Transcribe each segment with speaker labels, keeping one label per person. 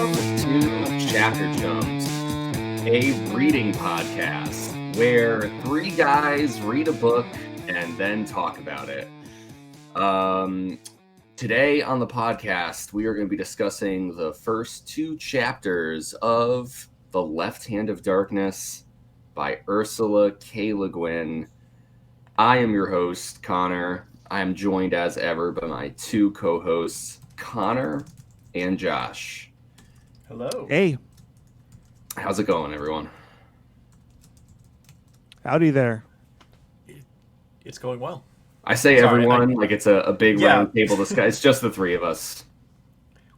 Speaker 1: Welcome to Chapter Chumps, a reading podcast where three guys read a book and then talk about it. Today on the podcast, we are going to be discussing the first two chapters of The Left Hand of Darkness by Ursula K. Le Guin. I am your host, Connor. I am joined as ever by my two co-hosts, Connor and Josh.
Speaker 2: Hello.
Speaker 3: Hey.
Speaker 1: How's it going, everyone?
Speaker 3: Howdy there.
Speaker 2: It's going well.
Speaker 1: I say everyone like it's a big round table discussion. It's just the three of us.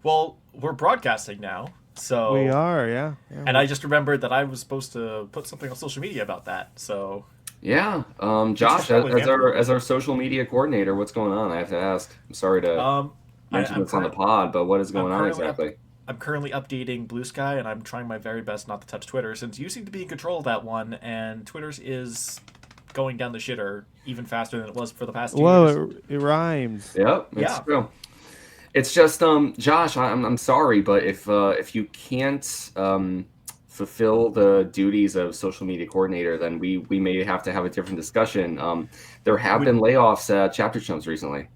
Speaker 2: Well, we're broadcasting now, so
Speaker 3: we are, yeah.
Speaker 2: And I just remembered that I was supposed to put something on social media about that. So
Speaker 1: yeah, Josh, as our social media coordinator, what's going on? I have to ask. I'm sorry to mention this on the pod, but what is going on exactly?
Speaker 2: I'm currently updating Blue Sky, and I'm trying my very best not to touch Twitter, since you seem to be in control of that one, and Twitter's is going down the shitter even faster than it was for the past 2 years.
Speaker 3: Whoa, it rhymes.
Speaker 1: Yep, it's true. It's just, Josh, I'm sorry, but if you can't fulfill the duties of social media coordinator, then we may have to have a different discussion. There have been layoffs at Chapter Chumps recently.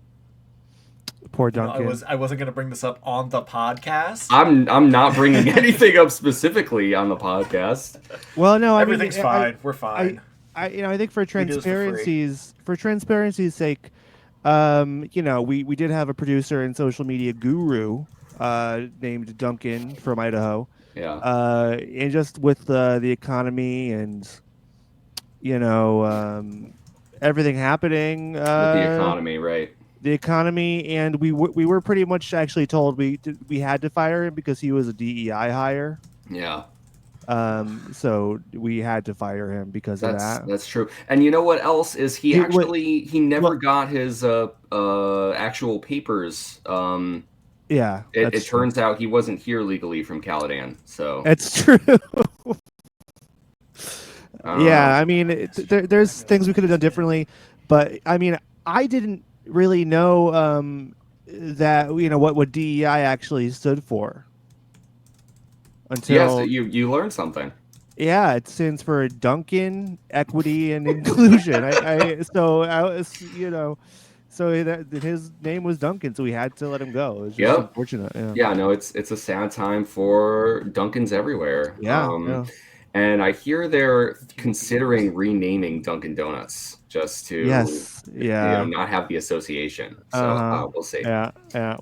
Speaker 3: Poor Duncan.
Speaker 2: I wasn't going to bring this up on the podcast.
Speaker 1: I'm not bringing anything up specifically on the podcast.
Speaker 3: Well, no,
Speaker 2: everything's fine. We're fine.
Speaker 3: I think for transparency's sake, we did have a producer and social media guru named Duncan from Idaho.
Speaker 1: Yeah.
Speaker 3: And just with the economy and everything happening.
Speaker 1: With the economy, right?
Speaker 3: The economy, and we were pretty much actually told we had to fire him because he was a DEI hire.
Speaker 1: Yeah.
Speaker 3: So we had to fire him because of that.
Speaker 1: That's true. And you know what else is he never got his actual papers.
Speaker 3: Yeah.
Speaker 1: It turns out he wasn't here legally from Caladan. So
Speaker 3: it's true. Yeah, I mean, there's things we could have done differently, but I mean, I didn't really know that what DEI actually stood for until
Speaker 1: you learned something.
Speaker 3: Yeah, it stands for Duncan, Equity, and Inclusion. So his name was Duncan, so we had to let him go. It was just unfortunate.
Speaker 1: Yeah, no, it's a sad time for Duncans everywhere.
Speaker 3: Yeah.
Speaker 1: And I hear they're considering renaming Dunkin' Donuts just to not have the association. So we'll see.
Speaker 3: Yeah,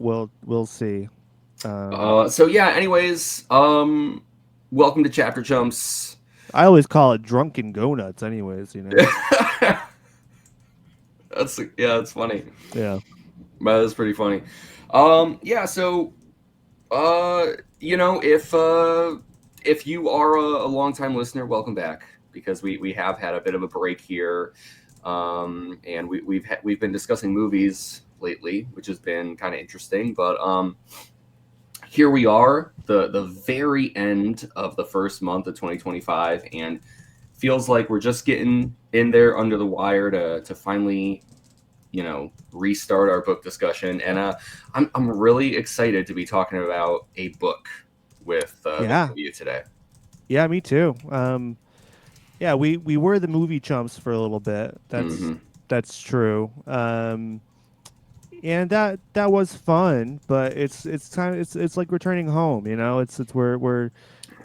Speaker 3: we'll see.
Speaker 1: Anyways, welcome to Chapter Chumps.
Speaker 3: I always call it Drunken Go-Nuts anyways,
Speaker 1: That's funny.
Speaker 3: Yeah.
Speaker 1: That is pretty funny. If you are a longtime listener, welcome back, because we have had a bit of a break here, and we've been discussing movies lately, which has been kind of interesting. But here we are, the very end of the first month of 2025, and feels like we're just getting in there under the wire to finally, restart our book discussion. And I'm really excited to be talking about a book with you today.
Speaker 3: Yeah, me too. We were the movie chumps for a little bit. That's true. And that was fun, but it's like returning home. It's we're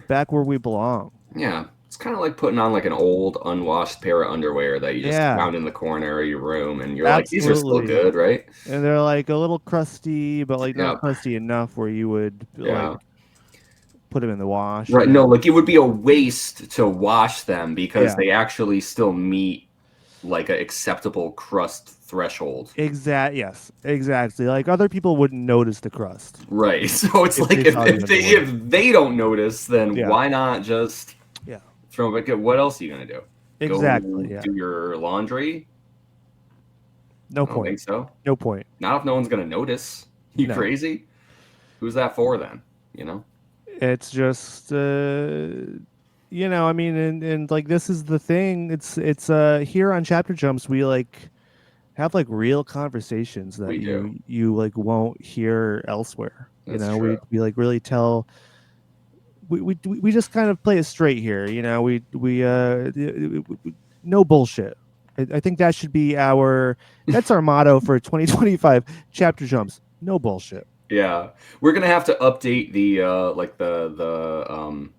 Speaker 3: back where we belong.
Speaker 1: Yeah, it's kind of like putting on like an old unwashed pair of underwear that you just found in the corner of your room, and you're like, these are still good, right?
Speaker 3: And they're like a little crusty, but like not crusty enough where you would like put them in the wash.
Speaker 1: Right. No, like it would be a waste to wash them because they actually still meet like an acceptable crust threshold.
Speaker 3: Yes, exactly. Like other people wouldn't notice the crust.
Speaker 1: Right. So it's like if they don't notice, then why not just throw them back? What else are you gonna do?
Speaker 3: Exactly.
Speaker 1: Do your laundry?
Speaker 3: No
Speaker 1: I don't
Speaker 3: point.
Speaker 1: think so.
Speaker 3: No point.
Speaker 1: Not if no one's gonna notice. You crazy? Who's that for then?
Speaker 3: It's just I mean, and like this is the thing. It's here on Chapter Chumps we like have like real conversations that you like won't hear elsewhere.
Speaker 1: That's true.
Speaker 3: We like really tell we just kind of play it straight here. You know, we no bullshit. I think that should be that's our motto for 2025 Chapter Chumps. No bullshit.
Speaker 1: Yeah, we're gonna have to update the like the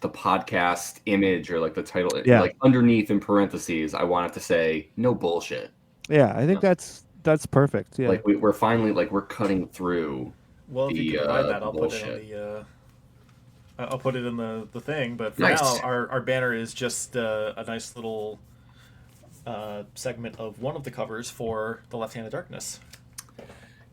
Speaker 1: podcast image or like the title, like underneath in parentheses. I want it to say no bullshit.
Speaker 3: Yeah, I think that's perfect. Yeah,
Speaker 1: like we're finally like we're cutting through.
Speaker 2: Well, if you can provide that, I'll put it in the. I'll put it in the thing, but for now, our banner is just a nice little segment of one of the covers for The Left Hand of Darkness.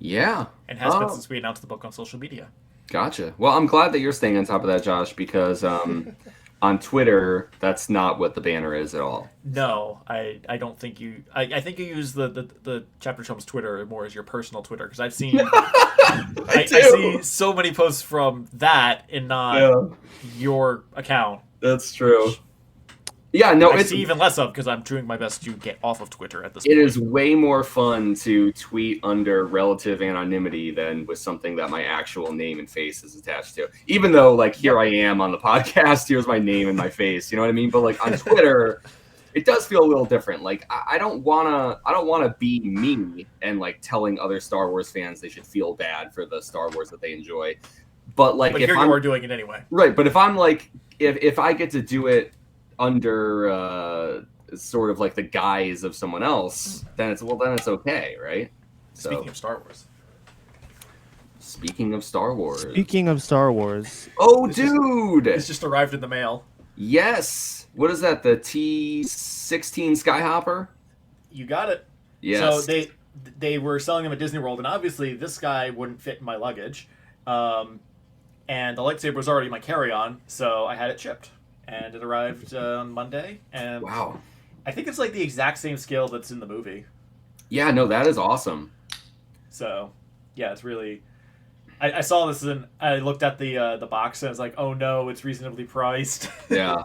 Speaker 1: Yeah.
Speaker 2: And has been since we announced the book on social media.
Speaker 1: Gotcha. Well, I'm glad that you're staying on top of that, Josh, because on Twitter, that's not what the banner is at all.
Speaker 2: No, I don't think you... I think you use the Chapter Chumps Twitter more as your personal Twitter, because I've seen... I see so many posts from that and not your account.
Speaker 1: That's true. Yeah, no,
Speaker 2: I see even less of because I'm doing my best to get off of Twitter at this
Speaker 1: point.
Speaker 2: It
Speaker 1: is way more fun to tweet under relative anonymity than with something that my actual name and face is attached to. Even though, like, here I am on the podcast, here's my name and my face. You know what I mean? But like on Twitter, it does feel a little different. Like I don't wanna be me and like telling other Star Wars fans they should feel bad for the Star Wars that they enjoy. But like,
Speaker 2: if you are doing it anyway,
Speaker 1: right? But if I'm like, if I get to do it under sort of like the guise of someone else, then it's okay, right?
Speaker 2: Speaking of Star Wars.
Speaker 3: Speaking of Star Wars.
Speaker 1: Oh, dude!
Speaker 2: It's just arrived in the mail.
Speaker 1: Yes. What is that? The T-16 Skyhopper?
Speaker 2: You got it.
Speaker 1: Yes.
Speaker 2: So they were selling them at Disney World, and obviously this guy wouldn't fit in my luggage. And the lightsaber was already in my carry-on, so I had it shipped. And it arrived on Monday. And
Speaker 1: wow.
Speaker 2: I think it's like the exact same scale that's in the movie.
Speaker 1: Yeah, no, that is awesome.
Speaker 2: So, yeah, it's really... I saw this and I looked at the box and I was like, oh no, it's reasonably priced.
Speaker 1: Yeah.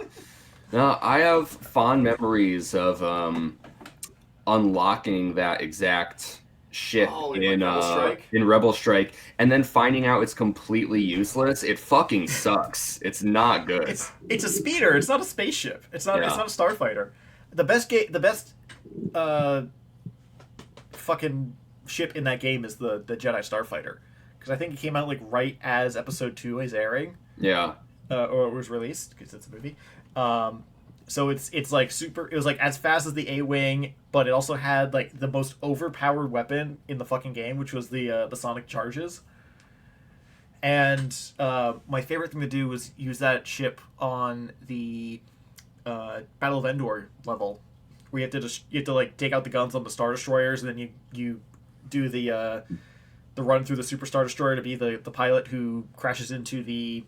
Speaker 1: No, I have fond memories of unlocking that exact ship in Rebel Strike and then finding out it's completely useless. It fucking sucks. It's not good.
Speaker 2: It's a speeder. It's not a spaceship. It's not a starfighter. The best fucking ship in that game is the Jedi Starfighter, because I think it came out like right as Episode 2 is airing.
Speaker 1: Yeah.
Speaker 2: Or it was released because it's a movie. So it's like super. It was like as fast as the A-wing, but it also had like the most overpowered weapon in the fucking game, which was the sonic charges. And my favorite thing to do was use that ship on the Battle of Endor level, where you have to like take out the guns on the Star Destroyers, and then you do the run through the Super Star Destroyer to be the pilot who crashes into the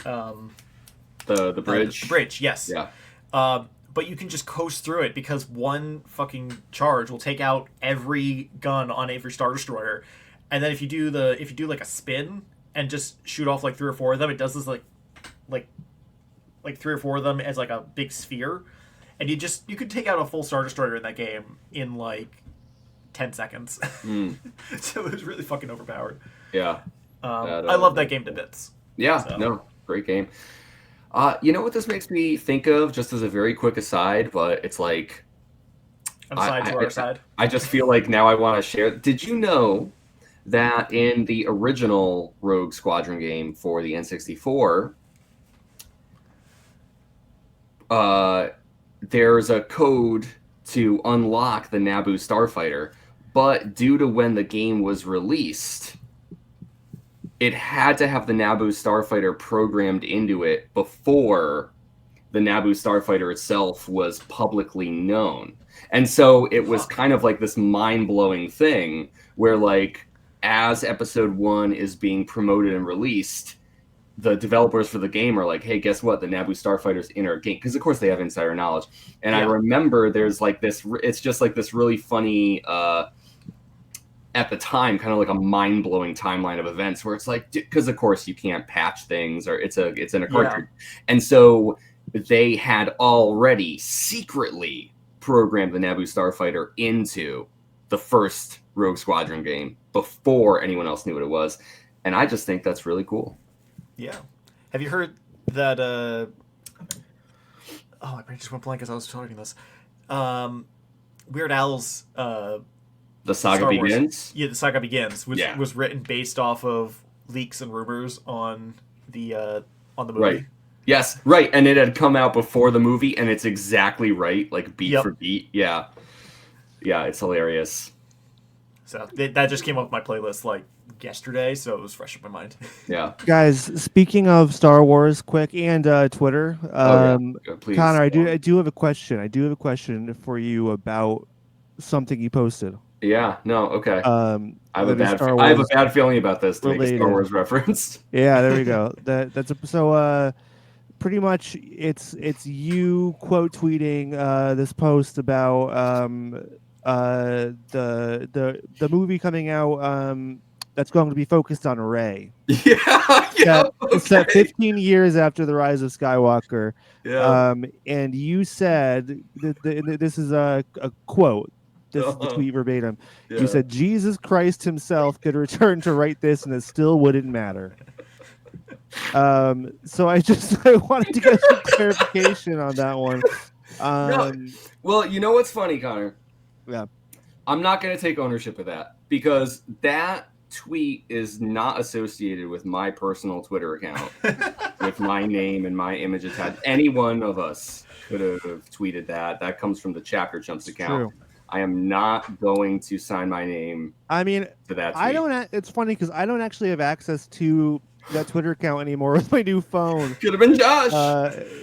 Speaker 1: bridge.
Speaker 2: The bridge, yes.
Speaker 1: Yeah.
Speaker 2: But you can just coast through it because one fucking charge will take out every gun on every Star Destroyer, and then if you do like a spin and just shoot off like 3 or 4 of them, it does this like 3 or 4 of them as like a big sphere, and you could take out a full Star Destroyer in that game in like 10 seconds. So it was really fucking overpowered.
Speaker 1: Yeah.
Speaker 2: I love that game to bits.
Speaker 1: Yeah, so. No, great game. You know what this makes me think of, just as a very quick aside, but it's like... I just feel like now I want to share... Did you know that in the original Rogue Squadron game for the N64, there's a code to unlock the Naboo Starfighter, but due to when the game was released, it had to have the Naboo Starfighter programmed into it before the Naboo Starfighter itself was publicly known. And so it was kind of like this mind-blowing thing where, like, as Episode 1 is being promoted and released, the developers for the game are like, hey, guess what? The Naboo Starfighter's in our game. Because, of course, they have insider knowledge. And I remember there's, like, this... It's just, like, this really funny... at the time, kind of like a mind-blowing timeline of events where it's like, because of course you can't patch things, or it's in a cartridge. And so they had already secretly programmed the Naboo Starfighter into the first Rogue Squadron game before anyone else knew what it was. And I just think that's really cool.
Speaker 2: Yeah. Have you heard that? Oh, my brain just went blank as I was talking this. Weird Al's
Speaker 1: The Saga
Speaker 2: Star Wars.
Speaker 1: Begins.
Speaker 2: Yeah, the Saga Begins, which
Speaker 1: Yeah.
Speaker 2: was written based off of leaks and rumors on the movie.
Speaker 1: Right. Yes, right. And it had come out before the movie, and it's exactly right, like beat for beat. Yeah. Yeah, it's hilarious.
Speaker 2: So that just came up my playlist like yesterday, so it was fresh in my mind.
Speaker 1: Yeah.
Speaker 3: Guys, speaking of Star Wars, quick, and Twitter,
Speaker 1: Please.
Speaker 3: Connor, I do have a question. I do have a question for you about something you posted.
Speaker 1: Yeah. No. Okay. I have a
Speaker 3: Wars
Speaker 1: bad feeling about this. To
Speaker 3: related.
Speaker 1: make a Star Wars reference.
Speaker 3: Yeah. There we go. So. Pretty much, it's you quote tweeting this post about the movie coming out that's going to be focused on Rey.
Speaker 1: Yeah.
Speaker 3: It's set 15 years after the rise of Skywalker.
Speaker 1: Yeah.
Speaker 3: And you said this is a quote. This is the tweet verbatim.
Speaker 1: Yeah.
Speaker 3: You said Jesus Christ himself could return to write this, and it still wouldn't matter. So I wanted to get some clarification on that one.
Speaker 1: Well, you know what's funny, Connor?
Speaker 3: Yeah.
Speaker 1: I'm not going to take ownership of that because that tweet is not associated with my personal Twitter account with my name and my image attached. Any one of us could have tweeted that. That comes from the Chapter Chumps account.
Speaker 3: True.
Speaker 1: I am not going to sign my name to that tweet.
Speaker 3: It's funny because I don't actually have access to that Twitter account anymore with my new phone.
Speaker 1: Could have been Josh.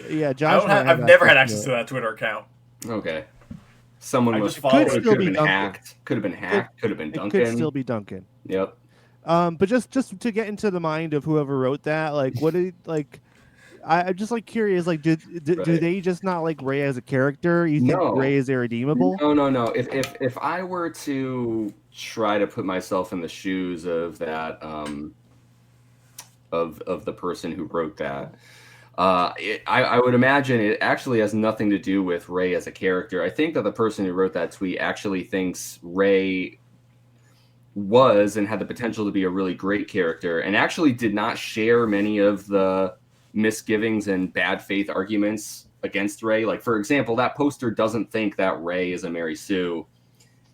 Speaker 3: Yeah, Josh.
Speaker 2: I've never had access to that Twitter account.
Speaker 1: Okay. Someone
Speaker 2: must
Speaker 1: could have been hacked. Could have been hacked. Could have been Duncan.
Speaker 3: It could still be Duncan.
Speaker 1: Yep.
Speaker 3: But just to get into the mind of whoever wrote that, like, what did I'm just like curious, like, do they just not like Rey as a character? You think Rey is irredeemable?
Speaker 1: No. If I were to try to put myself in the shoes of that, of the person who wrote that, I would imagine it actually has nothing to do with Rey as a character. I think that the person who wrote that tweet actually thinks Rey was and had the potential to be a really great character, and actually did not share many of the misgivings and bad faith arguments against Rey. Like, for example, that poster doesn't think that Rey is a Mary Sue.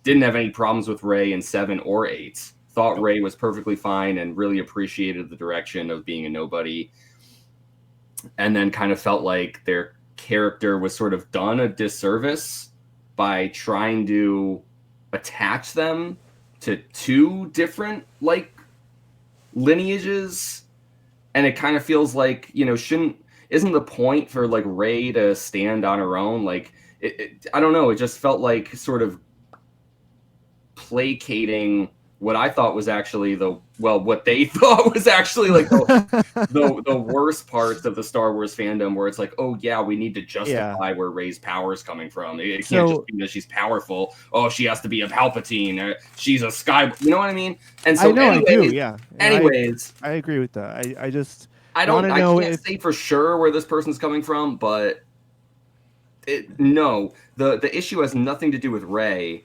Speaker 1: Didn't have any problems with Rey in 7 or 8. Thought Rey was perfectly fine and really appreciated the direction of being a nobody. And then kind of felt like their character was sort of done a disservice by trying to attach them to 2 different lineages. And it kind of feels like, isn't the point for like Rey to stand on her own? Like, I don't know. It just felt like sort of placating what I thought was actually what they thought was actually like the worst parts of the Star Wars fandom, where it's like, oh yeah, we need to justify where Rey's power is coming from. It can't just be that she's powerful. Oh, she has to be a Palpatine. She's a Sky. You know what I mean? And so,
Speaker 3: I do. Yeah.
Speaker 1: Anyways,
Speaker 3: I agree with that.
Speaker 1: I can't say for sure where this person's coming from, but the issue has nothing to do with Rey.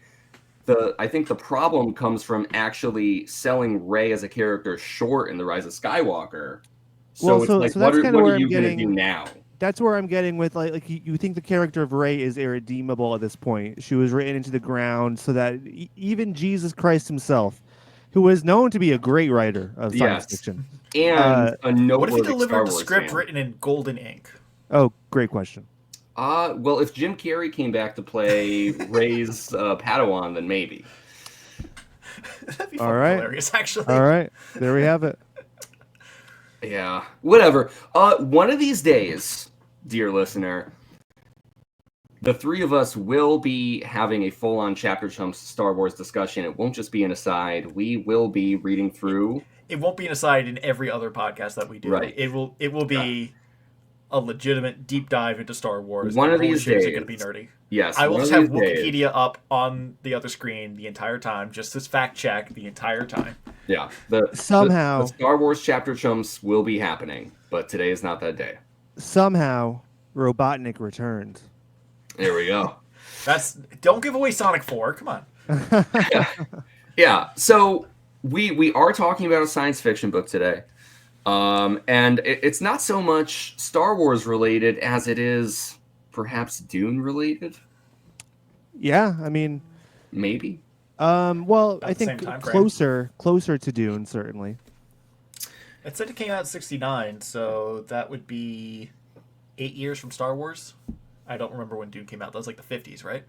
Speaker 1: I think the problem comes from actually selling Rey as a character short in The Rise of Skywalker. So what are you going to do now?
Speaker 3: That's where I'm getting with like you think the character of Rey is irredeemable at this point. She was written into the ground so that even Jesus Christ himself, who was known to be a great writer of science fiction,
Speaker 1: and a noteworthy
Speaker 2: what if he delivered
Speaker 1: Star
Speaker 2: the
Speaker 1: Wars
Speaker 2: script
Speaker 1: fan?
Speaker 2: written in golden ink?
Speaker 3: Oh, great question.
Speaker 1: Well, if Jim Carrey came back to play Rey's Padawan, then maybe.
Speaker 2: That'd be hilarious, actually.
Speaker 3: All right, there we have it.
Speaker 1: Yeah, whatever. One of these days, dear listener, the 3 of us will be having a full-on Chapter Chumps Star Wars discussion. It won't just be an aside. We will be reading through.
Speaker 2: It won't be an aside in every other podcast that we do.
Speaker 1: Right.
Speaker 2: It will be a legitimate deep dive into Star Wars.
Speaker 1: One of these days,
Speaker 2: it's going to be nerdy.
Speaker 1: Yes,
Speaker 2: I will just have Wikipedia up on the other screen the entire time, just as fact check the entire time.
Speaker 1: Yeah,
Speaker 3: somehow
Speaker 1: the Star Wars Chapter Chumps will be happening, but today is not that day.
Speaker 3: Somehow, Robotnik returned.
Speaker 1: There we go.
Speaker 2: Don't give away Sonic 4. Come on.
Speaker 1: Yeah. So we are talking about a science fiction book today. And it's not so much Star Wars related as it is perhaps Dune related.
Speaker 3: Yeah, I mean,
Speaker 1: Maybe.
Speaker 3: well,
Speaker 2: About
Speaker 3: I
Speaker 2: the same
Speaker 3: think
Speaker 2: time frame.
Speaker 3: closer to Dune, certainly.
Speaker 2: It said it came out in '69, so that would be 8 years from Star Wars. I don't remember when Dune came out. That was like the '50s, right?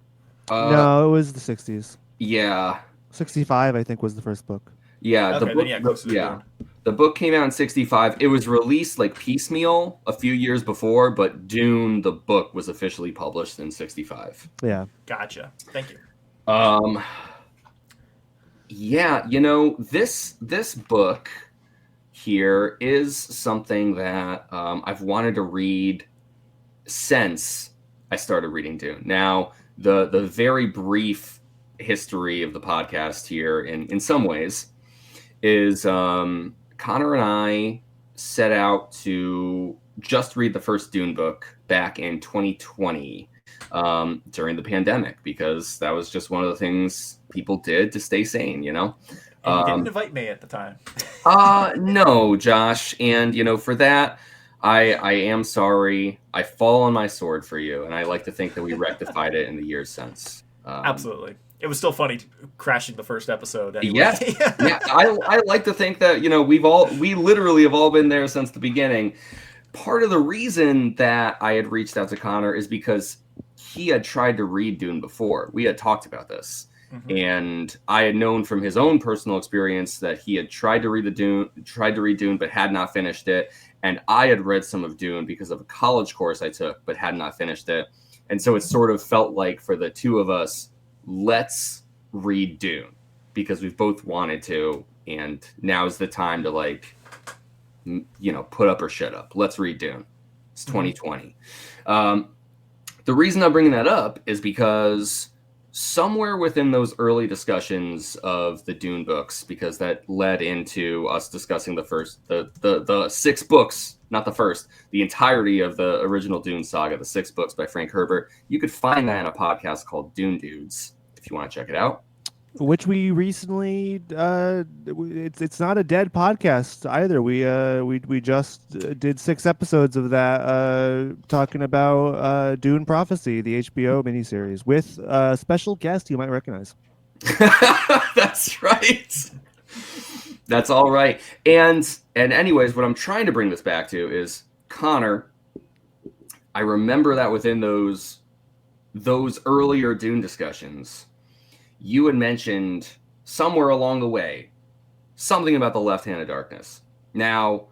Speaker 1: Uh,
Speaker 3: No, it was the 60s.
Speaker 1: yeah,
Speaker 3: 65, I think, was the first book.
Speaker 1: yeah. The
Speaker 2: Okay, then
Speaker 1: book,
Speaker 2: yeah, closer to
Speaker 1: yeah,
Speaker 2: Dune.
Speaker 1: the book came out in '65. It was released like piecemeal a few years before, but Dune, the book, was officially published in '65.
Speaker 3: Yeah.
Speaker 2: Gotcha. Thank you.
Speaker 1: Um, yeah, this book here is something that I've wanted to read since I started reading Dune. Now, the very brief history of the podcast here, in some ways, is Connor and I set out to just read the first Dune book back in 2020 during the pandemic because that was just one of the things people did to stay sane,
Speaker 2: And you didn't
Speaker 1: Um,
Speaker 2: invite me at the time.
Speaker 1: no, Josh, and for that, I am sorry. I fall on my sword for you, and I like to think that we rectified it in the years since.
Speaker 2: Absolutely. It was still funny crashing the first episode anyway.
Speaker 1: Yes, yeah, I like to think that we literally have all been there since the beginning. Part of the reason that I had reached out to Connor is because he had tried to read Dune before. We had talked about this.
Speaker 2: Mhm.
Speaker 1: And I had known from his own personal experience that he had tried to read Dune, but had not finished it. And I had read some of Dune because of a college course I took, but had not finished it. And so it sort of felt like for the two of us, let's read Dune because we've both wanted to, and now's the time to put up or shut up. Let's read Dune. It's 2020. The reason I'm bringing that up is because somewhere within those early discussions of the Dune books, because that led into us discussing the 6 books, not the first, the entirety of the original Dune saga, the 6 books by Frank Herbert. You could find that in a podcast called Dune Dudes if you want to check it out.
Speaker 3: Which we recently it's not a dead podcast either. We just did 6 episodes of that talking about Dune Prophecy, the HBO miniseries, with a special guest you might recognize.
Speaker 1: That's right. That's all right. And anyways, what I'm trying to bring this back to is Connor. I remember that within those earlier Dune discussions, you had mentioned somewhere along the way something about the Left Hand of Darkness. Now,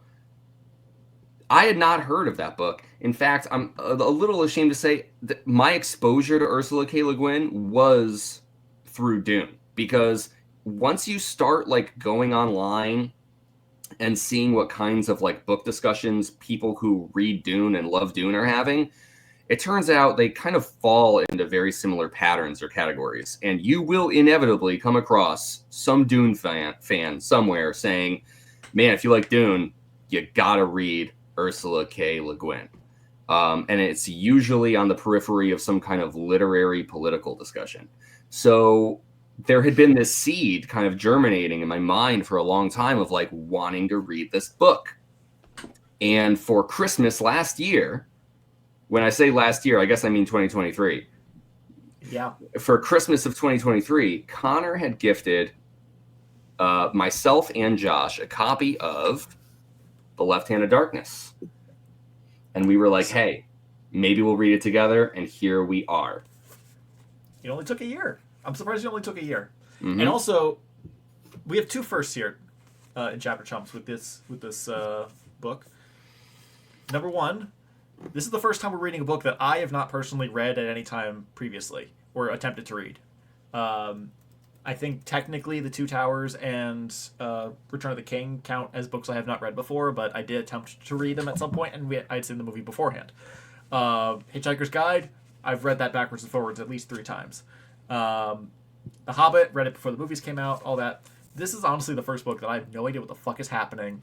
Speaker 1: I had not heard of that book. In fact, I'm a little ashamed to say that my exposure to Ursula K. Le Guin was through Dune, because once you start going online and seeing what kinds of book discussions people who read Dune and love Dune are having, it turns out they kind of fall into very similar patterns or categories. And you will inevitably come across some Dune fan somewhere saying, man, if you like Dune, you gotta read Ursula K. Le Guin. And it's usually on the periphery of some kind of literary political discussion. So there had been this seed kind of germinating in my mind for a long time of wanting to read this book. And for Christmas last year, when I say last year, I guess I mean 2023.
Speaker 2: Yeah.
Speaker 1: For Christmas of 2023, Connor had gifted myself and Josh a copy of The Left Hand of Darkness. And we were like, hey, maybe we'll read it together. And here we are.
Speaker 2: It only took a year. I'm surprised it only took a year.
Speaker 1: Mm-hmm.
Speaker 2: And also, we have 2 firsts here in Chapter Chumps with this book. Number 1, this is the first time we're reading a book that I have not personally read at any time previously or attempted to read. I think technically The Two Towers and Return of the King count as books I have not read before, but I did attempt to read them at some point, and I'd seen the movie beforehand. Hitchhiker's Guide, I've read that backwards and forwards at least 3 times. The Hobbit, read it before the movies came out, all that. This is honestly the first book that I have no idea what the fuck is happening,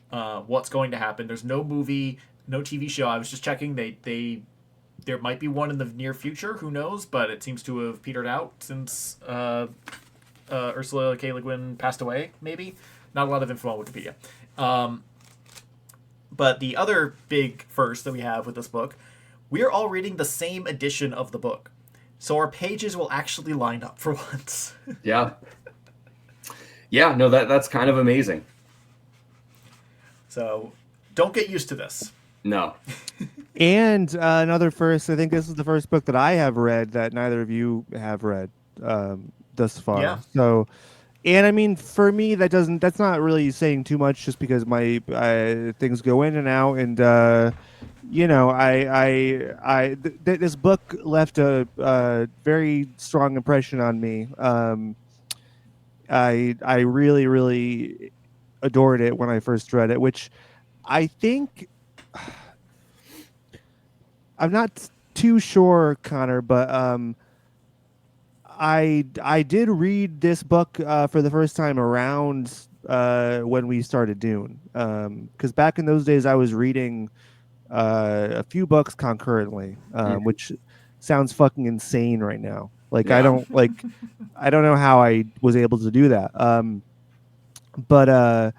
Speaker 2: what's going to happen. There's no movie, no TV show. I was just checking. There might be one in the near future. Who knows? But it seems to have petered out since Ursula K. Le Guin passed away. Maybe not a lot of info on Wikipedia. But the other big first that we have with this book, we're all reading the same edition of the book. So our pages will actually line up for once.
Speaker 1: Yeah. Yeah, no, that's kind of amazing.
Speaker 2: So don't get used to this.
Speaker 1: No.
Speaker 3: And another first, I think this is the first book that I have read that neither of you have read thus far.
Speaker 2: Yeah.
Speaker 3: So, and I mean, for me, that's not really saying too much, just because my things go in and out, and this book left a very strong impression on me. I really, really adored it when I first read it, which I think. I'm not too sure, Connor, but I did read this book for the first time around when we started Dune, because back in those days I was reading a few books concurrently, which sounds fucking insane right now. Like
Speaker 1: Yeah.
Speaker 3: I don't know how I was able to do that. But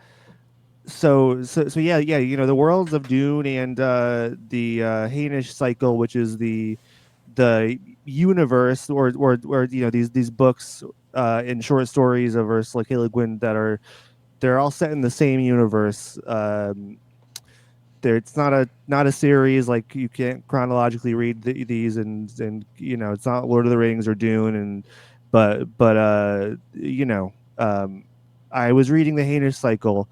Speaker 3: so yeah, the worlds of Dune and the Hainish cycle, which is the universe, or these books in short stories of Ursula K. Le Guin they're all set in the same universe. It's not a series, like you can't chronologically read these, and it's not Lord of the Rings or Dune, and but I was reading the Hainish cycle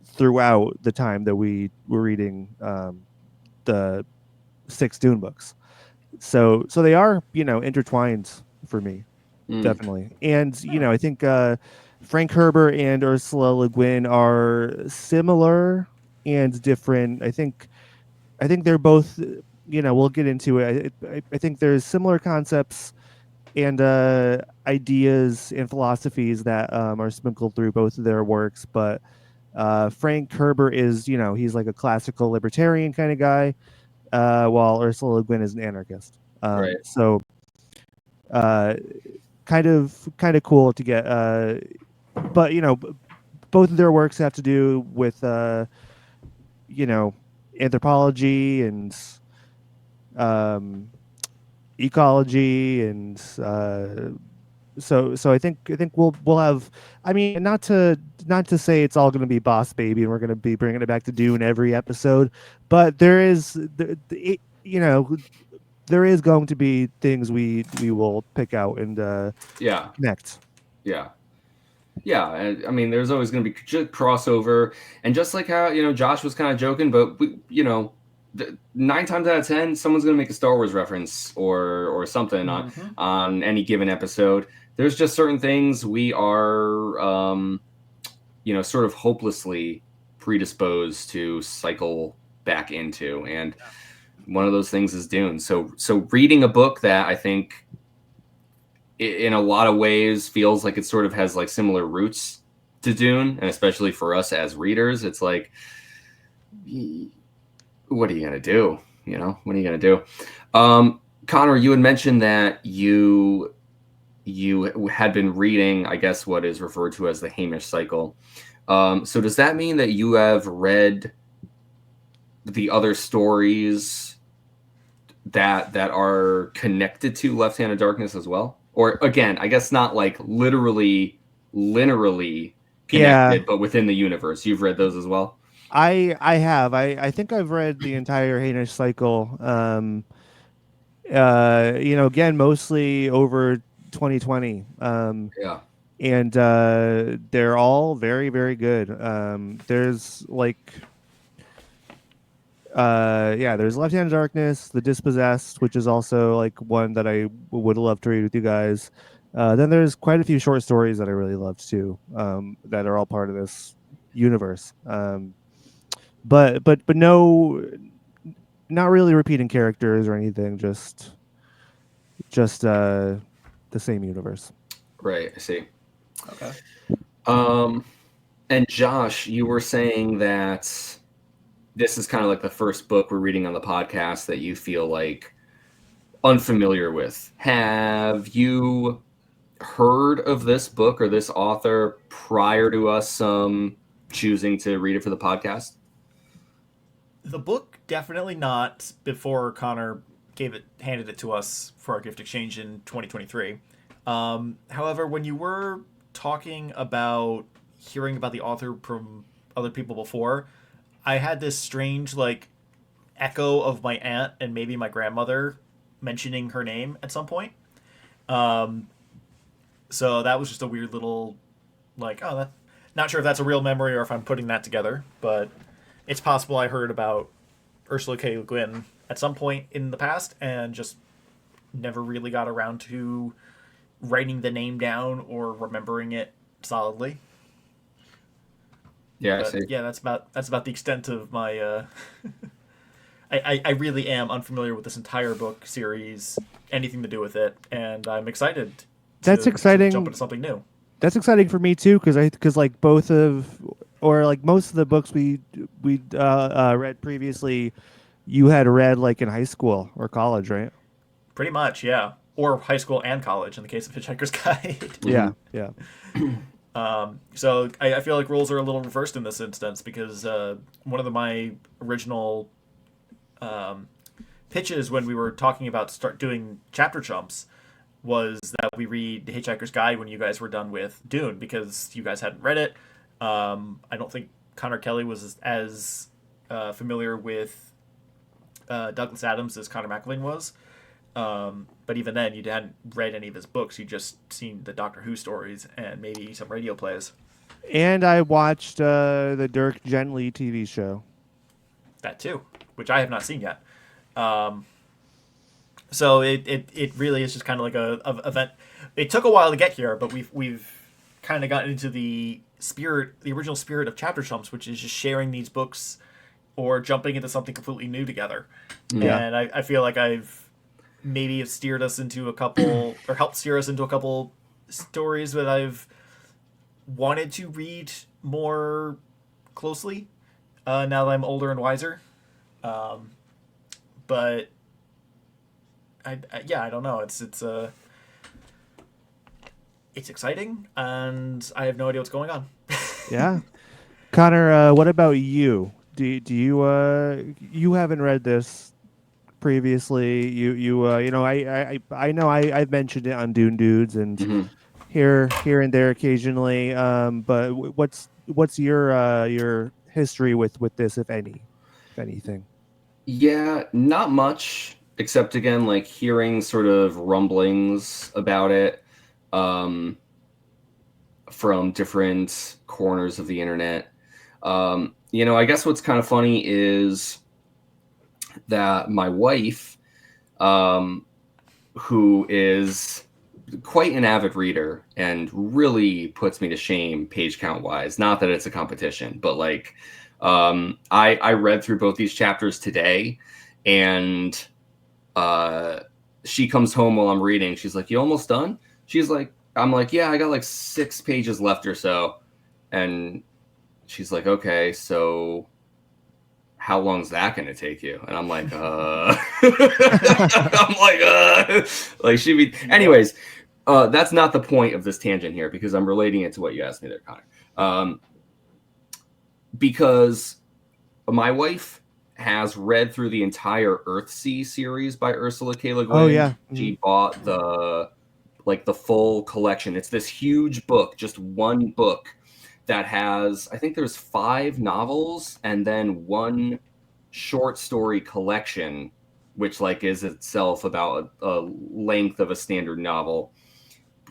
Speaker 3: throughout the time that we were reading the 6 Dune books. So they are intertwined for me, definitely. And I think Frank Herbert and Ursula Le Guin are similar and different. I think they're both, we'll get into it. I think there's similar concepts and ideas and philosophies that are sprinkled through both of their works. But Frank Herbert is, he's like a classical libertarian kind of guy, while Ursula Le Guin is an anarchist.
Speaker 1: Right.
Speaker 3: So kind of cool to get, but both of their works have to do with anthropology and ecology, and so I think we'll have. I mean, not to say it's all going to be Boss Baby and we're going to be bringing it back to Dune every episode, but there is there is going to be things we will pick out and connect.
Speaker 1: Yeah, I mean, there's always going to be crossover, and just like how Josh was kind of joking, but we, 9 times out of 10, someone's going to make a Star Wars reference or something on any given episode. There's just certain things we are, sort of hopelessly predisposed to cycle back into, and one of those things is Dune. So reading a book that I think in a lot of ways feels like it sort of has like similar roots to Dune, and especially for us as readers, it's like, what are you gonna do? What are you gonna do? Connor, you had mentioned that you had been reading, I guess, what is referred to as the Hamish cycle. So does that mean that you have read the other stories that are connected to Left Hand of Darkness as well? Or again, I guess not like linearly connected, but within the universe. You've read those as well?
Speaker 3: I have. I think I've read the entire Hainish cycle. Again, mostly over 2020.
Speaker 1: Yeah.
Speaker 3: And they're all very, very good. There's like there's Left Hand of Darkness, The Dispossessed, which is also like one that I would love to read with you guys. Then there's quite a few short stories that I really loved too, that are all part of this universe. But no, not really repeating characters or anything. Just the same universe.
Speaker 1: Right. I see.
Speaker 2: Okay.
Speaker 1: And Josh, you were saying that this is kind of like the first book we're reading on the podcast that you feel like unfamiliar with. Have you heard of this book or this author prior to us choosing to read it for the podcast?
Speaker 2: The book definitely not before Connor handed it to us for our gift exchange in 2023. However, when you were talking about hearing about the author from other people before, I had this strange like echo of my aunt and maybe my grandmother mentioning her name at some point. Um, so that was just a weird little like, oh, that, not sure if that's a real memory or if I'm putting that together, but it's possible I heard about Ursula K. Le Guin at some point in the past and just never really got around to writing the name down or remembering it solidly.
Speaker 1: Yeah, I
Speaker 2: But
Speaker 1: see.
Speaker 2: yeah, that's about the extent of my. I really am unfamiliar with this entire book series, anything to do with it, and I'm excited
Speaker 3: That's
Speaker 2: to jump
Speaker 3: exciting.
Speaker 2: into something new.
Speaker 3: That's exciting for me too, because like both of, or like most of the books we read previously, you had read like in high school or college, right?
Speaker 2: Pretty much, yeah. Or high school and college in the case of Hitchhiker's Guide.
Speaker 3: Yeah, yeah.
Speaker 2: So I feel like roles are a little reversed in this instance because one of my original um, pitches when we were talking about start doing chapter chumps was that we read The Hitchhiker's Guide when you guys were done with Dune because you guys hadn't read it. I don't think Connor Kelly was as familiar with Douglas Adams as Connor McElwain was. But even then, you hadn't read any of his books. You just seen the Doctor Who stories and maybe some radio plays.
Speaker 3: And I watched the Dirk Gently TV show.
Speaker 2: That too, which I have not seen yet. Um, so it really is just kind of like a event. It took a while to get here, but we've kind of gotten into the spirit, the original spirit of Chapter Chumps, which is just sharing these books or jumping into something completely new together.
Speaker 3: Yeah.
Speaker 2: And I feel like I've maybe steered us into a couple or helped steer us into a couple stories that I've wanted to read more closely now that I'm older and wiser. Um, but yeah, I don't know. It's exciting, and I have no idea what's going on.
Speaker 3: Yeah. Connor, what about you? Do you you haven't read this previously? You know I know I've mentioned it on Dune Dudes and
Speaker 1: Hmm.
Speaker 3: here and there occasionally. But what's your history with this, if anything?
Speaker 1: Yeah, not much, except again, like hearing sort of rumblings about it um, from different corners of the internet. I guess what's kind of funny is that my wife, um, who is quite an avid reader and really puts me to shame page count wise. Not that it's a competition, but like I read through both these chapters today, and she comes home while I'm reading. She's like, "You almost done?" She's like, "I'm like, yeah, I got like 6 pages left or so," and she's like, "Okay, so how long's that going to take you?" And I'm like, I'm like she be, anyways. That's not the point of this tangent here because I'm relating it to what you asked me there, Connor. Because my wife has read through the entire Earthsea series by Ursula K. Le Guin.
Speaker 3: Oh yeah.
Speaker 1: She bought the full collection. It's this huge book, just one book that has, I think there's 5 novels and then one short story collection, which like is itself about a length of a standard novel.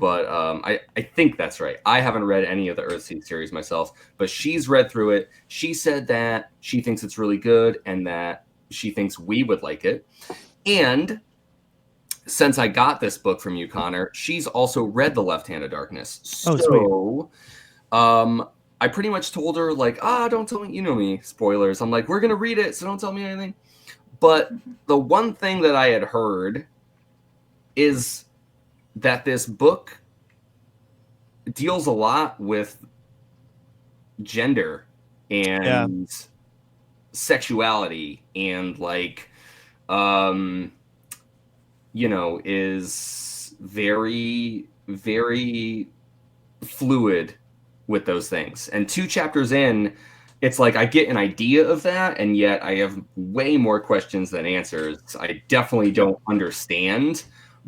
Speaker 1: But I think that's right. I haven't read any of the Earthsea series myself, but she's read through it. She said that she thinks it's really good and that she thinks we would like it. And since I got this book from you, Connor, she's also read The Left Hand of Darkness.
Speaker 3: Oh,
Speaker 1: So I pretty much told her, like, don't tell me, you know me, spoilers. I'm like, we're going to read it, so don't tell me anything. But the one thing that I had heard is that this book deals a lot with gender and sexuality and like is very, very fluid with those things. And 2 chapters in, it's like I get an idea of that, and yet I have way more questions than answers. I definitely don't understand,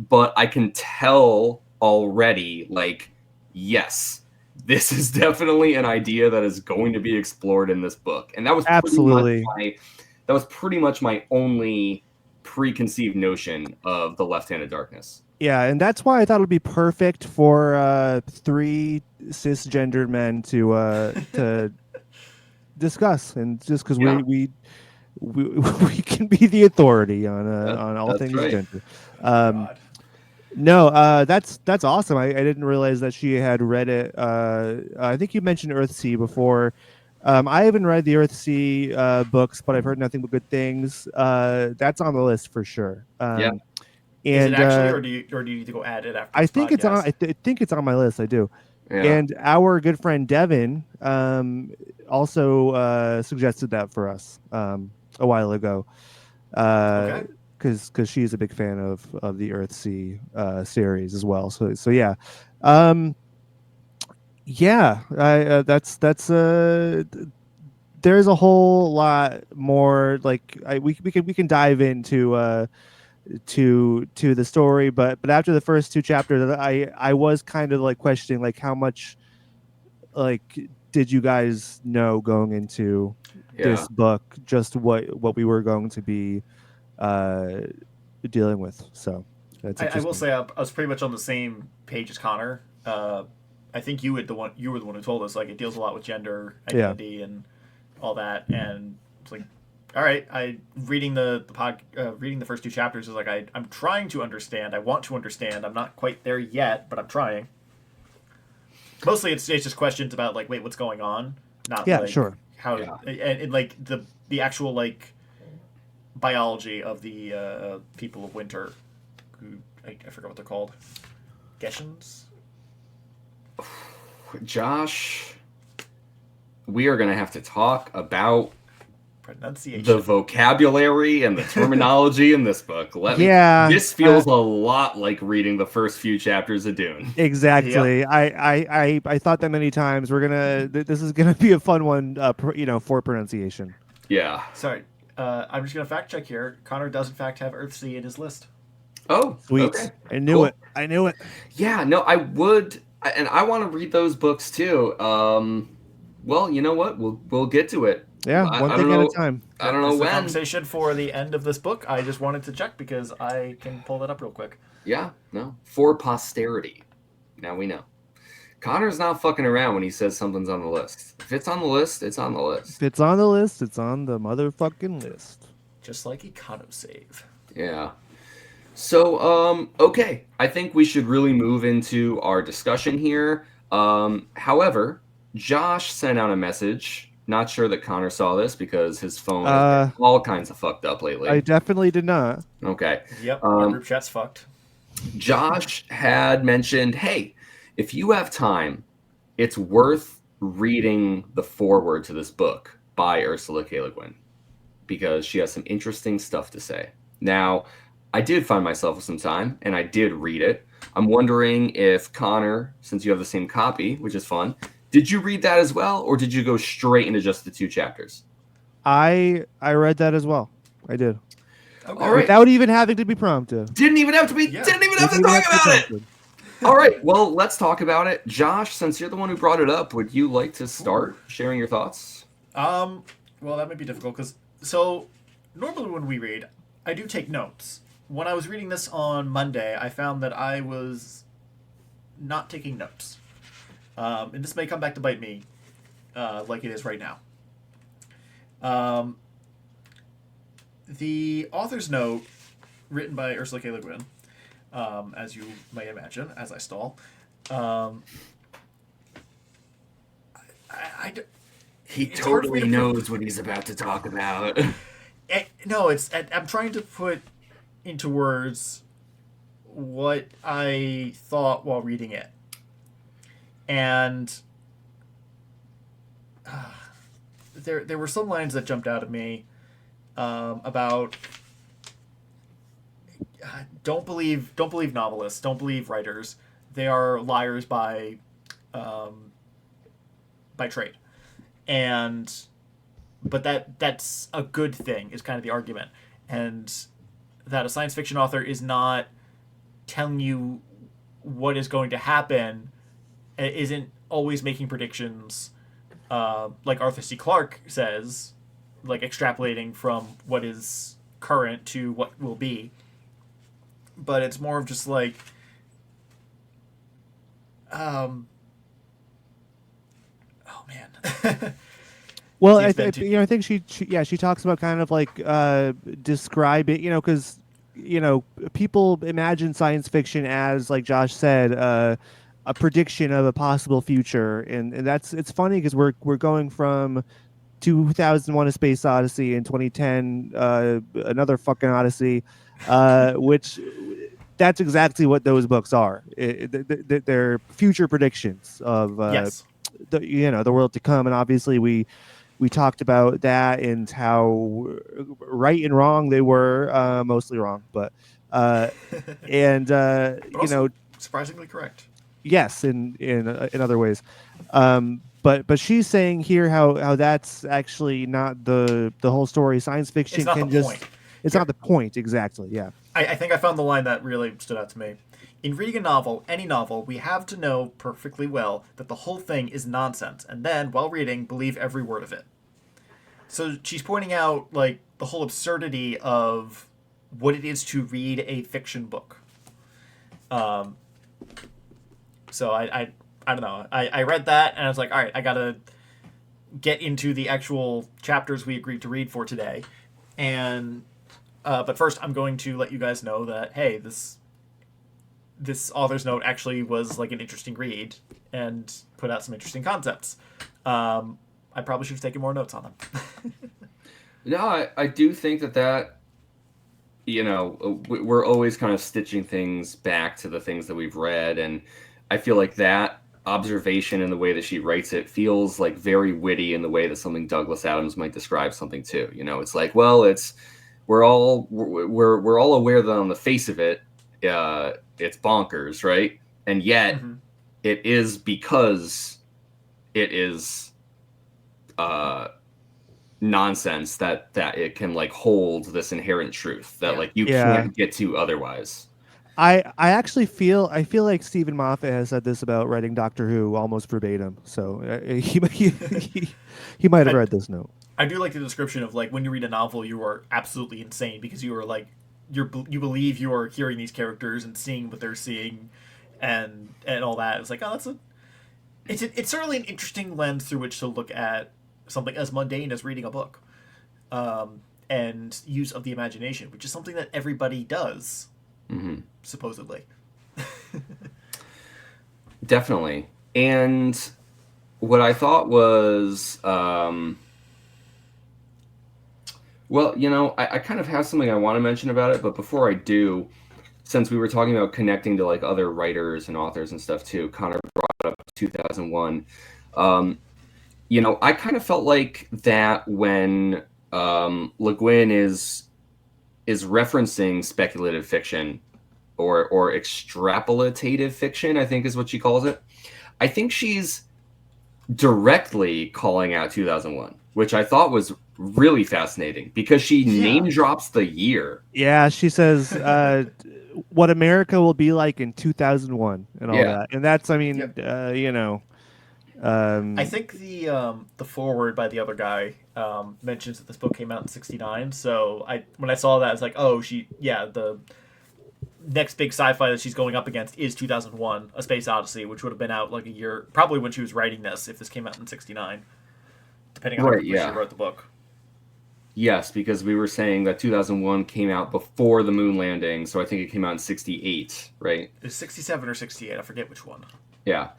Speaker 1: but I can tell already, like, yes, this is definitely an idea that is going to be explored in this book. And that was
Speaker 3: Absolutely.
Speaker 1: pretty much my only preconceived notion of the Left-Handed Darkness.
Speaker 3: Yeah, and that's why I thought it would be perfect for three cisgendered men to discuss, and just because
Speaker 1: Yeah.
Speaker 3: we can be the authority on all
Speaker 1: That's
Speaker 3: things
Speaker 1: right.
Speaker 3: gender.
Speaker 2: Oh, God.
Speaker 3: No, that's awesome. I didn't realize that she had read it. I think you mentioned Earthsea before. I haven't read the Earthsea books, but I've heard nothing but good things. That's on the list for sure.
Speaker 1: Yeah.
Speaker 2: Is it
Speaker 3: And
Speaker 2: actually, or do you need to go add it after
Speaker 3: I
Speaker 2: this
Speaker 3: think it's on.
Speaker 2: podcast?
Speaker 3: I think it's on my list. I do.
Speaker 1: Yeah.
Speaker 3: And our good friend Devin also suggested that for us a while ago.
Speaker 2: Okay.
Speaker 3: Because she's a big fan of the Earthsea series as well. So yeah, um, yeah. There's a whole lot more. Like we can dive into to the story, but after the first two chapters, I was kind of like questioning like how much like did you guys know going into
Speaker 1: Yeah.
Speaker 3: this book just what we were going to be uh dealing with. So that's
Speaker 2: I will
Speaker 3: interesting.
Speaker 2: say I was pretty much on the same page as Connor. I think you were the one who told us like it deals a lot with gender
Speaker 3: Yeah.
Speaker 2: identity and all that, and it's like, all right, reading reading the first two chapters is like I'm trying to understand. I want to understand. I'm not quite there yet, but I'm trying. Mostly, it's just questions about like, wait, what's going on? Not
Speaker 3: Yeah,
Speaker 2: like
Speaker 3: sure.
Speaker 2: how
Speaker 1: Yeah.
Speaker 2: and like the actual like biology of the people of winter, who I forgot what they're called. Geshens?
Speaker 1: Josh, we are going to have to talk about
Speaker 2: Pronunciation.
Speaker 1: the vocabulary and the terminology in this book.
Speaker 3: Yeah,
Speaker 1: This feels a lot like reading the first few chapters of Dune.
Speaker 3: exactly. I thought that many times. This is gonna be a fun one, for pronunciation.
Speaker 1: Yeah.
Speaker 2: Sorry, I'm just gonna fact check here. Connor does in fact have Earthsea in his list.
Speaker 1: Oh,
Speaker 3: Sweet.
Speaker 1: okay.
Speaker 3: I knew
Speaker 1: Cool.
Speaker 3: it. I knew it.
Speaker 1: Yeah, no, I would, and I want to read those books too. Well, you know what? We'll get to it.
Speaker 3: Yeah,
Speaker 1: I
Speaker 3: one
Speaker 1: don't
Speaker 3: thing at a
Speaker 1: know.
Speaker 3: time.
Speaker 1: I don't know
Speaker 2: This is a
Speaker 1: when.
Speaker 2: conversation for the end of this book. I just wanted to check because I can pull that up real quick.
Speaker 1: Yeah, no, for posterity. Now we know. Connor's not fucking around when he says something's on the list. If it's on the list, it's on the list.
Speaker 3: If it's on the list, it's on the motherfucking list.
Speaker 2: Just like EconoSave.
Speaker 1: Yeah. So, okay. I think we should really move into our discussion here. However, Josh sent out a message. Not sure that Connor saw this because his phone has been all kinds of fucked up lately.
Speaker 3: I definitely did not.
Speaker 1: Okay.
Speaker 2: Yep, our group chat's fucked.
Speaker 1: Josh had mentioned, hey, if you have time, it's worth reading the foreword to this book by Ursula K. Le Guin because she has some interesting stuff to say. Now, I did find myself with some time, and I did read it. I'm wondering if Connor, since you have the same copy, which is fun, did you read that as well, or did you go straight into just the two chapters?
Speaker 3: I read that as well. I did.
Speaker 2: Okay.
Speaker 1: All right.
Speaker 3: Without even having to be prompted.
Speaker 1: Didn't even have to be.
Speaker 2: Yeah.
Speaker 1: Didn't even have to
Speaker 3: Didn't
Speaker 1: talk
Speaker 3: have to be
Speaker 1: about it.
Speaker 3: prompted.
Speaker 1: All right. Well, let's talk about it. Josh, since you're the one who brought it up, would you like to start sharing your thoughts?
Speaker 2: Well, that might be difficult because normally when we read, I do take notes. When I was reading this on Monday, I found that I was not taking notes, and this may come back to bite me, like it is right now. The author's note, written by Ursula K. Le Guin, as you may imagine, as I stall.
Speaker 1: He
Speaker 2: It's hard for me
Speaker 1: totally
Speaker 2: to
Speaker 1: knows what he's about to talk about.
Speaker 2: I'm trying to put into words what I thought while reading it, and there were some lines that jumped out at me about don't believe novelists, don't believe writers. They are liars by trade, and but that's a good thing is kind of the argument, and that a science fiction author is not telling you what is going to happen, isn't always making predictions, like Arthur C. Clarke says, like extrapolating from what is current to what will be. But it's more of just like, oh man.
Speaker 3: Well,
Speaker 2: See, it's been too-
Speaker 3: I think she talks about kind of like describe it, because people imagine science fiction as, like Josh said, a prediction of a possible future, and it's funny because we're going from 2001: A Space Odyssey and 2010 Another Fucking Odyssey, which that's exactly what those books are. They're future predictions of
Speaker 2: yes.
Speaker 3: the world to come, and obviously we talked about that and how right and wrong they were, mostly wrong, but and
Speaker 2: But also surprisingly correct.
Speaker 3: yes, in other ways. But she's saying here how that's actually not the whole story. Science fiction
Speaker 2: It's not
Speaker 3: can
Speaker 2: the
Speaker 3: just
Speaker 2: point.
Speaker 3: it's
Speaker 2: Here,
Speaker 3: not the point exactly. Yeah.
Speaker 2: I think I found the line that really stood out to me. In reading a novel, any novel, we have to know perfectly well that the whole thing is nonsense, and then, while reading, believe every word of it. So she's pointing out like the whole absurdity of what it is to read a fiction book. Um, so I don't know. I read that and I was like, all right, I gotta get into the actual chapters we agreed to read for today, and but first I'm going to let you guys know that hey, this author's note actually was like an interesting read and put out some interesting concepts. I probably should have taken more notes on them.
Speaker 1: No, I do think that we're always kind of stitching things back to the things that we've read, and I feel like that observation and the way that she writes it feels like very witty in the way that something Douglas Adams might describe something too. It's like, well, we're all aware that on the face of it, it's bonkers, right? And yet
Speaker 2: Mm-hmm.
Speaker 1: it is because it is nonsense that it can like hold this inherent truth that like you can't get to otherwise.
Speaker 3: I I feel like Stephen Moffat has said this about writing Doctor Who almost verbatim. So he might have read this note.
Speaker 2: I do like the description of like when you read a novel, you are absolutely insane because you are like you believe you are hearing these characters and seeing what they're seeing, and all that. It's like, oh, it's certainly an interesting lens through which to look at something as mundane as reading a book, and use of the imagination, which is something that everybody does, supposedly.
Speaker 1: Definitely. And what I thought was, well, I kind of have something I want to mention about it, but before I do, since we were talking about connecting to like other writers and authors and stuff too, Connor brought up 2001. I kind of felt like that when Le Guin is referencing speculative fiction or extrapolative fiction, I think is what she calls it. I think she's directly calling out 2001, which I thought was really fascinating because she name drops the year.
Speaker 3: Yeah, she says what America will be like in 2001 and all that. And that's, I mean,
Speaker 2: I think the foreword by the other guy mentions that this book came out in '69. So when I saw that, I was like, oh, the next big sci-fi that she's going up against is 2001: A Space Odyssey, which would have been out like a year, probably when she was writing this, if this came out in '69, depending on when she wrote the book.
Speaker 1: Yes, because we were saying that 2001 came out before the moon landing, so I think it came out in '68, right?
Speaker 2: It's 67 or 68, I forget which one.
Speaker 1: Yeah.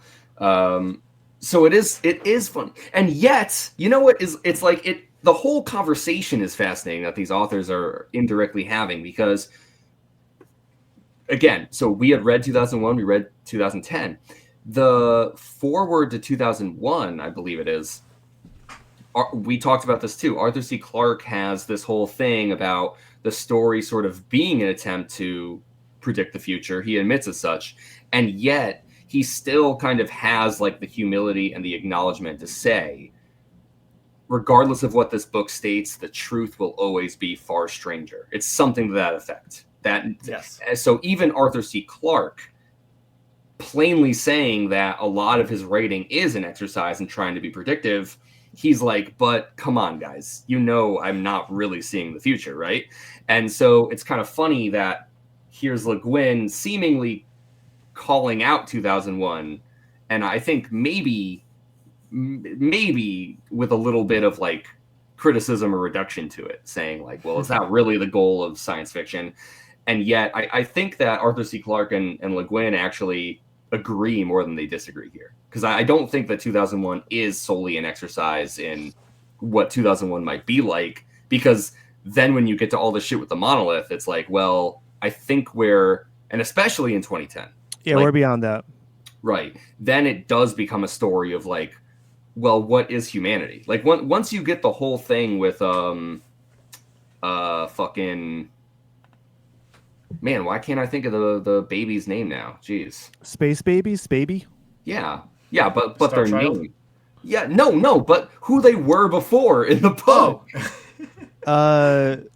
Speaker 1: So it is fun. And yet, you know what is it's like the whole conversation is fascinating that these authors are indirectly having, because again, so we had read 2001, we read 2010. The foreword to 2001, I believe it is, we talked about this too. Arthur C. Clarke has this whole thing about the story sort of being an attempt to predict the future. He admits as such. And yet he still kind of has like the humility and the acknowledgement to say, regardless of what this book states, the truth will always be far stranger. It's something to that effect.
Speaker 2: Yes.
Speaker 1: So even Arthur C. Clarke plainly saying that a lot of his writing is an exercise in trying to be predictive, he's like, but come on, guys, I'm not really seeing the future, right? And so it's kind of funny that here's Le Guin seemingly calling out 2001, and I think maybe with a little bit of like criticism or reduction to it, saying like, well, is that really the goal of science fiction? And yet I think that Arthur C. Clarke and Le Guin actually agree more than they disagree here, because I don't think that 2001 is solely an exercise in what 2001 might be like, because then when you get to all the shit with the monolith, it's like, well, I think and especially in 2010,
Speaker 3: we're beyond that,
Speaker 1: right? Then it does become a story of like, well, what is humanity? Like once you get the whole thing with fucking, man, why can't I think of the baby's name now? Jeez.
Speaker 3: Space Baby.
Speaker 1: Yeah, but
Speaker 2: Star
Speaker 1: their
Speaker 2: Child?
Speaker 1: name. Yeah, no, but who they were before in the book.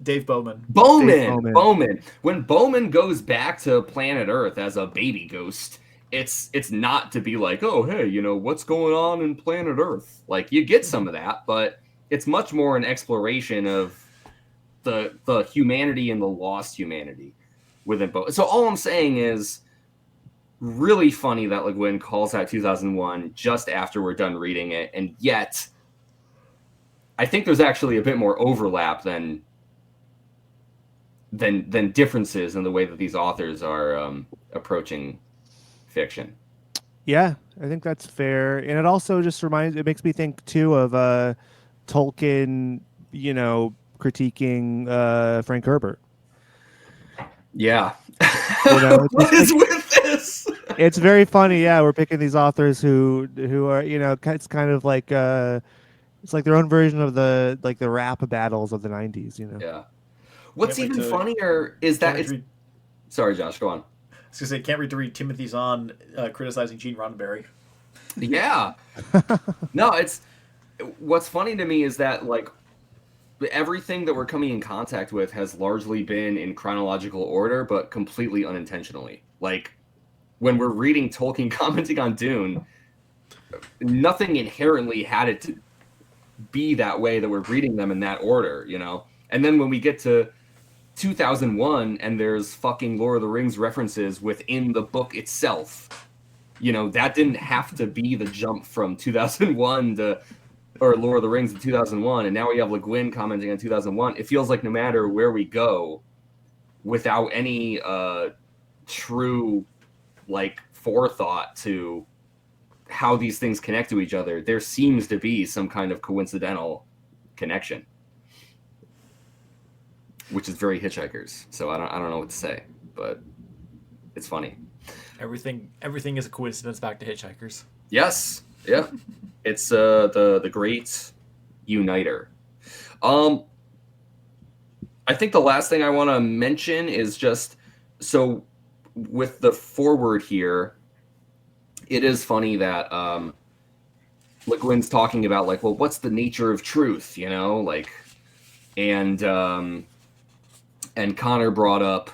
Speaker 2: Dave Bowman.
Speaker 1: Bowman. When Bowman goes back to planet Earth as a baby ghost, it's not to be like, oh, hey, what's going on in planet Earth? Like, you get some of that, but it's much more an exploration of the humanity and the lost humanity within both. So all I'm saying is, really funny that Le Guin calls out 2001 just after we're done reading it, and yet I think there's actually a bit more overlap than differences in the way that these authors are approaching fiction.
Speaker 3: Yeah, I think that's fair, and it also just it makes me think too of Tolkien, critiquing Frank Herbert.
Speaker 1: Yeah.
Speaker 3: What
Speaker 1: is with this?
Speaker 3: It's very funny. Yeah, we're picking these authors who are, it's kind of like it's like their own version of the rap battles of the 90s,
Speaker 1: Yeah. What's even funnier is that sorry, Josh, go on.
Speaker 2: I was gonna say, can't wait to read Timothy Zahn criticizing Gene Roddenberry.
Speaker 1: Yeah. No, what's funny to me is that like everything that we're coming in contact with has largely been in chronological order, but completely unintentionally. Like when we're reading Tolkien commenting on Dune, nothing inherently had it to be that way that we're reading them in that order, And then when we get to 2001 and there's fucking Lord of the Rings references within the book itself, that didn't have to be the jump from 2001 to or Lord of the Rings in 2001, and now we have Le Guin commenting on 2001. It feels like no matter where we go, without any true like forethought to how these things connect to each other, there seems to be some kind of coincidental connection, which is very Hitchhikers. So I don't know what to say, but it's funny.
Speaker 2: Everything is a coincidence back to Hitchhikers.
Speaker 1: Yes. Yeah. It's the great uniter. I think the last thing I want to mention is just so with the forward here, it is funny that Le Guin's talking about like, well, what's the nature of truth, like, and Connor brought up,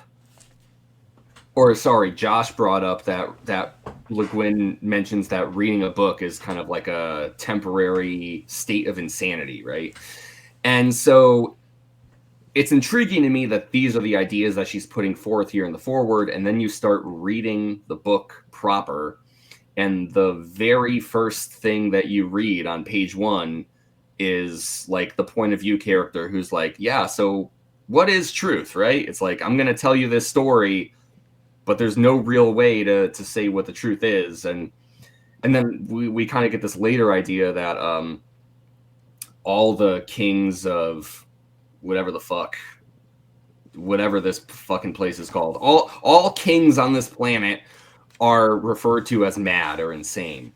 Speaker 1: or sorry, Josh brought up that Le Guin mentions that reading a book is kind of like a temporary state of insanity, right? And so it's intriguing to me that these are the ideas that she's putting forth here in the foreword, and then you start reading the book proper, and the very first thing that you read on page 1 is like the point of view character who's like, yeah, so what is truth, right? It's like, I'm going to tell you this story, but there's no real way to say what the truth is. And then we kind of get this later idea that all the kings of whatever this fucking place is called, all kings on this planet are referred to as mad or insane.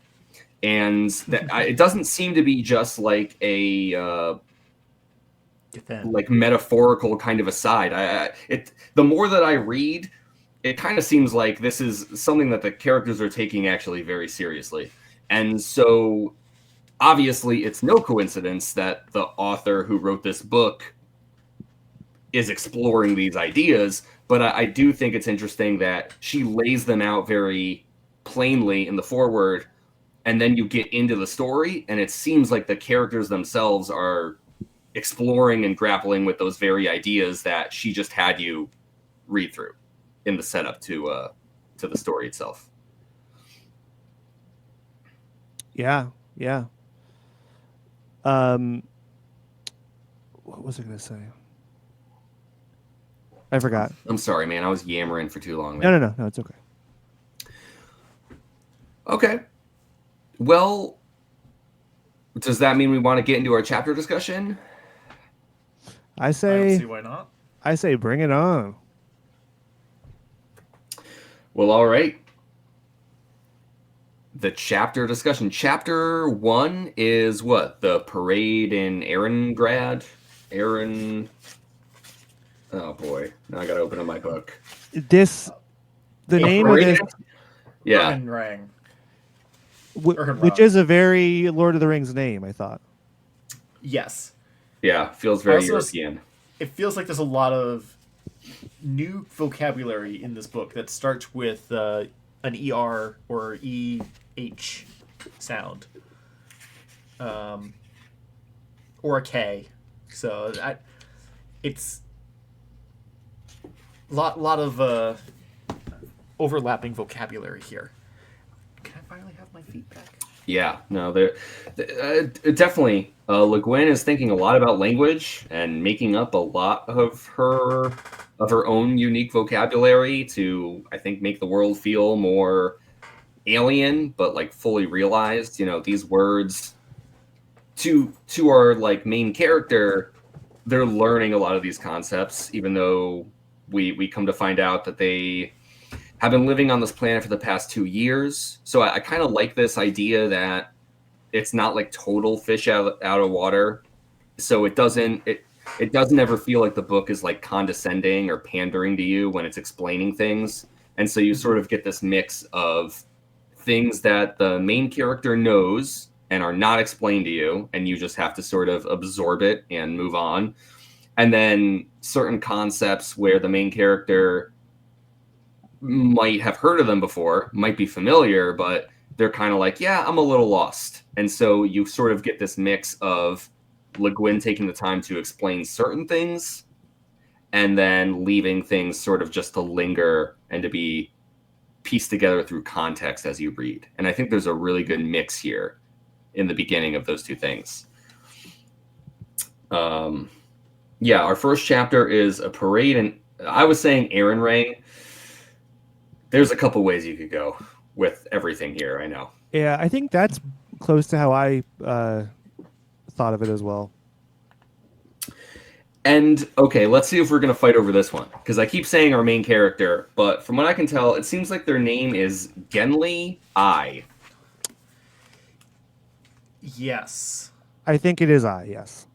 Speaker 1: And that it doesn't seem to be just like a like metaphorical kind of aside. The more that I read, it kind of seems like this is something that the characters are taking actually very seriously. And so obviously it's no coincidence that the author who wrote this book is exploring these ideas, but I do think it's interesting that she lays them out very plainly in the foreword, and then you get into the story, and it seems like the characters themselves are exploring and grappling with those very ideas that she just had you read through in the setup to the story itself.
Speaker 3: Yeah. What was I gonna say? I forgot.
Speaker 1: I'm sorry, man. I was yammering for too long.
Speaker 3: No, it's okay.
Speaker 1: Okay. Well, does that mean we want to get into our chapter discussion?
Speaker 3: I
Speaker 2: I don't
Speaker 3: say
Speaker 2: see why not.
Speaker 3: I say bring it on.
Speaker 1: Well, all right. The chapter discussion. Chapter 1 is what? The parade in Aaron. Oh boy. Now I gotta open up my book.
Speaker 3: The name of
Speaker 1: parade?
Speaker 3: this,
Speaker 1: Yeah.
Speaker 2: Rang.
Speaker 3: which is a very Lord of the Rings name, I thought.
Speaker 2: Yes.
Speaker 1: Yeah. Feels very
Speaker 2: Also,
Speaker 1: European.
Speaker 2: It feels like there's a lot of new vocabulary in this book that starts with an ER or EH sound. Or a K. So it's lot of overlapping vocabulary here. Can I finally have my feet back?
Speaker 1: Yeah, no, definitely. Le Guin is thinking a lot about language and making up a lot of her own unique vocabulary to, I think, make the world feel more alien, but like fully realized. You know, these words to our like main character, they're learning a lot of these concepts, even though we come to find out that they have been living on this planet for the past 2 years. So I kind of like this idea that it's not like total fish out of water. So it doesn't ever feel like the book is like condescending or pandering to you when it's explaining things. And so you sort of get this mix of things that the main character knows and are not explained to you, and you just have to sort of absorb it and move on. And then certain concepts where the main character might have heard of them before, might be familiar, but they're kind of like, yeah, I'm a little lost. And so you sort of get this mix of Le Guin taking the time to explain certain things and then leaving things sort of just to linger and to be pieced together through context as you read. And I think there's a really good mix here in the beginning of those two things. Yeah, our first chapter is a parade, and I was saying Aaron Rang. There's a couple ways you could go with everything here, I know.
Speaker 3: Yeah, I think that's close to how I thought of it as well.
Speaker 1: And, okay, let's see if we're going to fight over this one. Because I keep saying our main character, but from what I can tell, it seems like their name is Genli I.
Speaker 2: Yes.
Speaker 3: I think it is I, yes.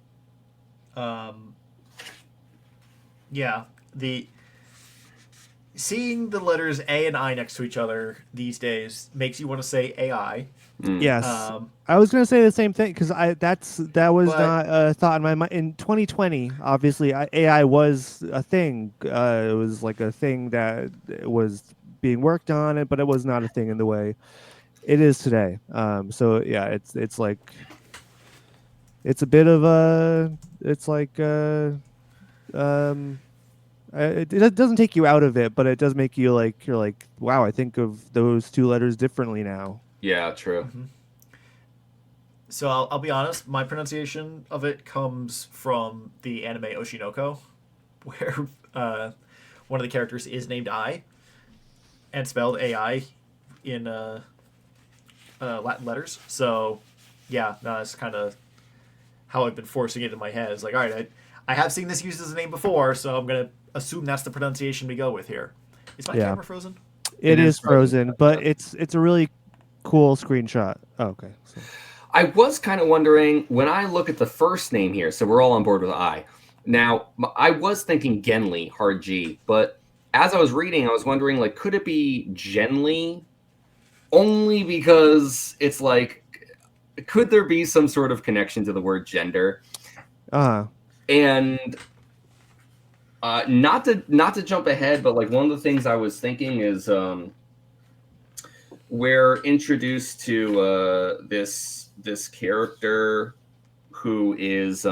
Speaker 2: Yeah. Seeing the letters A and I next to each other these days makes you want to say AI.
Speaker 3: Yes, I was going to say the same thing because that was not a thought in my mind. In 2020, obviously, AI was a thing. It was like a thing that was being worked on, but it was not a thing in the way it is today. So yeah, it's like it's a bit of a it doesn't take you out of it, but it does make you like you're like, wow, I think of those two letters differently now.
Speaker 1: Yeah, true.
Speaker 2: Mm-hmm. So I'll be honest, my pronunciation of it comes from the anime Oshinoko, where one of the characters is named I, and spelled AI in Latin letters. So yeah, that's kind of how I've been forcing it in my head. It's like, all right, I have seen this used as a name before, so I'm gonna assume that's the pronunciation we go with here. Is my camera frozen?
Speaker 3: It is frozen, but it's a really cool screenshot. Oh, okay. So.
Speaker 1: I was kind of wondering, when I look at the first name here, so we're all on board with I. Now, I was thinking Genli, hard G, but as I was reading, I was wondering, like, could it be Genli? Only because it's like, could there be some sort of connection to the word gender? And not to jump ahead, but like one of the things I was thinking is we're introduced to this character who is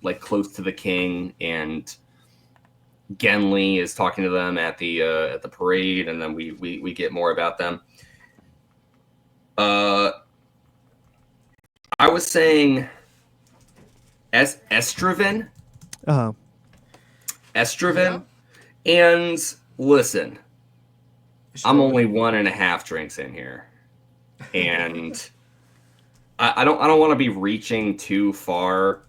Speaker 1: like close to the king, and Genly is talking to them at the parade, and then we get more about them. I was saying Estraven. Estraven. Yeah. And listen, I'm only 1.5 drinks in here, and I don't want to be reaching too far.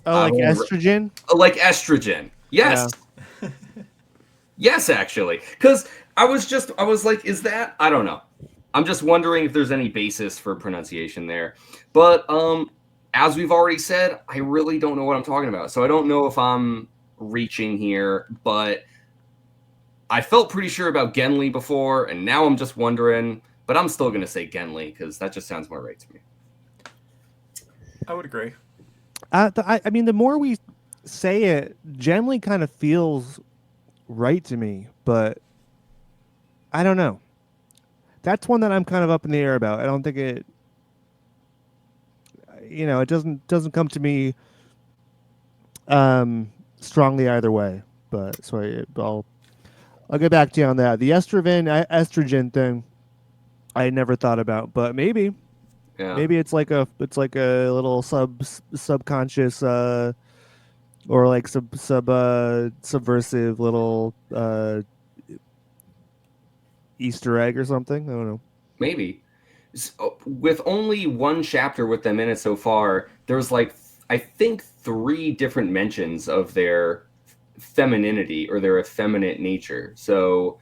Speaker 3: Oh, like estrogen?
Speaker 1: Like estrogen. Yes. Yeah. Yes, actually. Because I was like, is that? I don't know. I'm just wondering if there's any basis for pronunciation there. But as we've already said, I really don't know what I'm talking about. So I don't know if I'm reaching here, but I felt pretty sure about Genly before, and now I'm just wondering, but I'm still going to say Genly because that just sounds more right to me.
Speaker 2: I would agree.
Speaker 3: I mean, the more we say it, Genly kind of feels right to me, but I don't know. That's one that I'm kind of up in the air about. I don't think it, it doesn't come to me strongly either way. But so I'll get back to you on that. The estrogen thing, I never thought about, but maybe it's like a little subconscious or like subversive little Easter egg or something. I don't know.
Speaker 1: Maybe. So, with only one chapter with them in it so far, there's like I think 3 different mentions of their femininity or their effeminate nature. So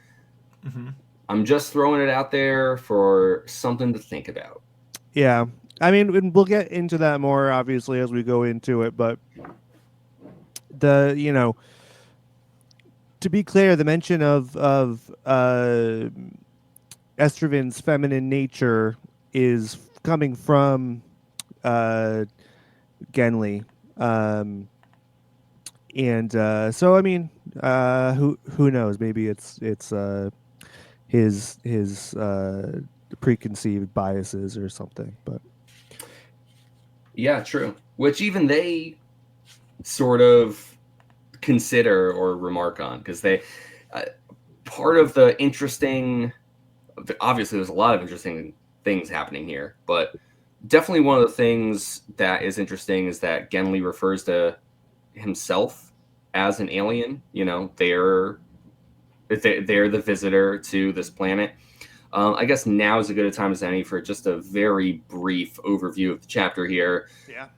Speaker 1: I'm just throwing it out there for something to think about.
Speaker 3: Yeah. I mean, we'll get into that more obviously as we go into it, but to be clear, the mention of Estraven's feminine nature is coming from Genly. And so I mean, who knows? Maybe it's his preconceived biases or something. But
Speaker 1: yeah, true. Which even they sort of consider or remark on, because they part of the interesting. Obviously, there's a lot of interesting things happening here, but definitely one of the things that is interesting is that Genly refers to himself as an alien. They're the visitor to this planet. I guess now is as good a time as any for just a very brief overview of the chapter here.
Speaker 3: Yeah.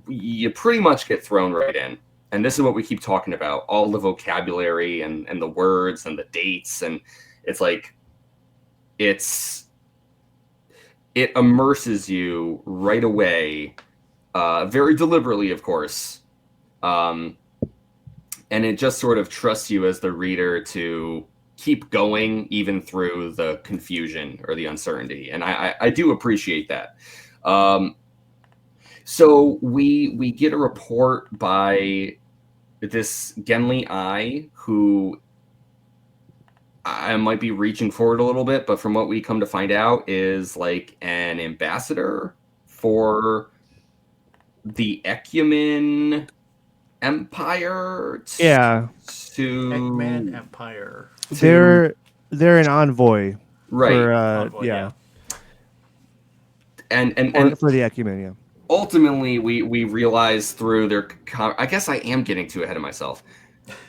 Speaker 1: You pretty much get thrown right in. And this is what we keep talking about, all the vocabulary and the words and the dates. And it's like, it immerses you right away, very deliberately, of course. And it just sort of trusts you as the reader to keep going even through the confusion or the uncertainty. And I do appreciate that. So we get a report by this Genly I, who I might be reaching forward a little bit, but from what we come to find out is like an ambassador for the Ecumen Empire.
Speaker 3: Yeah.
Speaker 2: Eggman Empire.
Speaker 3: They're an envoy.
Speaker 1: Right.
Speaker 3: For,
Speaker 2: envoy,
Speaker 3: yeah.
Speaker 1: And
Speaker 3: for the Ecumen, yeah.
Speaker 1: Ultimately, we realize through their. I guess I am getting too ahead of myself.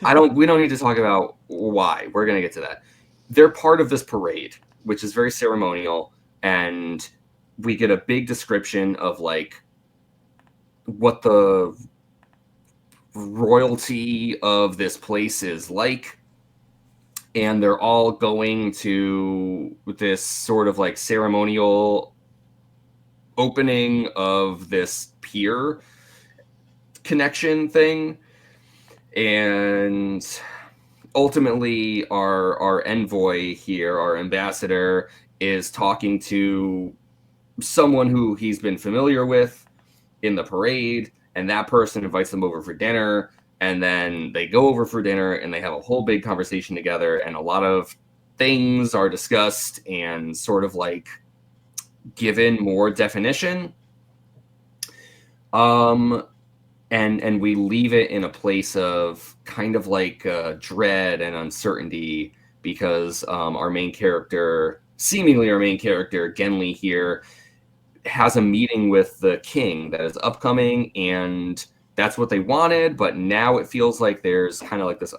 Speaker 1: We don't need to talk about why. We're going to get to that. They're part of this parade, which is very ceremonial, and we get a big description of like what the royalty of this place is like, and they're all going to this sort of like ceremonial opening of this pier connection thing. And ultimately, our envoy here, our ambassador, is talking to someone who he's been familiar with in the parade, and that person invites them over for dinner, and then they go over for dinner and they have a whole big conversation together, and a lot of things are discussed and sort of like given more definition. And we leave it in a place of kind of like dread and uncertainty because our main character, seemingly our main character, Genli here, has a meeting with the king that is upcoming, and that's what they wanted, but now it feels like there's kind of like this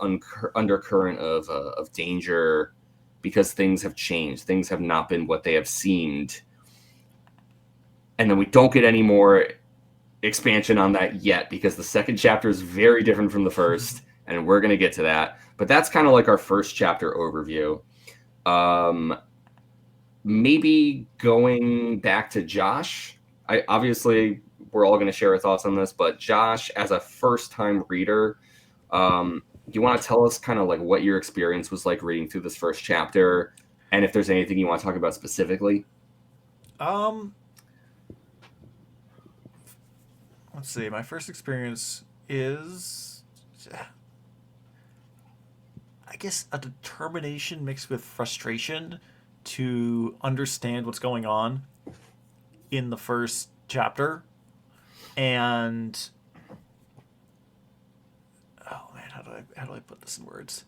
Speaker 1: undercurrent of danger because things have changed. Things have not been what they have seemed. And then we don't get any more expansion on that yet because the second chapter is very different from the first, and we're going to get to that. But that's kind of like our first chapter overview. Maybe going back to Josh. Obviously, we're all going to share our thoughts on this, but Josh, as a first-time reader, do you want to tell us kind of like what your experience was like reading through this first chapter, and if there's anything you want to talk about specifically?
Speaker 2: Let's see. My first experience is, I guess, a determination mixed with frustration to understand what's going on in the first chapter. And oh man, how do I put this in words?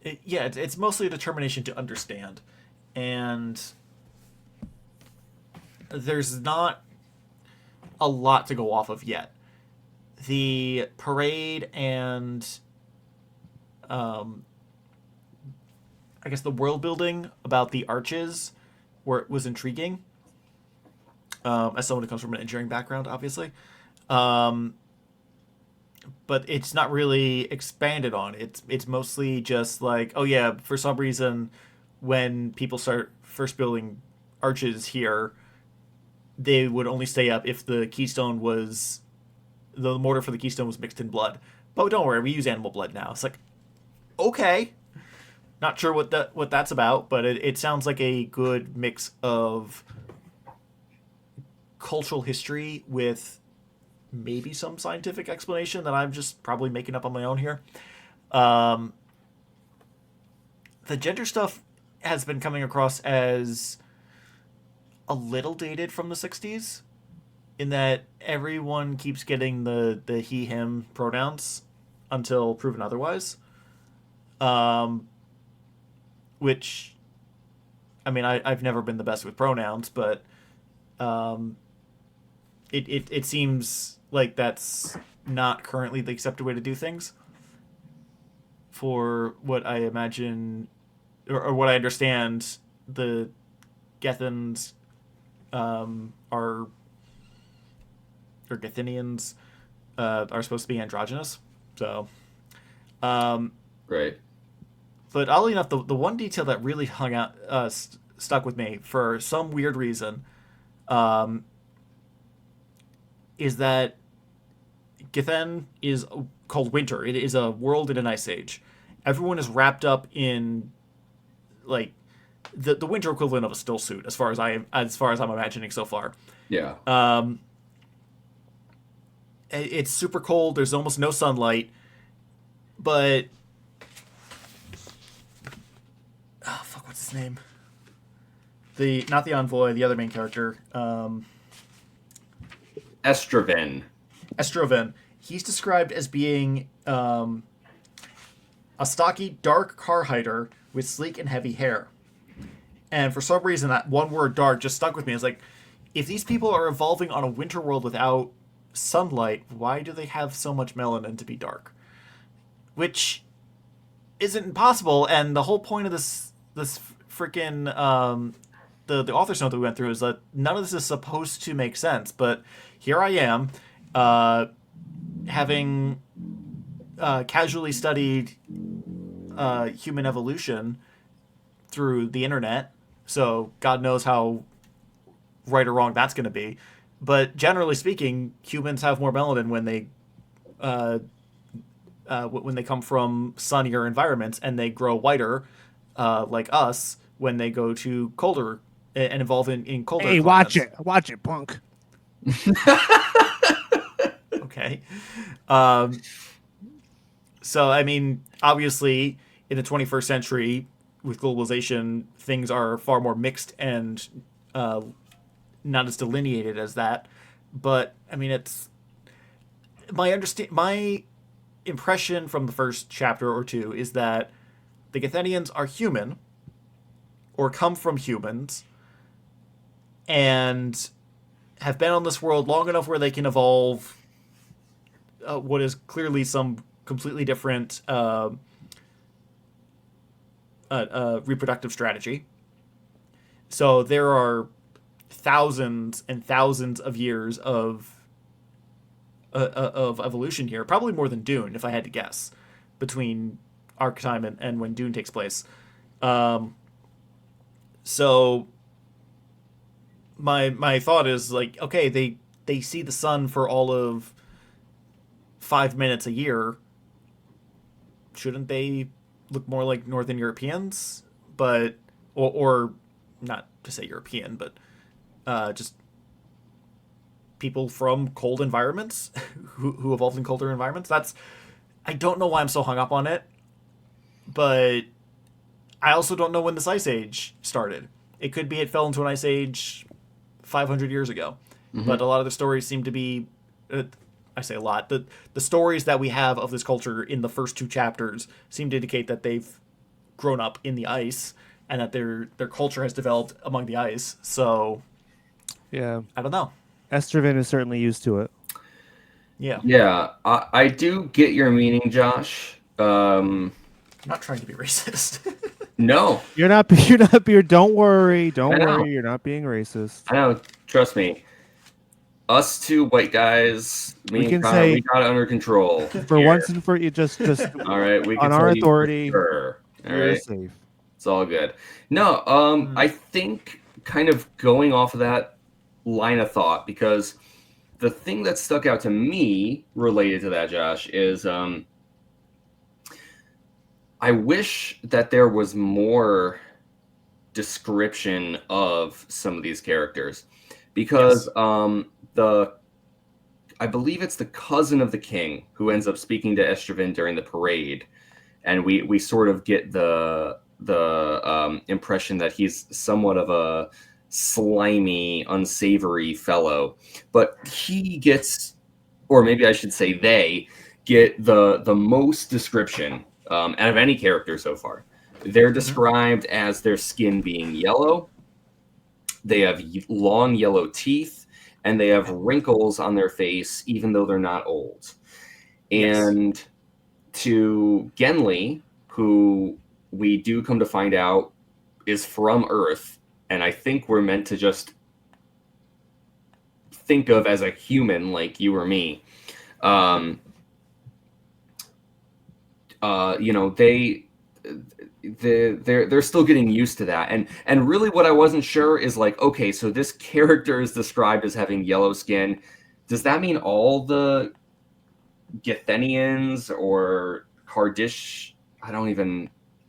Speaker 2: It's mostly a determination to understand, and there's not a lot to go off of yet. The parade and I guess the world building about the arches was intriguing. As someone who comes from an engineering background, obviously. But it's not really expanded on. It's mostly just like, oh yeah, for some reason, when people start first building arches here, they would only stay up if the mortar for the keystone was mixed in blood. But don't worry, we use animal blood now. It's like, okay, not sure what that's about, but it sounds like a good mix of cultural history with maybe some scientific explanation that I'm just probably making up on my own here. The gender stuff has been coming across as a little dated from the 60s in that everyone keeps getting the he him pronouns until proven otherwise, which I mean I've never been the best with pronouns, but it seems like that's not currently the accepted way to do things for what I imagine or what I understand the Gethans are or Gethinians are supposed to be androgynous. So
Speaker 1: Right.
Speaker 2: But oddly enough, the one detail that really hung out stuck with me for some weird reason is that Gethen is called winter. It is a world in an ice age. Everyone is wrapped up in like the winter equivalent of a still suit, as far as I'm imagining so far.
Speaker 1: Yeah.
Speaker 2: It's super cold. There's almost no sunlight, but fuck, what's his name? Not the envoy, the other main character.
Speaker 1: Estroven.
Speaker 2: He's described as being a stocky, dark Carhider with sleek and heavy hair. And for some reason, that one word "dark" just stuck with me. It's like, if these people are evolving on a winter world without sunlight, why do they have so much melanin to be dark? Which isn't impossible. And the whole point of this freaking the author's note that we went through is that none of this is supposed to make sense. But here I am, having casually studied human evolution through the internet, so God knows how right or wrong that's going to be. But generally speaking, humans have more melanin when they come from sunnier environments, and they grow whiter, like us, when they go to colder and evolve in colder
Speaker 3: Hey,
Speaker 2: climates.
Speaker 3: watch it, punk.
Speaker 2: Okay. So, I mean, obviously, in the 21st century, with globalization, things are far more mixed and uh, not as delineated as that. But I mean, it's my impression from the first chapter or two is that the Gethenians are human or come from humans and have been on this world long enough where they can evolve what is clearly some completely different reproductive strategy. So there are thousands and thousands of years of evolution here, probably more than Dune, if I had to guess, between Arc time and when Dune takes place. Um, so my thought is like, okay, they see the sun for all of 5 minutes a year. Shouldn't they look more like Northern Europeans? But or not to say European, but just people from cold environments who evolved in colder environments. That's I don't know why I'm so hung up on it, but I also don't know when this ice age started. It could be it fell into an ice age 500 years ago, but a lot of the stories seem to be. I say a lot. The stories that we have of this culture in the first two chapters seem to indicate that they've grown up in the ice and that their culture has developed among the ice. So
Speaker 3: Yeah,
Speaker 2: I don't know.
Speaker 3: Estervin is certainly used to it.
Speaker 2: Yeah,
Speaker 1: Yeah, I do get your meaning, Josh.
Speaker 2: I'm not trying to be racist.
Speaker 1: No,
Speaker 3: You're not. You're not. You're, don't worry.
Speaker 1: I
Speaker 3: Don't
Speaker 1: know.
Speaker 3: worry. You're not being racist.
Speaker 1: I know. Trust me. Us two white guys,
Speaker 3: We
Speaker 1: me and
Speaker 3: can
Speaker 1: Connor, we
Speaker 3: say
Speaker 1: got it under control.
Speaker 3: for
Speaker 1: here.
Speaker 3: once and for you, just
Speaker 1: All right, we can
Speaker 3: on our
Speaker 1: tell you for
Speaker 3: authority,
Speaker 1: sure. All
Speaker 3: you're
Speaker 1: right,
Speaker 3: safe.
Speaker 1: it's all good. No, I think kind of going off of that line of thought, because the thing that stuck out to me related to that, Josh, is I wish that there was more description of some of these characters, because
Speaker 2: Yes.
Speaker 1: the I believe it's the cousin of the king who ends up speaking to Estraven during the parade, and we sort of get the impression that he's somewhat of a slimy, unsavory fellow, but he gets, or maybe I should say, they get the most description out of any character so far. They're described as their skin being yellow. They have long yellow teeth, and they have wrinkles on their face, even though they're not old.
Speaker 2: Yes.
Speaker 1: And to Genli, who we do come to find out is from Earth, and I think we're meant to just think of as a human like you or me. You know, they're still getting used to that, and really what I wasn't sure is like, okay, so this character is described as having yellow skin. Does that mean all the Gethenians or Kardish?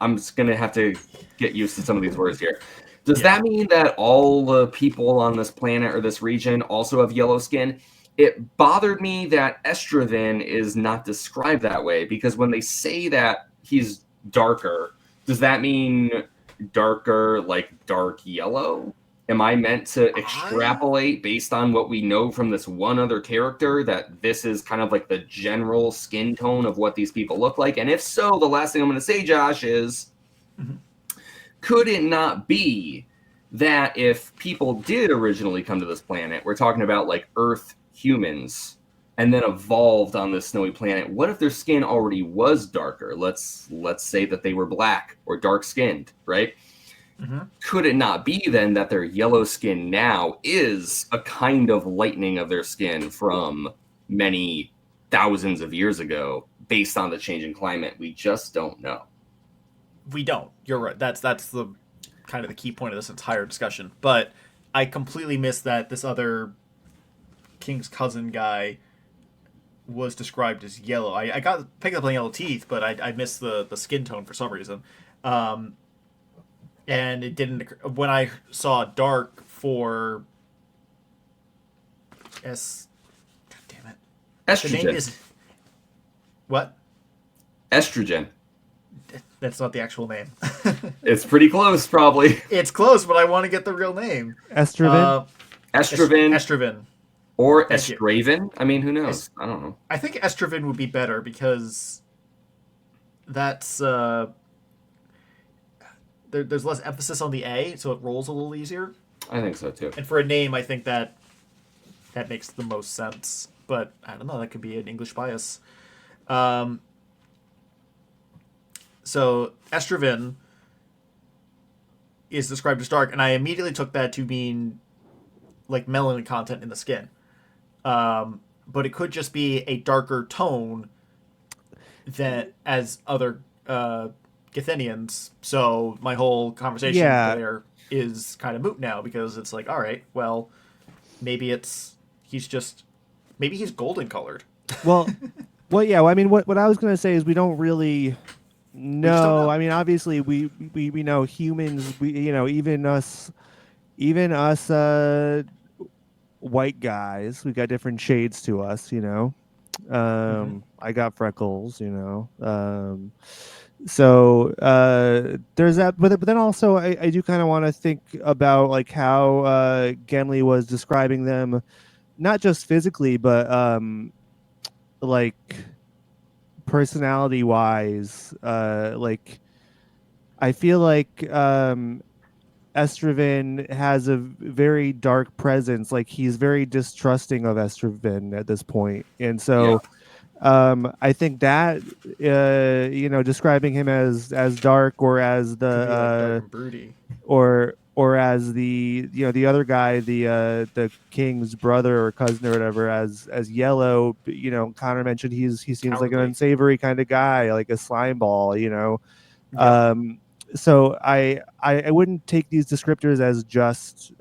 Speaker 1: I'm just gonna have to get used to some of these words here. Does that mean that all the people on this planet or this region also have yellow skin? It bothered me that Estraven is not described that way, because when they say that he's darker, does that mean darker like dark yellow? Am I meant to extrapolate based on what we know from this one other character that this is kind of like the general skin tone of what these people look like? And if so, the last thing I'm going to say, Josh, is could it not be that if people did originally come to this planet, we're talking about like Earth humans, and then evolved on this snowy planet, what if their skin already was darker? Let's say that they were black or dark skinned, right? Could it not be then that their yellow skin now is a kind of lightening of their skin from many thousands of years ago based on the changing climate? We just don't know.
Speaker 2: We don't. You're right. That's the kind of the key point of this entire discussion. But I completely missed that this other King's cousin guy was described as yellow. I got picked up on yellow teeth, but I missed the skin tone for some reason. and it didn't. When I saw Dark for S, God damn it, the name
Speaker 1: Estrogen.
Speaker 2: is what?
Speaker 1: Estrogen.
Speaker 2: That's not the actual name.
Speaker 1: It's pretty close, probably.
Speaker 2: It's close, but I want to get the real name.
Speaker 3: Estroven.
Speaker 1: Estroven
Speaker 2: Estroven.
Speaker 1: or
Speaker 2: Thank you.
Speaker 1: Estraven. I mean, who
Speaker 2: Es-
Speaker 1: knows? I don't know.
Speaker 2: I think Estroven would be better because that's there's less emphasis on the A, so it rolls a little easier.
Speaker 1: I think so too.
Speaker 2: And for a name, I think that makes the most sense. But I don't know. That could be an English bias. Um, so Estroven is described as dark, and I immediately took that to mean like melanin content in the skin. But it could just be a darker tone than as other Githinians. So my whole conversation
Speaker 3: Yeah.
Speaker 2: there is kind of moot now because it's like, all right, well, maybe maybe he's golden colored.
Speaker 3: Well, yeah. Well, I mean, what I was gonna say is we don't really
Speaker 2: We just don't
Speaker 3: know.
Speaker 2: know.
Speaker 3: I mean, obviously, we know humans. We even us white guys. We got different shades to us.
Speaker 2: Mm-hmm.
Speaker 3: I got freckles. So there's that. But then also, I do kind of want to think about like how Genly was describing them, not just physically, but like personality wise, like I feel like Estraven has a very dark presence. Like he's very distrusting of Estraven at this point, and
Speaker 1: Yeah.
Speaker 3: so I think that describing him as dark or as
Speaker 2: Could be like dark
Speaker 3: the
Speaker 2: and broody.
Speaker 3: or as the other guy, the king's brother or cousin or whatever, as yellow. Connor mentioned he seems like an
Speaker 2: Cowardly.
Speaker 3: unsavory kind of guy, like a slime ball.
Speaker 2: Yep.
Speaker 3: So I wouldn't take these descriptors as just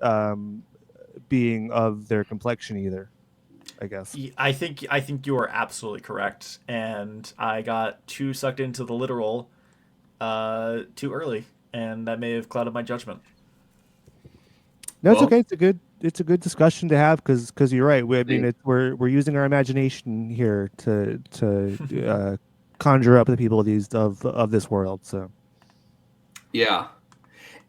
Speaker 3: being of their complexion either, I guess.
Speaker 2: I think you are absolutely correct, and I got too sucked into the literal too early, and that may have clouded my judgment.
Speaker 3: No, it's
Speaker 1: Well,
Speaker 3: okay. It's a good discussion to have because you're right. I mean,
Speaker 1: see.
Speaker 3: we're using our imagination here to conjure up the people of this world. So
Speaker 1: Yeah.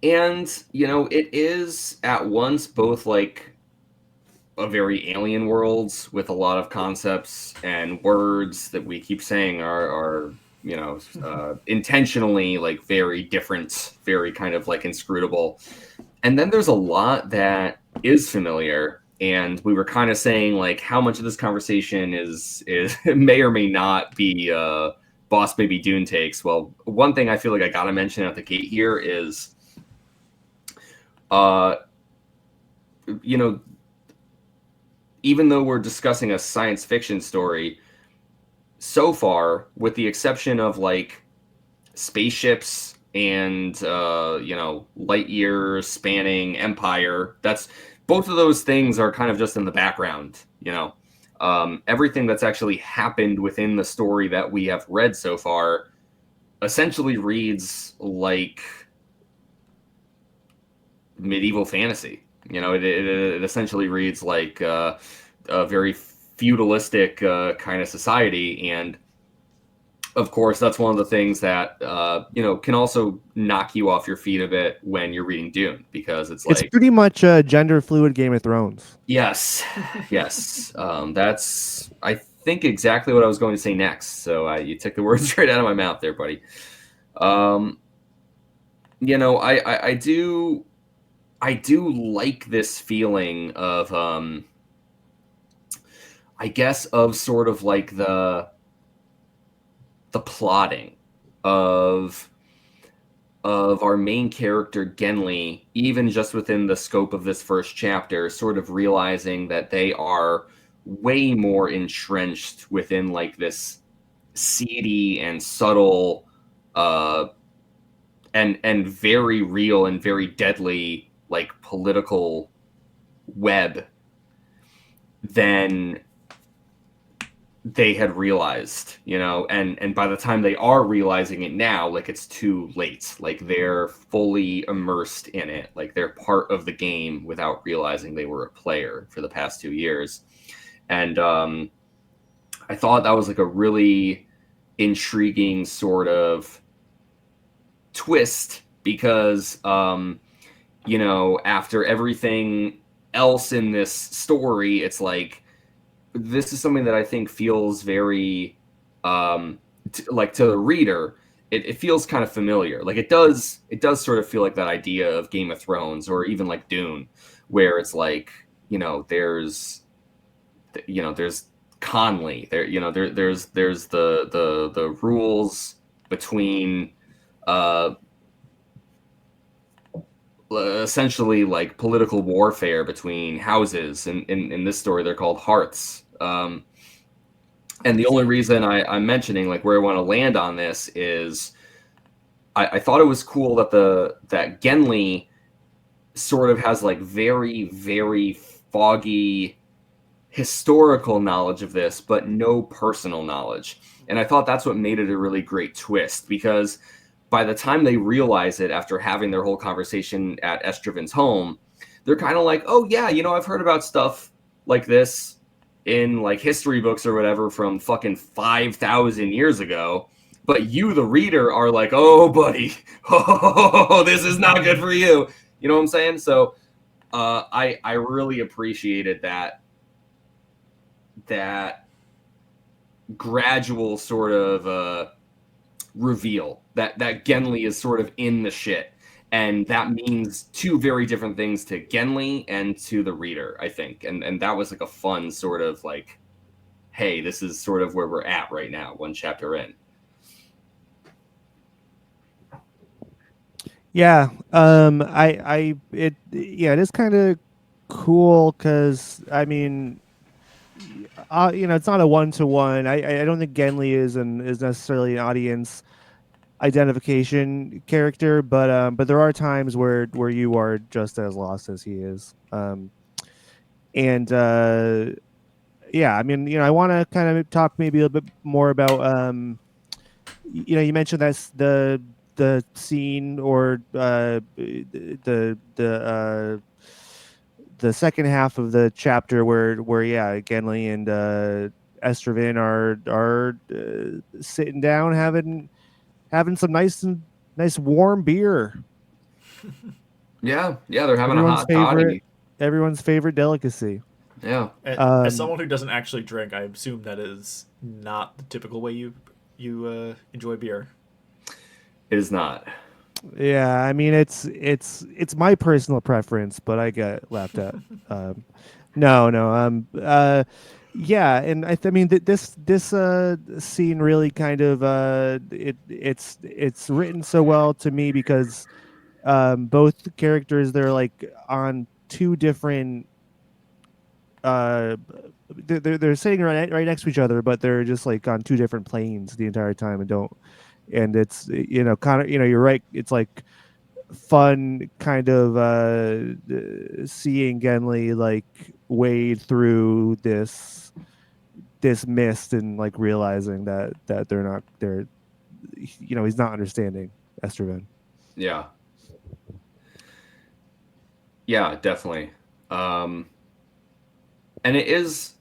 Speaker 1: And, it is at once both like a very alien world with a lot of concepts and words that we keep saying are intentionally like very different, very kind of like inscrutable. And then there's a lot that is familiar. And we were kind of saying like how much of this conversation is may or may not be Boss Baby Dune takes. Well, one thing I feel like I gotta mention at the gate here is uh you know even though we're discussing a science fiction story, so far, with the exception of like spaceships and light years spanning empire, that's both of those things are kind of just in the background. Everything that's actually happened within the story that we have read so far essentially reads like medieval fantasy. It essentially reads like a very feudalistic kind of society, and of course, that's one of the things that can also knock you off your feet a bit when you're reading Dune, because it's
Speaker 3: it's
Speaker 1: like,
Speaker 3: pretty much a gender fluid Game of Thrones.
Speaker 1: yes, yes, that's I think exactly what I was going to say next. So you took the words right out of my mouth there, buddy. I do like this feeling of I guess of sort of like the plotting of our main character Genly, even just within the scope of this first chapter, sort of realizing that they are way more entrenched within like this seedy and subtle uh and very real and very deadly like political web than they had realized, and by the time they are realizing it now, like it's too late. Like they're fully immersed in it. Like they're part of the game without realizing they were a player for the past 2 years. And I thought that was like a really intriguing sort of twist because after everything else in this story, it's like this is something that I think feels very like to the reader, it feels kind of familiar. Like it does sort of feel like that idea of Game of Thrones or even like Dune, where it's like, there's Conley there, there's the rules between uh essentially like political warfare between houses. And in this story they're called hearths. And the only reason I'm mentioning like where I want to land on this is I thought it was cool that Genly sort of has like very, very foggy historical knowledge of this, but no personal knowledge. And I thought that's what made it a really great twist, because by the time they realize it after having their whole conversation at Estraven's home, they're kind of like, oh yeah, I've heard about stuff like this in like history books or whatever from fucking 5,000 years ago. But you, the reader, are like, oh, buddy, oh, this is not good for you. You know what I'm saying? So I really appreciated that gradual sort of reveal that Genly is sort of in the shit. And that means two very different things to Genly and to the reader, I think. And that was like a fun sort of like, hey, this is sort of where we're at right now, one chapter in.
Speaker 3: Yeah. It is kind of cool because I mean, it's not a one-to-one. I don't think Genly is necessarily an audience identification character, but there are times where you are just as lost as he is. And yeah, I mean, I want to kind of talk maybe a little bit more about you mentioned that's the scene or the second half of the chapter where yeah, Genly and Estraven are sitting down having some nice warm beer.
Speaker 1: Yeah, they're having a hot toddy.
Speaker 3: Everyone's favorite delicacy.
Speaker 1: Yeah.
Speaker 2: As someone who doesn't actually drink, I assume that is not the typical way you enjoy beer.
Speaker 1: It is not.
Speaker 3: Yeah, I mean it's my personal preference, but I get laughed at. No. Yeah, and I mean this scene really kind of it's written so well to me because both characters, they're like on two different uh they're sitting right next to each other, but they're just like on two different planes the entire time and it's kind of you're right, it's like fun kind of seeing Genly like wade through this mist and like realizing that they're he's not understanding Estraven.
Speaker 1: Yeah. Yeah, definitely. And it is,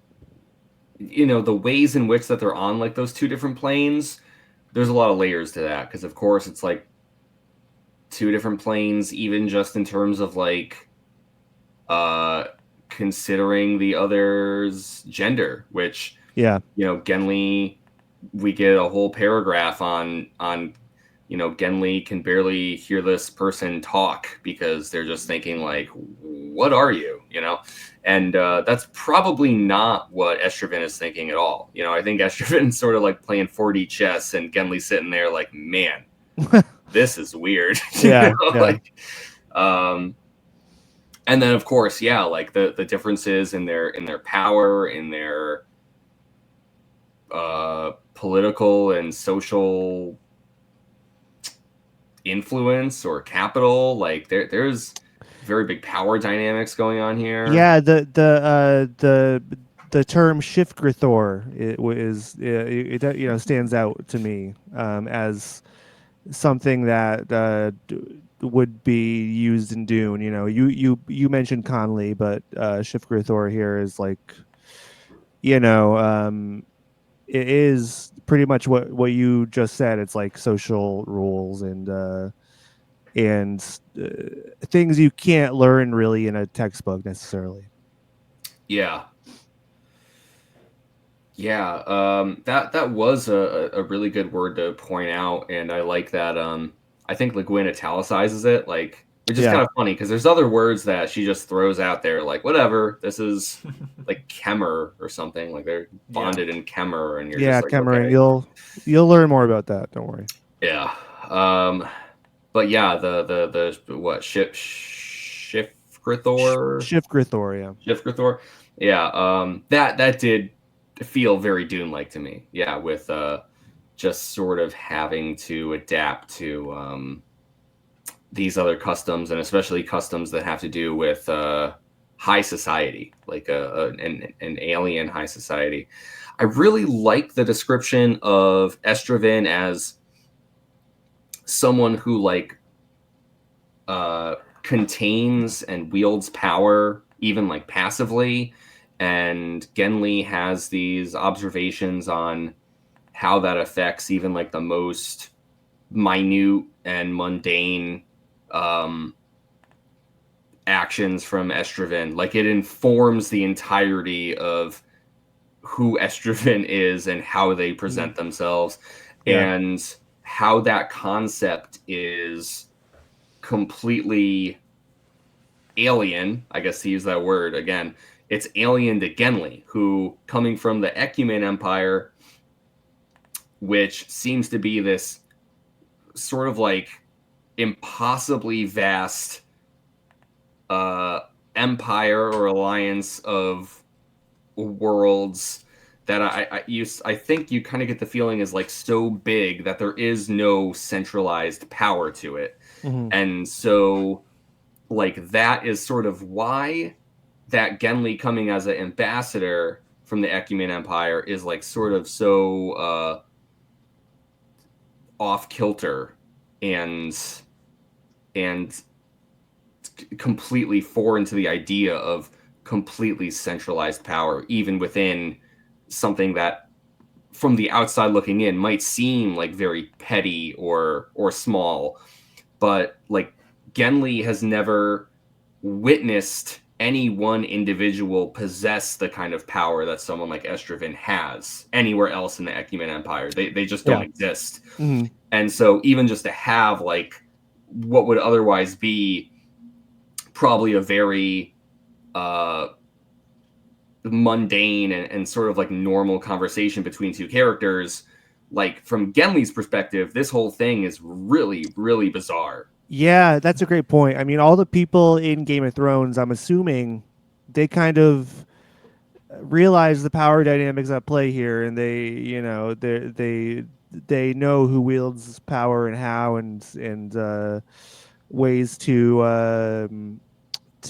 Speaker 1: the ways in which that they're on like those two different planes, there's a lot of layers to that, because of course it's like two different planes, even just in terms of like considering the other's gender, which Genly, we get a whole paragraph on Genly can barely hear this person talk because they're just thinking like, what are you, and that's probably not what Estraven is thinking at all. I think Estraven's sort of like playing 4D chess and Genly sitting there like, man, this is weird.
Speaker 3: Yeah.
Speaker 1: Like, and then of course, yeah, like the differences in their power, in their political and social influence or capital, like there's very big power dynamics going on here.
Speaker 3: Yeah, the the term Shifgrithor stands out to me as something that would be used in Dune. You mentioned Conley, but Shifgrithor here is like, it is pretty much what you just said. It's like social rules and things you can't learn really in a textbook necessarily.
Speaker 1: Yeah. Yeah, that was a really good word to point out, and I like that. I think Le Guin italicizes it, like, which is
Speaker 3: Yeah.
Speaker 1: kind of funny because there's other words that she just throws out there, like whatever. This is like Kemmer or something, like they're bonded in Kemmer, and you're
Speaker 3: Yeah,
Speaker 1: just like,
Speaker 3: Cameron,
Speaker 1: okay,
Speaker 3: you'll learn more about that. Don't worry.
Speaker 1: yeah. But yeah, the what Shifgrithor,
Speaker 3: Shifgrithor, yeah.
Speaker 1: Shifgrithor, yeah. That did feel very Dune like to me. Yeah, with just sort of having to adapt to these other customs, and especially customs that have to do with high society, like an alien high society. I really like the description of Estraven as someone who like contains and wields power even like passively, and Genli has these observations on how that affects even like the most minute and mundane um, actions from Estraven. Like it informs the entirety of who Estraven is and how they present themselves,
Speaker 3: Yeah.
Speaker 1: and how that concept is completely alien, I guess to use that word again. It's alien to Genli, who, coming from the Ecumen Empire, which seems to be this sort of like impossibly vast empire or alliance of worlds that I think you kind of get the feeling is like so big that there is no centralized power to it.
Speaker 3: Mm-hmm.
Speaker 1: And so like that is sort of why that Genli coming as an ambassador from the Ecumen Empire is like sort of so off kilter and and completely foreign to the idea of completely centralized power, even within something that from the outside looking in might seem like very petty or small, but like Genli has never witnessed any one individual possess the kind of power that someone like Estraven has anywhere else in the Ecumen Empire. They just don't exist.
Speaker 3: Mm-hmm.
Speaker 1: And so even just to have like what would otherwise be probably a very mundane and sort of like normal conversation between two characters, like from Genli's perspective, this whole thing is really, really bizarre.
Speaker 3: Yeah, that's a great point. I mean, all the people in Game of Thrones, I'm assuming, they kind of realize the power dynamics at play here, and they know who wields power and how, and ways to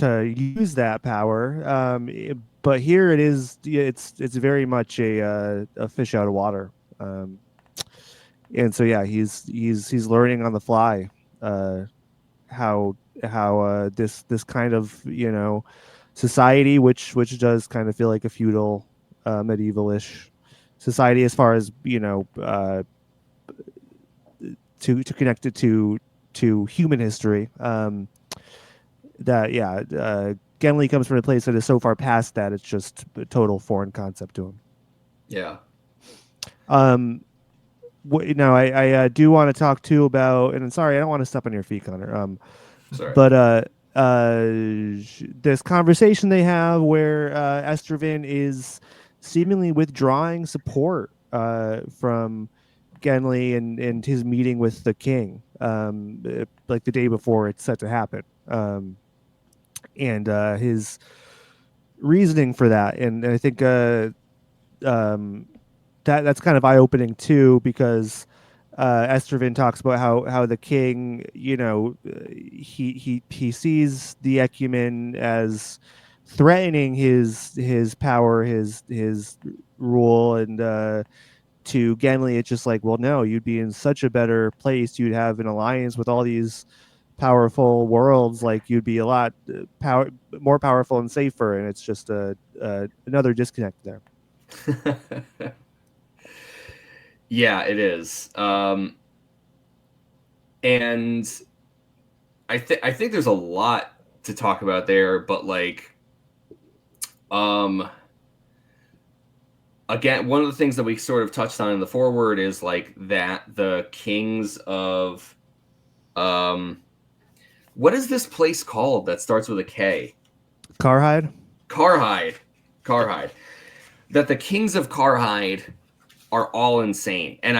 Speaker 3: use that power. But here it is. It's very much a fish out of water. And so yeah, he's learning on the fly. How this kind of society, which does kind of feel like a feudal, medievalish society, as far as to connect it to human history. That yeah, Genli comes from a place that is so far past that it's just a total foreign concept to him.
Speaker 1: Yeah.
Speaker 3: Now I do want to talk too about, and I'm sorry, I don't want to step on your feet, Connor.
Speaker 1: Sorry.
Speaker 3: But this conversation they have where Estraven is seemingly withdrawing support from Genli and his meeting with the king, like the day before it's set to happen, and his reasoning for that, and I think that's kind of eye opening too, because Estraven talks about how the king, he sees the Ecumen as threatening his power, his rule, and to Genly, it's just like, well, no, you'd be in such a better place. You'd have an alliance with all these powerful worlds. Like you'd be a lot more powerful and safer. And it's just another disconnect there.
Speaker 1: Yeah, it is. And I think there's a lot to talk about there, but like, again, one of the things that we sort of touched on in the foreword is like that the kings of, what is this place called that starts with a K?
Speaker 3: Carhide.
Speaker 1: Carhide. That the kings of Carhide are all insane, and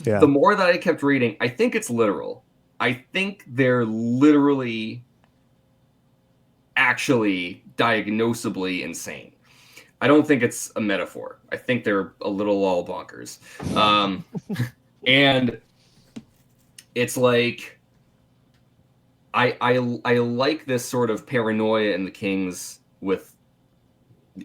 Speaker 3: Yeah.
Speaker 1: the more that I kept reading, I think it's literal. I think they're literally, actually, diagnosably insane. I don't think it's a metaphor. I think they're a little all bonkers. And it's like, I like this sort of paranoia in the kings with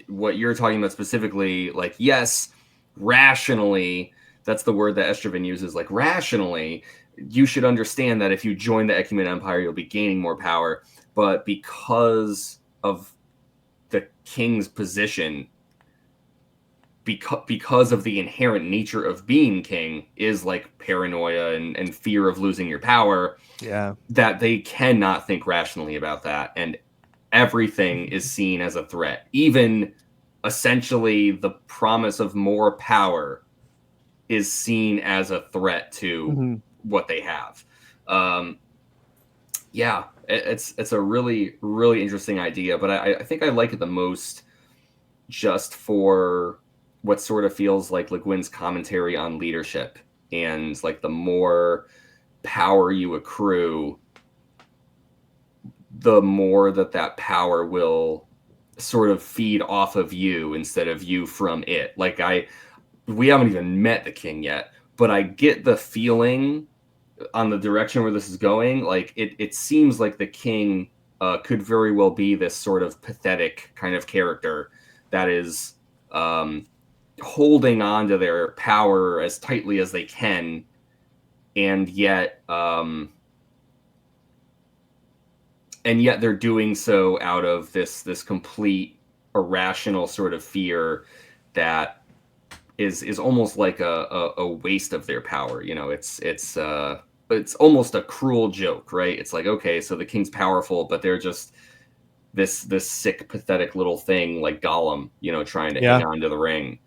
Speaker 1: what you're talking about specifically. Like, yes, rationally, that's the word that Estraven uses. Like, rationally, you should understand that if you join the Ecumen Empire, you'll be gaining more power. But because of the king's position, because of the inherent nature of being king, is like paranoia and fear of losing your power.
Speaker 3: Yeah.
Speaker 1: That they cannot think rationally about that, and everything is seen as a threat. Even essentially the promise of more power is seen as a threat to what they have. Yeah, it's a really, really interesting idea, but I think I like it the most just for what sort of feels like Le Guin's commentary on leadership, and like the more power you accrue, the more that power will sort of feed off of you instead of you from it. Like we haven't even met the king yet, but I get the feeling on the direction where this is going. Like it seems like the king could very well be this sort of pathetic kind of character that is holding on to their power as tightly as they can, and yet they're doing so out of this complete irrational sort of fear that is almost like a waste of their power. You know, it's almost a cruel joke, right? It's like, okay, so the king's powerful, but they're just this sick, pathetic little thing like Gollum, you know, trying to hang on to the ring.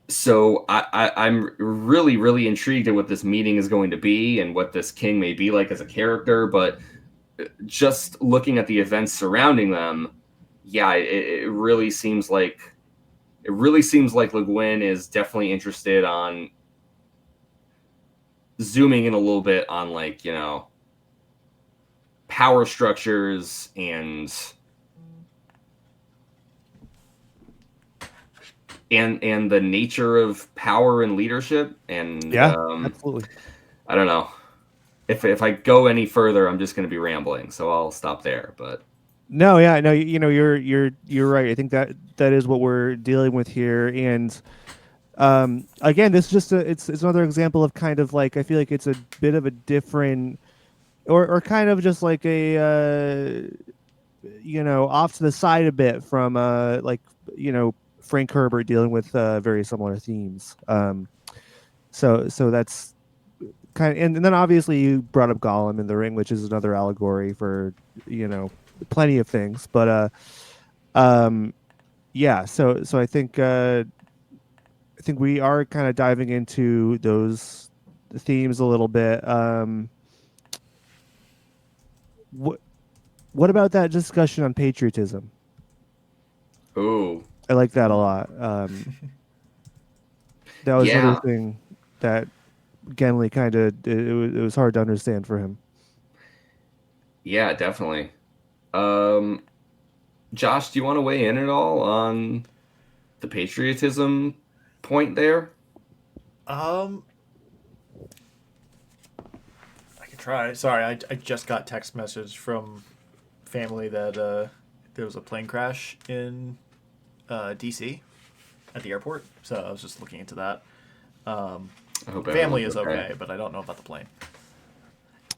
Speaker 1: So I'm really, really intrigued at what this meeting is going to be and what this king may be like as a character. But just looking at the events surrounding them, yeah, it really seems like Le Guin is definitely interested on zooming in a little bit on, like, you know, power structures and the nature of power and leadership. And
Speaker 3: absolutely.
Speaker 1: I don't know if I go any further, I'm just going to be rambling, so I'll stop there. But
Speaker 3: no, you know, you're right. I think that is what we're dealing with here. And again, this is just it's another example of kind of like, I feel like it's a bit of a different, or kind of just like a you know, off to the side a bit from like, you know, Frank Herbert dealing with very similar themes. So that's kind of, and then obviously you brought up Gollum in the Ring, which is another allegory for, you know, plenty of things. But yeah, so I think we are kind of diving into those themes a little bit. What about that discussion on patriotism?
Speaker 1: ooh,
Speaker 3: I like that a lot. That was another
Speaker 1: yeah,
Speaker 3: thing that Genly kind of, it was hard to understand for him.
Speaker 1: yeah, definitely. Josh, do you want to weigh in at all on the patriotism point there?
Speaker 2: I could try. Sorry, I just got text message from family that there was a plane crash in D.C. at the airport, so I was just looking into that.
Speaker 1: I hope
Speaker 2: Family
Speaker 1: everyone's
Speaker 2: is okay, but I don't know about the plane.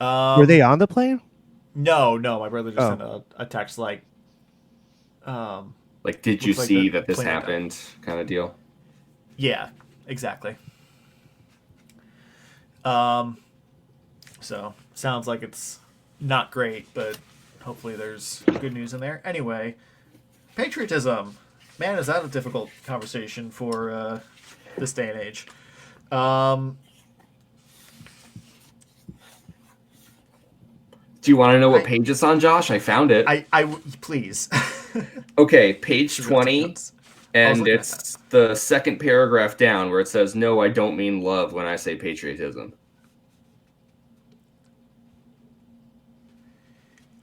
Speaker 3: Were they on the plane?
Speaker 2: No, my brother just
Speaker 3: Oh.
Speaker 2: sent a text like,
Speaker 1: Like, did you
Speaker 2: looks like
Speaker 1: see
Speaker 2: the
Speaker 1: that this
Speaker 2: plane went down.
Speaker 1: happened kind of deal?
Speaker 2: Yeah, exactly. So sounds like it's not great, but hopefully there's good news in there. Anyway, patriotism, man, is that a difficult conversation for this day and age?
Speaker 1: Do you want to know what page it's on, Josh? I found it.
Speaker 2: Please.
Speaker 1: Okay, page
Speaker 2: Should we go take
Speaker 1: 20,
Speaker 2: notes?
Speaker 1: and
Speaker 2: looking at
Speaker 1: it's the second paragraph down where it says, "No, I don't mean love when I say patriotism."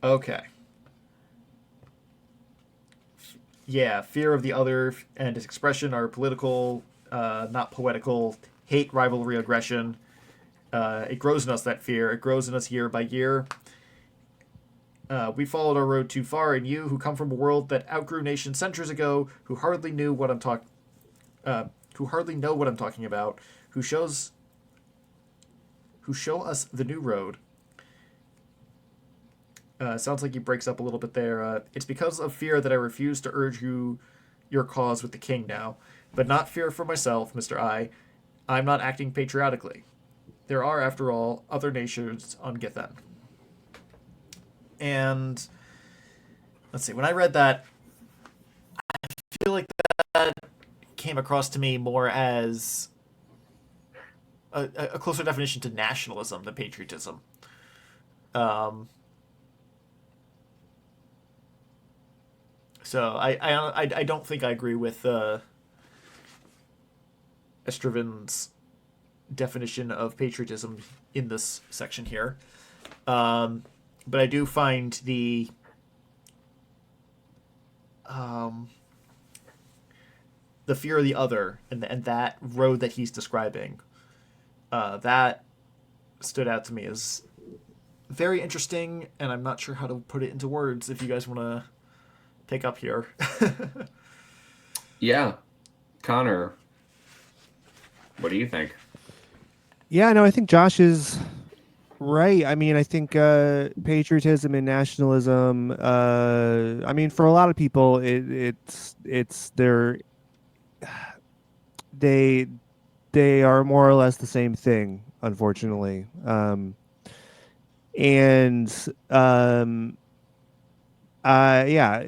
Speaker 2: Okay. Yeah, fear of the other and its expression are political, not poetical. Hate, rivalry, aggression. It grows in us, that fear. It grows in us year by year. We followed our road too far, and you, who come from a world that outgrew nations centuries ago, who hardly know what I'm talking about, who show us the new road. Sounds like he breaks up a little bit there. It's because of fear that I refuse to urge your cause with the king now, but not fear for myself, Mr. I. I'm not acting patriotically. There are, after all, other nations on Githen. And let's see, when I read that, I feel like that came across to me more as a closer definition to nationalism than patriotism. So I don't think I agree with Estraven's definition of patriotism in this section here. But I do find the fear of the other and that road that he's describing, that stood out to me as very interesting, and I'm not sure how to put it into words. If you guys want to take up here.
Speaker 1: Yeah, Connor, what do you think?
Speaker 3: Yeah, no, I think Josh is right. I mean, I think patriotism and nationalism. I mean, for a lot of people, it's they they are more or less the same thing, unfortunately. And yeah,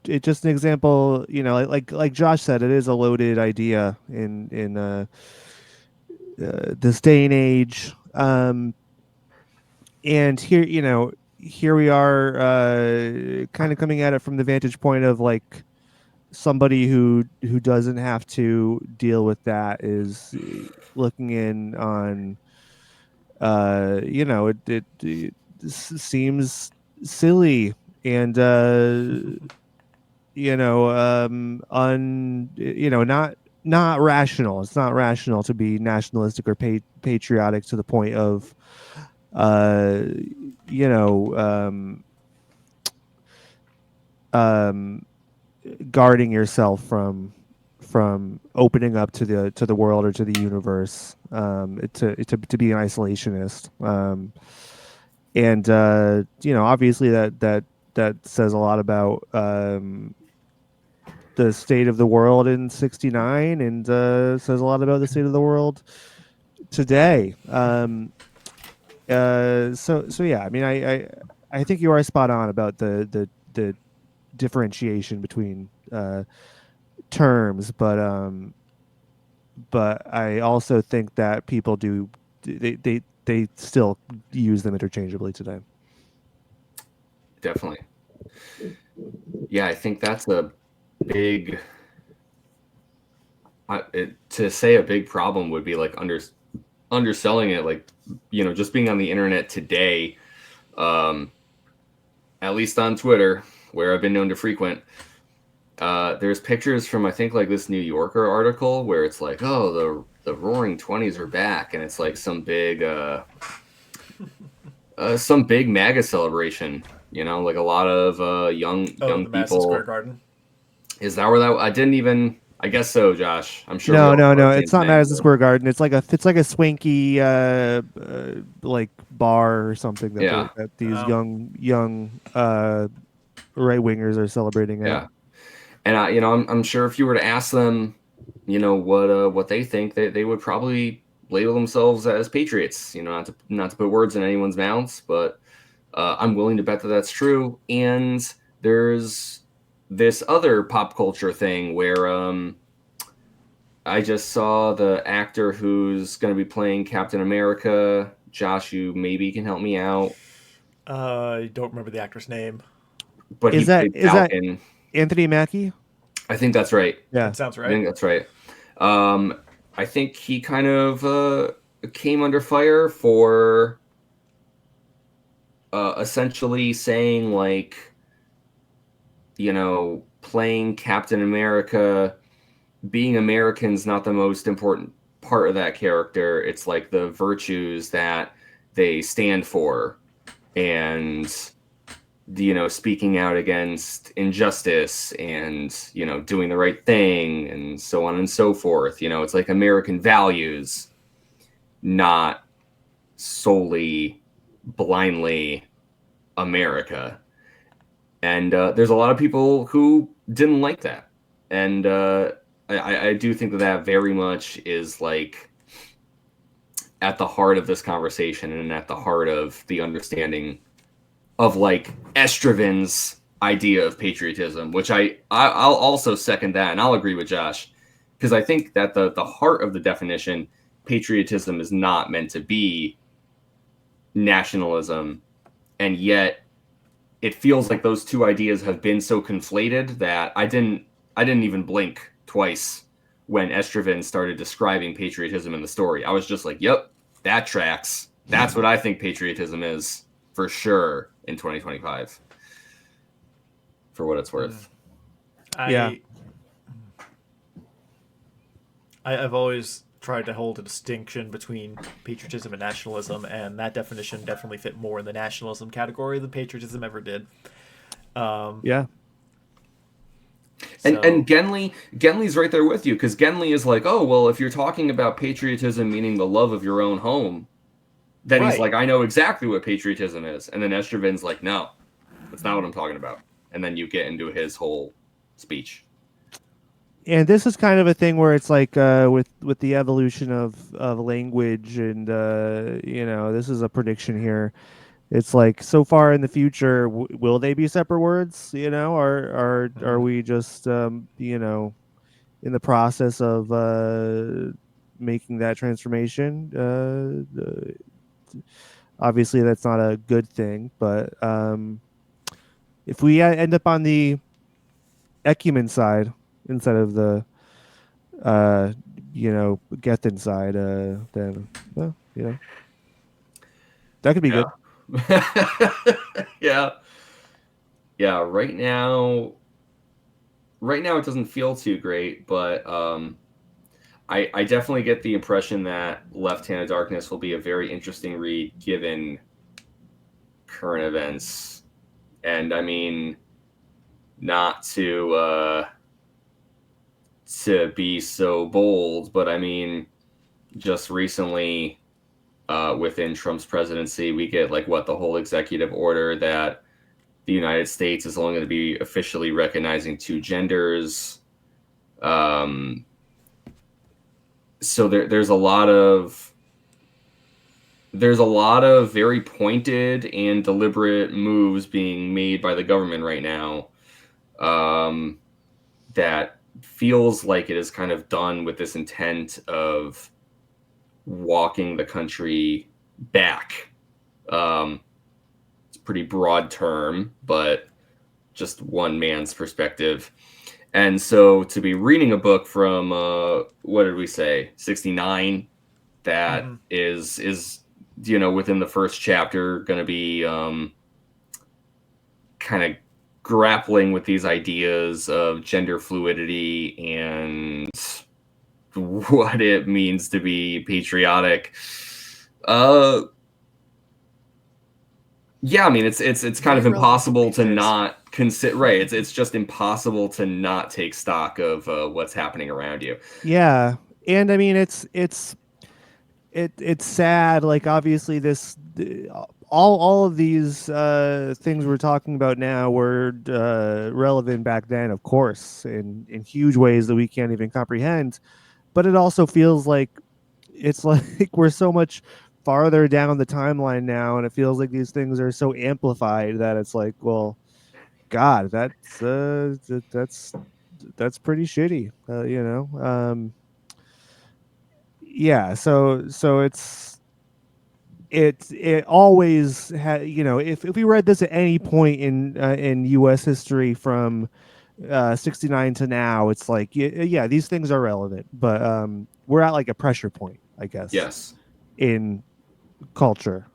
Speaker 3: it's just an example. Like Josh said, it is a loaded idea in this day and age. And here we are, kind of coming at it from the vantage point of like somebody who doesn't have to deal with that is looking in on, it seems silly and not rational. It's not rational to be nationalistic or patriotic to the point of uh you know guarding yourself from opening up to the world or to the universe, to be an isolationist, and obviously that says a lot about the state of the world in '69, and says a lot about the state of the world today. So yeah, I mean, I think you are spot on about the differentiation between terms, but I also think that people they still use them interchangeably today.
Speaker 1: Definitely. Yeah, I think that's a big. To say a big problem would be like underselling it. Like, just being on the internet today, at least on Twitter, where I've been known to frequent. There's pictures from, I think, like this New Yorker article where it's like, oh, the Roaring '20s are back, and it's like some big MAGA celebration like a lot of young
Speaker 2: the Madison Square
Speaker 1: people.
Speaker 2: Garden.
Speaker 1: Is that where that? I didn't even. I guess so, Josh. I'm sure we
Speaker 3: No,
Speaker 1: all
Speaker 3: no,
Speaker 1: saw
Speaker 3: no.
Speaker 1: the same
Speaker 3: It's not
Speaker 1: thing.
Speaker 3: Madison Square Garden. It's like a swanky like bar or something that
Speaker 1: Yeah,
Speaker 3: that these
Speaker 2: Oh.
Speaker 3: young right wingers are celebrating at.
Speaker 1: yeah. And I'm sure if you were to ask them, what they think, they would probably label themselves as patriots. Not to put words in anyone's mouths, but I'm willing to bet that that's true. And there's this other pop culture thing where I just saw the actor who's going to be playing Captain America. Josh, you maybe can help me out,
Speaker 2: I don't remember the actor's name.
Speaker 1: but he
Speaker 3: Is that
Speaker 1: played
Speaker 3: is that
Speaker 1: Falcon.
Speaker 3: Anthony Mackie?
Speaker 1: I think that's right.
Speaker 3: Yeah.
Speaker 2: That sounds
Speaker 1: I
Speaker 2: right.
Speaker 1: think that's right. I think he kind of came under fire for essentially saying, like, playing Captain America, being American's not the most important part of that character. It's like the virtues that they stand for, and speaking out against injustice, and doing the right thing, and so on and so forth. It's like American values, not solely blindly America. And there's a lot of people who didn't like that. And I do think that very much is like at the heart of this conversation, and at the heart of the understanding of like Estraven's idea of patriotism, which I'll also second that, and I'll agree with Josh, because I think that the heart of the definition, patriotism, is not meant to be nationalism, and yet it feels like those two ideas have been so conflated that I didn't even blink twice when Estraven started describing patriotism in the story. I was just like, yep, that tracks. That's what I think patriotism is for sure in 2025, for what it's worth.
Speaker 3: Yeah.
Speaker 2: I've always tried to hold a distinction between patriotism and nationalism, and that definition definitely fit more in the nationalism category than patriotism ever did.
Speaker 3: Yeah.
Speaker 1: And Genly's right there with you, because Genly is like, oh, well, if you're talking about patriotism meaning the love of your own home, then he's like, I know exactly what patriotism is. And then Estraven's like, no, that's not what I'm talking about. And then you get into his whole speech.
Speaker 3: And this is kind of a thing where it's like with the evolution of language, and this is a prediction here. It's like, so far in the future, will they be separate words? Or are we just in the process of making that transformation? Obviously, that's not a good thing, but if we end up on the ecumen side instead of the Gethin side, then that could be good.
Speaker 1: Yeah. Right now it doesn't feel too great, but I definitely get the impression that Left Hand of Darkness will be a very interesting read given current events. And I mean, not to be so bold, but I mean, just recently within Trump's presidency, we get like the whole executive order that the United States is only going to be officially recognizing two genders. So there's a lot of very pointed and deliberate moves being made by the government right now, that feels like it is kind of done with this intent of walking the country back. It's a pretty broad term, but just one man's perspective. And so to be reading a book from what did we say, 69, that is within the first chapter going to be kind of grappling with these ideas of gender fluidity and what it means to be patriotic. Yeah, I mean it's kind of
Speaker 2: Very relevant
Speaker 1: impossible
Speaker 2: these
Speaker 1: to
Speaker 2: days.
Speaker 1: not consider. Right, it's just impossible to not take stock of what's happening around you.
Speaker 3: Yeah, and I mean it's sad. Like obviously all of these things we're talking about now were relevant back then, of course, in huge ways that we can't even comprehend. But it also feels like it's like we're so much farther down the timeline now, and it feels like these things are so amplified that it's like, well, God, that's pretty shitty, yeah. So it always had, if we read this at any point in U.S. history from 69 to now, it's like, yeah, these things are relevant, but we're at like a pressure point, I guess,
Speaker 1: Yes.
Speaker 3: in culture.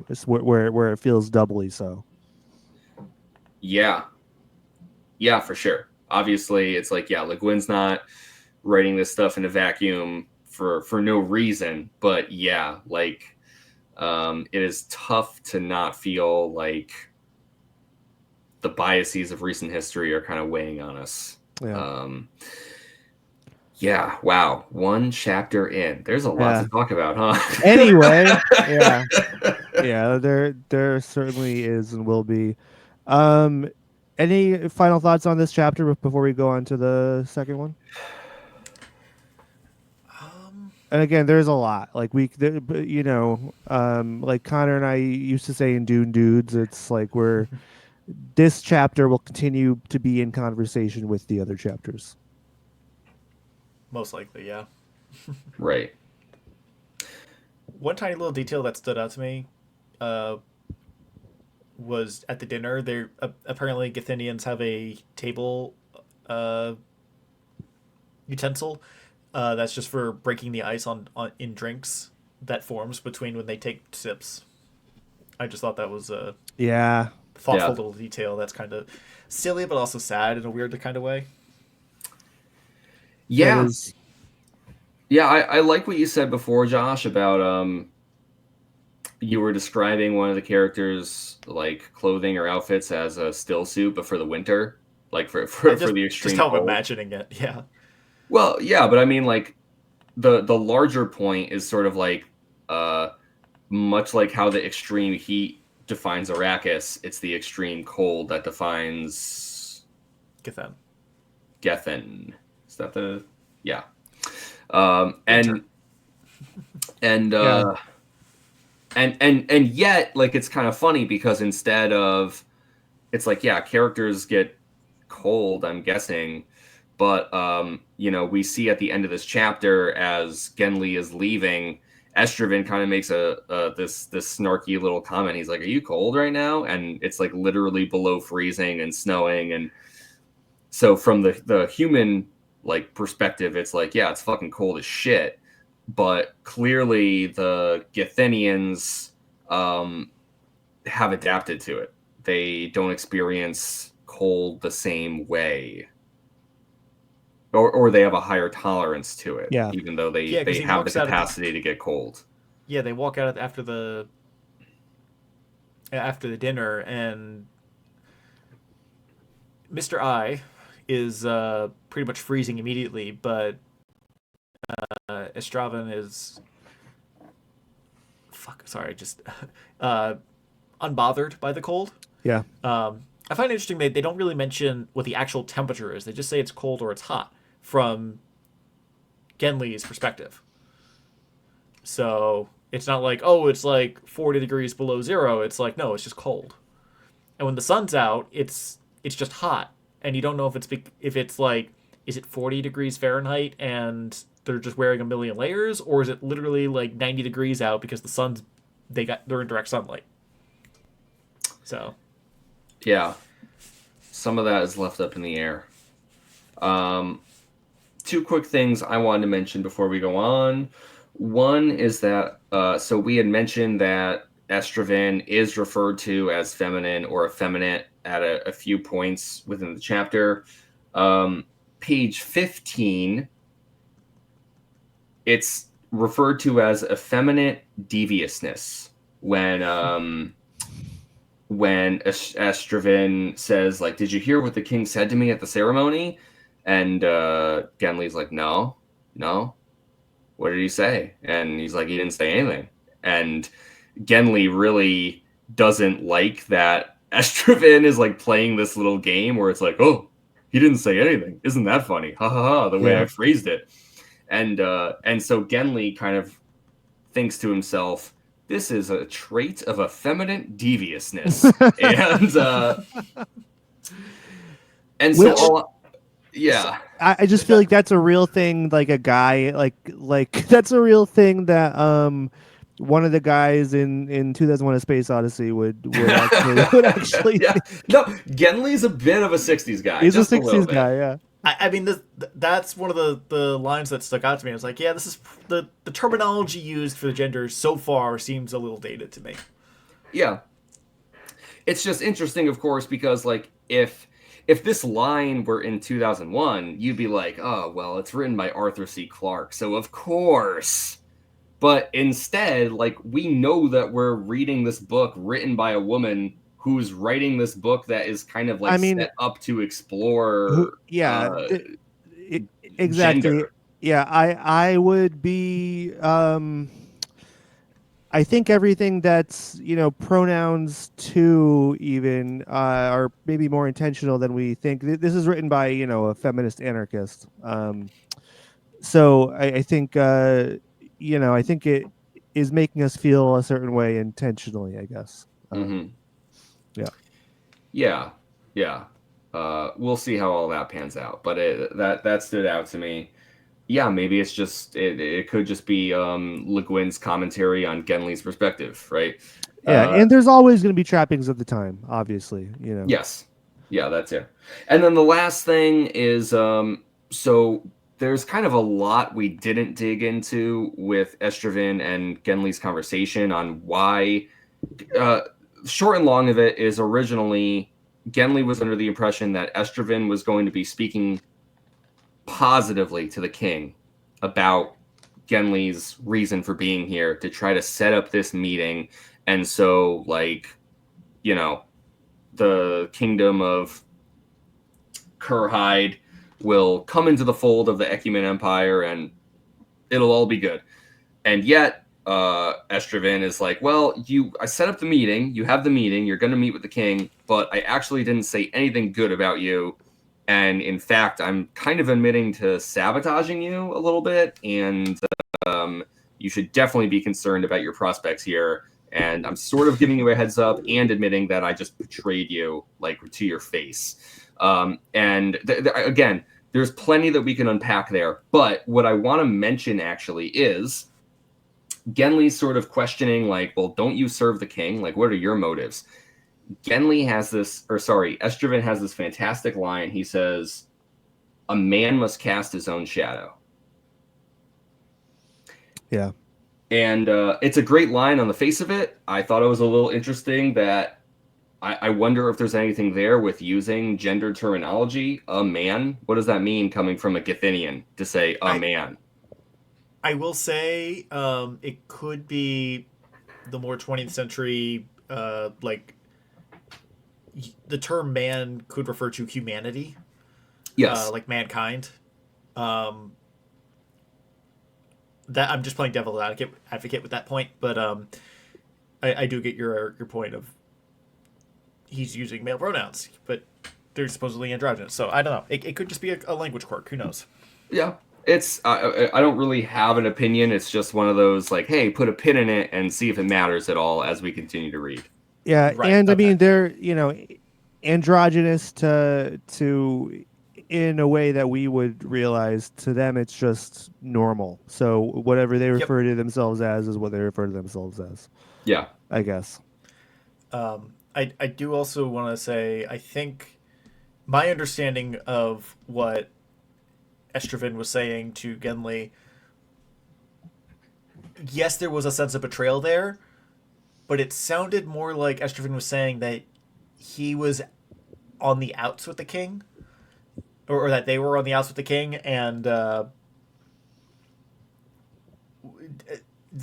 Speaker 3: It's where it feels doubly so.
Speaker 1: Yeah. Yeah, for sure. Obviously, it's like, yeah, Le Guin's not writing this stuff in a vacuum for no reason, but yeah, like it is tough to not feel like the biases of recent history are kind of weighing on us.
Speaker 3: Yeah.
Speaker 1: Yeah, wow. One chapter in. There's a lot
Speaker 3: Yeah.
Speaker 1: to talk about, huh?
Speaker 3: Anyway, yeah. Yeah, there certainly is and will be. Um, any final thoughts on this chapter before we go on to the second one? And again, there's a lot. Like like Connor and I used to say in Dune Dudes, it's like this chapter will continue to be in conversation with the other chapters.
Speaker 2: Most likely, yeah.
Speaker 1: Right.
Speaker 2: One tiny little detail that stood out to me uh, was at the dinner. They apparently Githinians have a table uh, utensil that's just for breaking the ice on in drinks that forms between when they take sips. I just thought that was a
Speaker 3: Yeah,
Speaker 2: thoughtful
Speaker 1: Yeah.
Speaker 2: little detail that's kind of silly but also sad in a weird kind of way.
Speaker 3: that
Speaker 1: Yeah.
Speaker 3: is.
Speaker 1: Yeah, I like what you said before, Josh, about you were describing one of the characters like clothing or outfits as a still suit, but for the winter, like for
Speaker 2: I
Speaker 1: for the
Speaker 2: just
Speaker 1: extreme
Speaker 2: how I'm
Speaker 1: cold.
Speaker 2: imagining it. Yeah,
Speaker 1: Well, yeah, but I mean like the larger point is sort of like uh much like how the extreme heat defines Arrakis, it's the extreme cold that defines
Speaker 2: Githan.
Speaker 1: Gethin. Is that the yeah.
Speaker 2: Winter.
Speaker 1: And
Speaker 3: Yeah,
Speaker 1: and yet like it's kind of funny because instead of it's like yeah, characters get cold, I'm guessing, but we see at the end of this chapter as Genly is leaving, Estraven kind of makes this snarky little comment. He's like, "Are you cold right now?" And it's like literally below freezing and snowing, and so from the human like perspective, it's like, yeah, it's fucking cold as shit. But clearly, the Githinians have adapted to it. They don't experience cold the same way, or they have a higher tolerance to it,
Speaker 3: yeah,
Speaker 1: even though
Speaker 2: Yeah, because
Speaker 1: they
Speaker 2: he
Speaker 1: have the
Speaker 2: walks out at the
Speaker 1: capacity to get cold.
Speaker 2: yeah they walk out after the dinner and Mr. I is pretty much freezing immediately, but Estraven is sorry, just uh, unbothered by the cold.
Speaker 3: yeah,
Speaker 2: I find it interesting they don't really mention what the actual temperature is. They just say it's cold or it's hot from Genly's perspective. So it's not like, oh, it's like 40 degrees below zero. It's like, no, it's just cold. And when the sun's out, it's just hot, and you don't know if it's like, is it 40 degrees Fahrenheit and they're just wearing a million layers, or is it literally like 90 degrees out because they're in direct sunlight. So
Speaker 1: Yeah, some of that is left up in the air. Two quick things I wanted to mention before we go on. One is that so we had mentioned that Estraven is referred to as feminine or effeminate at a few points within the chapter. Page 15, it's referred to as effeminate deviousness when when Estraven says, like, "Did you hear what the king said to me at the ceremony?" And Genli's like, "No, no. What did he say?" And he's like, "He didn't say anything." And Genli really doesn't like that Estraven is like playing this little game where it's like, "Oh, he didn't say anything. Isn't that funny? Ha ha ha!" The way
Speaker 3: Yeah.
Speaker 1: I phrased it, and so Genli kind of thinks to himself, "This is a trait of effeminate deviousness," and so
Speaker 3: Which
Speaker 1: yeah,
Speaker 3: I just feel like that's a real thing. Like a guy, like that's a real thing that one of the guys in 2001: A Space Odyssey would actually
Speaker 1: yeah.
Speaker 3: think.
Speaker 1: No, Genli's a bit of a '60s guy,
Speaker 3: He's a
Speaker 1: just a little
Speaker 3: '60s
Speaker 1: bit.
Speaker 3: guy, yeah.
Speaker 2: I mean, that's one of the lines that stuck out to me. I was like, yeah, this is the terminology used for the gender so far seems a little dated to me.
Speaker 1: Yeah, it's just interesting, of course, because like if this line were in 2001, you'd be like, "Oh, well, it's written by Arthur C. Clarke, so of course." But instead, like, we know that we're reading this book written by a woman who's writing this book that is kind of like
Speaker 3: I mean,
Speaker 1: set up to
Speaker 3: who?
Speaker 1: explore
Speaker 3: Yeah, exactly.
Speaker 1: gender.
Speaker 3: Yeah, I would be. I think everything that's pronouns to even are maybe more intentional than we think. This is written by a feminist anarchist. So I think I think it is making us feel a certain way intentionally, I guess.
Speaker 1: Hmm.
Speaker 3: Yeah.
Speaker 1: Yeah, yeah. We'll see how all that pans out, but that stood out to me. Yeah, maybe it's just it could just be Le Guin's commentary on Genli's perspective, right?
Speaker 3: Yeah,
Speaker 1: Uh,
Speaker 3: and there's always going to be trappings of the time, obviously.
Speaker 1: yes, yeah, that's it. And then the last thing is so there's kind of a lot we didn't dig into with Estraven and Genli's conversation on why. Uh, Short and long of it is originally Genli was under the impression that Estraven was going to be speaking positively to the king about Genli's reason for being here to try to set up this meeting. And so, like, you know, the kingdom of Kurhide will come into the fold of the Ecumen Empire and it'll all be good. And yet, Estraven is like, well, I set up the meeting, you have the meeting, you're going to meet with the king, but I actually didn't say anything good about you. And in fact, I'm kind of admitting to sabotaging you a little bit, and you should definitely be concerned about your prospects here. And I'm sort of giving you a heads up and admitting that I just betrayed you, like, to your face. And again, there's plenty that we can unpack there. But what I want to mention actually is Genli's sort of questioning, like, well, don't you serve the king? Like, what are your motives? Estraven has this fantastic line. He says, "A man must cast his own shadow."
Speaker 3: Yeah.
Speaker 1: And it's a great line on the face of it. I thought it was a little interesting that I wonder if there's anything there with using gender terminology. A man, what does that mean coming from a Githinian to say a man?
Speaker 2: I will say it could be the more 20th century, like the term man could refer to humanity,
Speaker 1: Yes.
Speaker 2: like mankind. Um, that I'm just playing devil's advocate with that point, but I do get your point of he's using male pronouns, but they're supposedly androgynous. So I don't know. It could just be a language quirk. Who knows?
Speaker 1: Yeah. It's I don't really have an opinion. It's just one of those like, hey, put a pin in it and see if it matters at all as we continue to read.
Speaker 3: Yeah,
Speaker 2: Right.
Speaker 3: and I
Speaker 2: Okay.
Speaker 3: mean they're androgynous to in a way that we would realize. To them it's just normal. So whatever they
Speaker 2: Yep.
Speaker 3: refer to themselves as is what they refer to themselves as,
Speaker 1: Yeah.
Speaker 3: I guess.
Speaker 2: I do also want to say I think my understanding of what Estraven was saying to Genli, yes, there was a sense of betrayal there, but it sounded more like Estraven was saying that he was on the outs with the king, or that they were on the outs with the king, and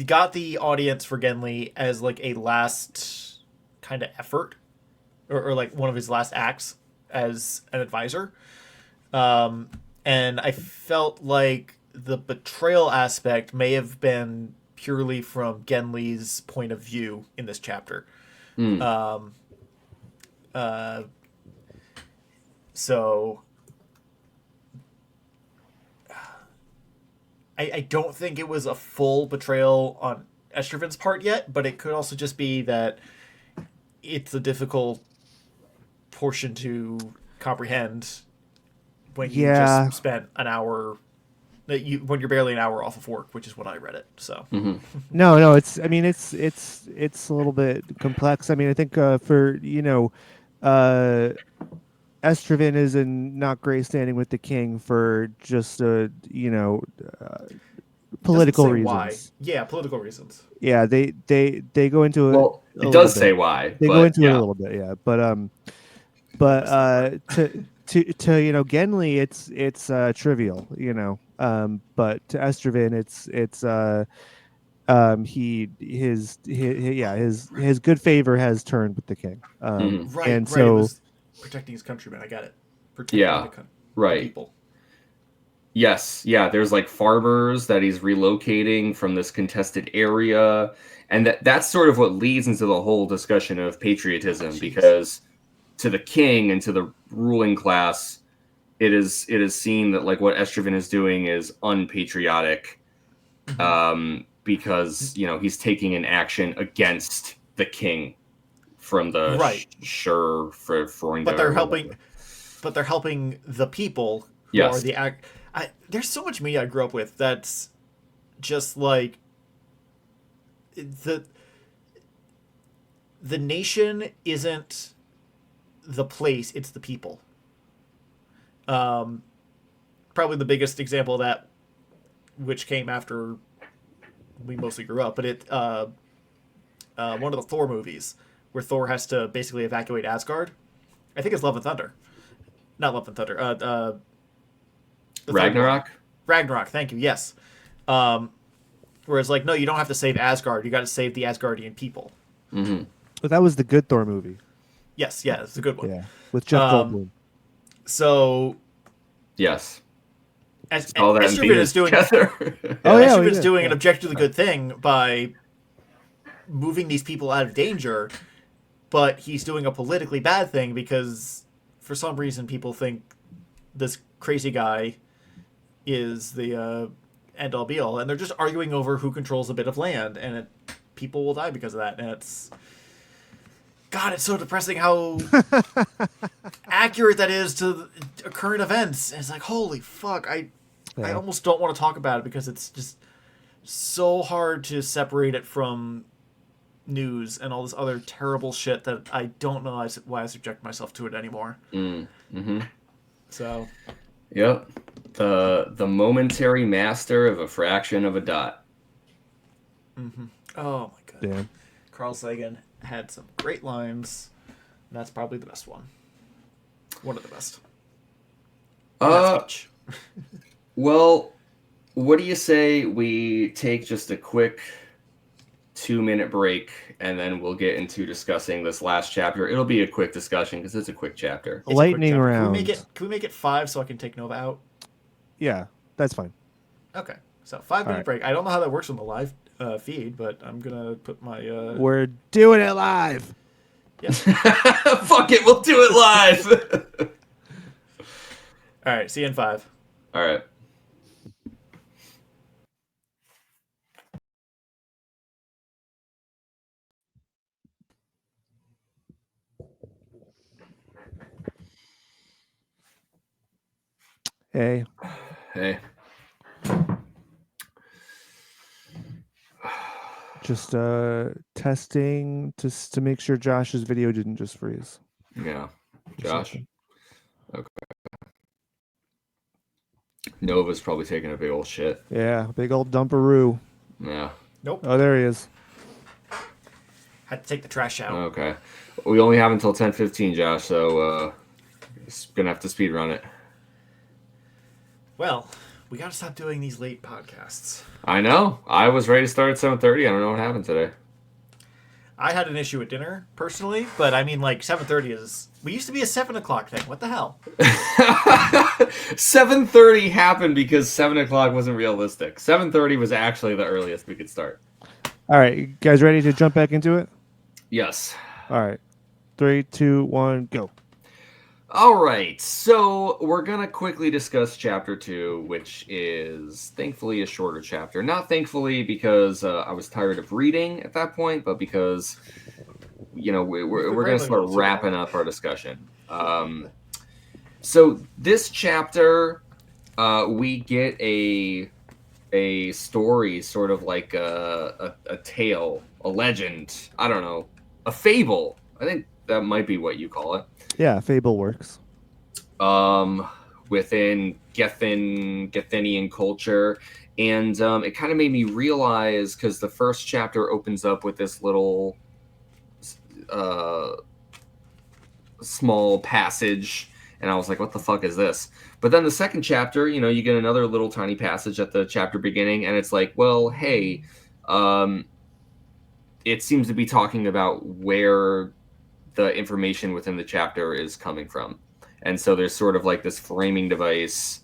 Speaker 2: got the audience for Genli as like a last kind of effort or like one of his last acts as an advisor. And I felt like the betrayal aspect may have been purely from Genli's point of view in this chapter.
Speaker 1: Mm.
Speaker 2: So I don't think it was a full betrayal on Estraven's part yet, but it could also just be that it's a difficult portion to comprehend when you just spent an hour when you're barely an hour off of work, which is when I read it. So
Speaker 3: No, it's I mean it's a little bit complex. I mean I think for Estraven is in not great standing with the king for just political
Speaker 2: say
Speaker 3: reasons.
Speaker 2: why. Yeah, political reasons.
Speaker 3: Yeah, they go into it.
Speaker 1: Well, it does say why.
Speaker 3: They
Speaker 1: but,
Speaker 3: go into
Speaker 1: yeah.
Speaker 3: it a little bit, yeah. But to Genli, it's trivial, but to Estraven, his good favor has turned with the king.
Speaker 2: Right,
Speaker 3: and
Speaker 2: right. It
Speaker 3: so
Speaker 2: was protecting his countrymen. I got it. Protecting the
Speaker 1: right.
Speaker 2: people.
Speaker 1: Yes, yeah. There's like farmers that he's relocating from this contested area, and that's sort of what leads into the whole discussion of patriotism. Because to the king and to the ruling class, it is seen that like what Estraven is doing is unpatriotic, because he's taking an action against the king from the
Speaker 2: But they're helping. But they're helping the people who are the act. There's so much media I grew up with that's just like the nation isn't the place, it's the people. Probably the biggest example of that, which came after we mostly grew up, but one of the Thor movies where Thor has to basically evacuate Asgard. I think it's Love and Thunder. Not Love and Thunder.
Speaker 1: Ragnarok?
Speaker 2: Ragnarok, thank you, yes. Whereas, like, no, you don't have to save Asgard. You got to save the Asgardian people.
Speaker 1: Mm-hmm.
Speaker 3: But that was the good Thor movie.
Speaker 2: Yes, yeah, it's a good one.
Speaker 3: Yeah, with Jeff Goldblum.
Speaker 2: So,
Speaker 1: yes,
Speaker 2: Estraven is doing. Estraven's doing an objectively good thing by moving these people out of danger, but he's doing a politically bad thing because, for some reason, people think this crazy guy is the end all be all, and they're just arguing over who controls a bit of land, and people will die because of that. And it's so depressing how accurate that is to current events. And it's like, holy fuck, I almost don't want to talk about it because it's just so hard to separate it from news and all this other terrible shit that I don't know why I subject myself to it anymore. So,
Speaker 1: yep, the momentary master of a fraction of a dot.
Speaker 2: Oh my god.
Speaker 3: Damn.
Speaker 2: Carl Sagan had some great lines. And that's probably the best one. One of the best.
Speaker 1: Well, what do you say we take just a quick 2-minute break, and then we'll get into discussing this last chapter. It'll be a quick discussion because it's a quick chapter.
Speaker 3: Lightning round.
Speaker 2: Can we make it 5 so I can take Nova out?
Speaker 3: Yeah, that's fine.
Speaker 2: Okay, so 5-minute break. I don't know how that works on the live feed, but I'm gonna put my.
Speaker 3: We're doing it live.
Speaker 2: Yeah.
Speaker 1: Fuck it, we'll do it live.
Speaker 2: All right, see you in 5.
Speaker 1: All right.
Speaker 3: Hey. Just testing to make sure Josh's video didn't just freeze.
Speaker 1: Yeah. Josh. Okay. Nova's probably taking a big old shit.
Speaker 3: Yeah, big old dumperoo.
Speaker 1: Yeah.
Speaker 2: Nope.
Speaker 3: Oh, there he is.
Speaker 2: Had to take the trash out.
Speaker 1: Okay. We only have until 10:15, Josh, so gonna have to speed run it.
Speaker 2: Well, we gotta stop doing these late podcasts.
Speaker 1: I know. I was ready to start at 7:30. I don't know what happened today.
Speaker 2: I had an issue at dinner personally, but I mean, like 7:30 is. We used to be a 7 o'clock thing. What the hell?
Speaker 1: 7:30 happened because 7 o'clock wasn't realistic. 7:30 was actually the earliest we could start.
Speaker 3: All right, you guys ready to jump back into it?
Speaker 1: Yes.
Speaker 3: All right, 3, 2, 1, go.
Speaker 1: All right, so we're going to quickly discuss Chapter 2, which is thankfully a shorter chapter. Not thankfully because I was tired of reading at that point, but because, you know, we're going to start wrapping up our discussion. So this chapter, we get a story, sort of like a tale, a legend, I don't know, a fable. I think that might be what you call it.
Speaker 3: Yeah, fable works.
Speaker 1: Within Gethinian culture. And it kind of made me realize, because the first chapter opens up with this little small passage, and I was like, what the fuck is this? But then the second chapter, you know, you get another little tiny passage at the chapter beginning, and it's like, well, hey, it seems to be talking about where the information within the chapter is coming from. And so there's sort of like this framing device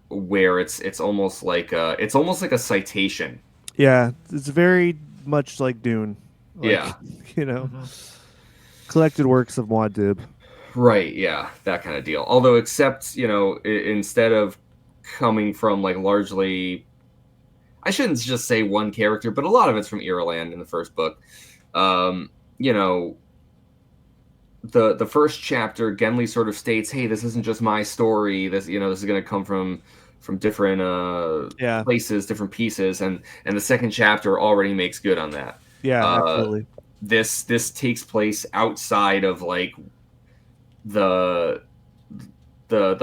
Speaker 1: where it's almost like a citation.
Speaker 3: Yeah, it's very much like Dune. Like,
Speaker 1: Yeah.
Speaker 3: You know, collected works of Muad'Dib.
Speaker 1: Right, yeah, that kind of deal. Although, except, you know, instead of coming from like largely, I shouldn't just say one character, but a lot of it's from Irulan in the first book. You know, the first chapter, Genly sort of states, hey, this isn't just my story. This, you know, this is going to come from different places, different pieces, and the second chapter already makes good on that.
Speaker 3: Yeah, absolutely.
Speaker 1: This takes place outside of like the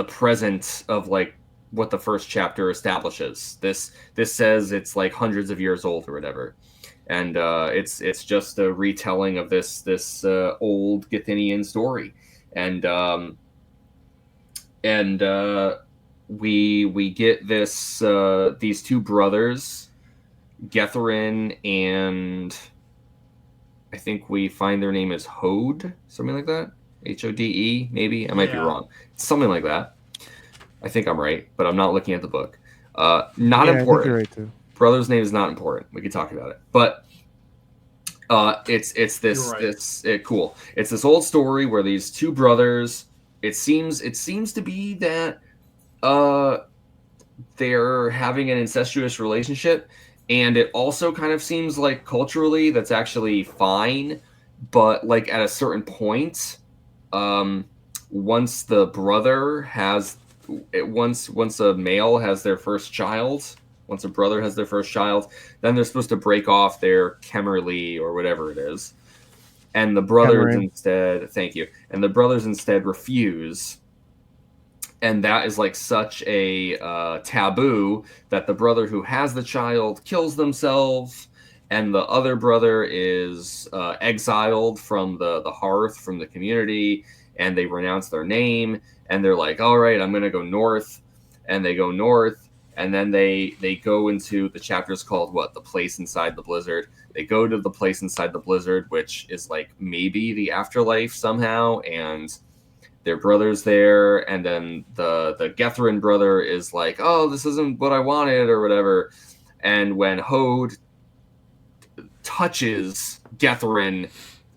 Speaker 1: present of like what the first chapter establishes. This says it's like hundreds of years old or whatever. And it's just a retelling of this old Gethinian story, and we get this these two brothers, Getharin, and I think we find their name is Hode, something like that, Hode, maybe. I might be wrong, something like that. I think I'm right, but I'm not looking at the book. Not important. I think you're right too. Brother's name is not important. We could talk about it, but it's this right. Cool. It's this old story where these two brothers. It seems to be that they're having an incestuous relationship, and it also kind of seems like culturally that's actually fine, but like at a certain point, once the brother has once a male has their first child. Once a brother has their first child, then they're supposed to break off their Kemerly or whatever it is. And the brothers instead, thank you. And the brothers instead refuse. And that is like such a taboo that the brother who has the child kills themselves. And the other brother is exiled from the hearth, from the community. And they renounce their name. And they're like, all right, I'm going to go north. And they go north. And then they go into the chapters called what? The Place Inside the Blizzard. They go to the Place Inside the Blizzard, which is like maybe the afterlife somehow, and their brother's there. And then the Getharin brother is like, oh, this isn't what I wanted or whatever. And when Hode touches Getharin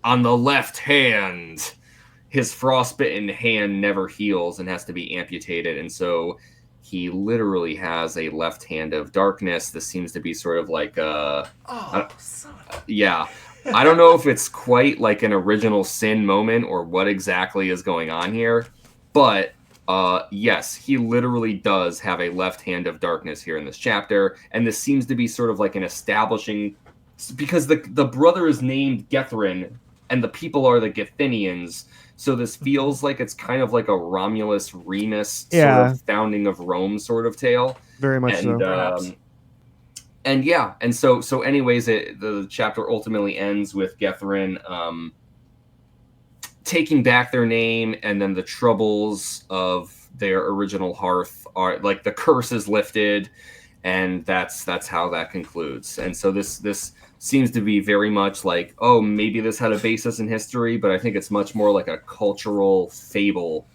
Speaker 1: on the left hand, his frostbitten hand never heals and has to be amputated. And so he literally has a left hand of darkness. This seems to be sort of like yeah. I don't know if it's quite like an original sin moment or what exactly is going on here, but yes, he literally does have a left hand of darkness here in this chapter, and this seems to be sort of like an establishing, because the brother is named Getharin and the people are the Gethinians. So this feels like it's kind of like a Romulus Remus sort of founding of Rome sort of tale.
Speaker 3: Very much so.
Speaker 1: And yeah, and so anyways, the chapter ultimately ends with Getharin taking back their name, and then the troubles of their original hearth are like the curse is lifted, and that's how that concludes. And so this seems to be very much like, oh, maybe this had a basis in history, but I think it's much more like a cultural fable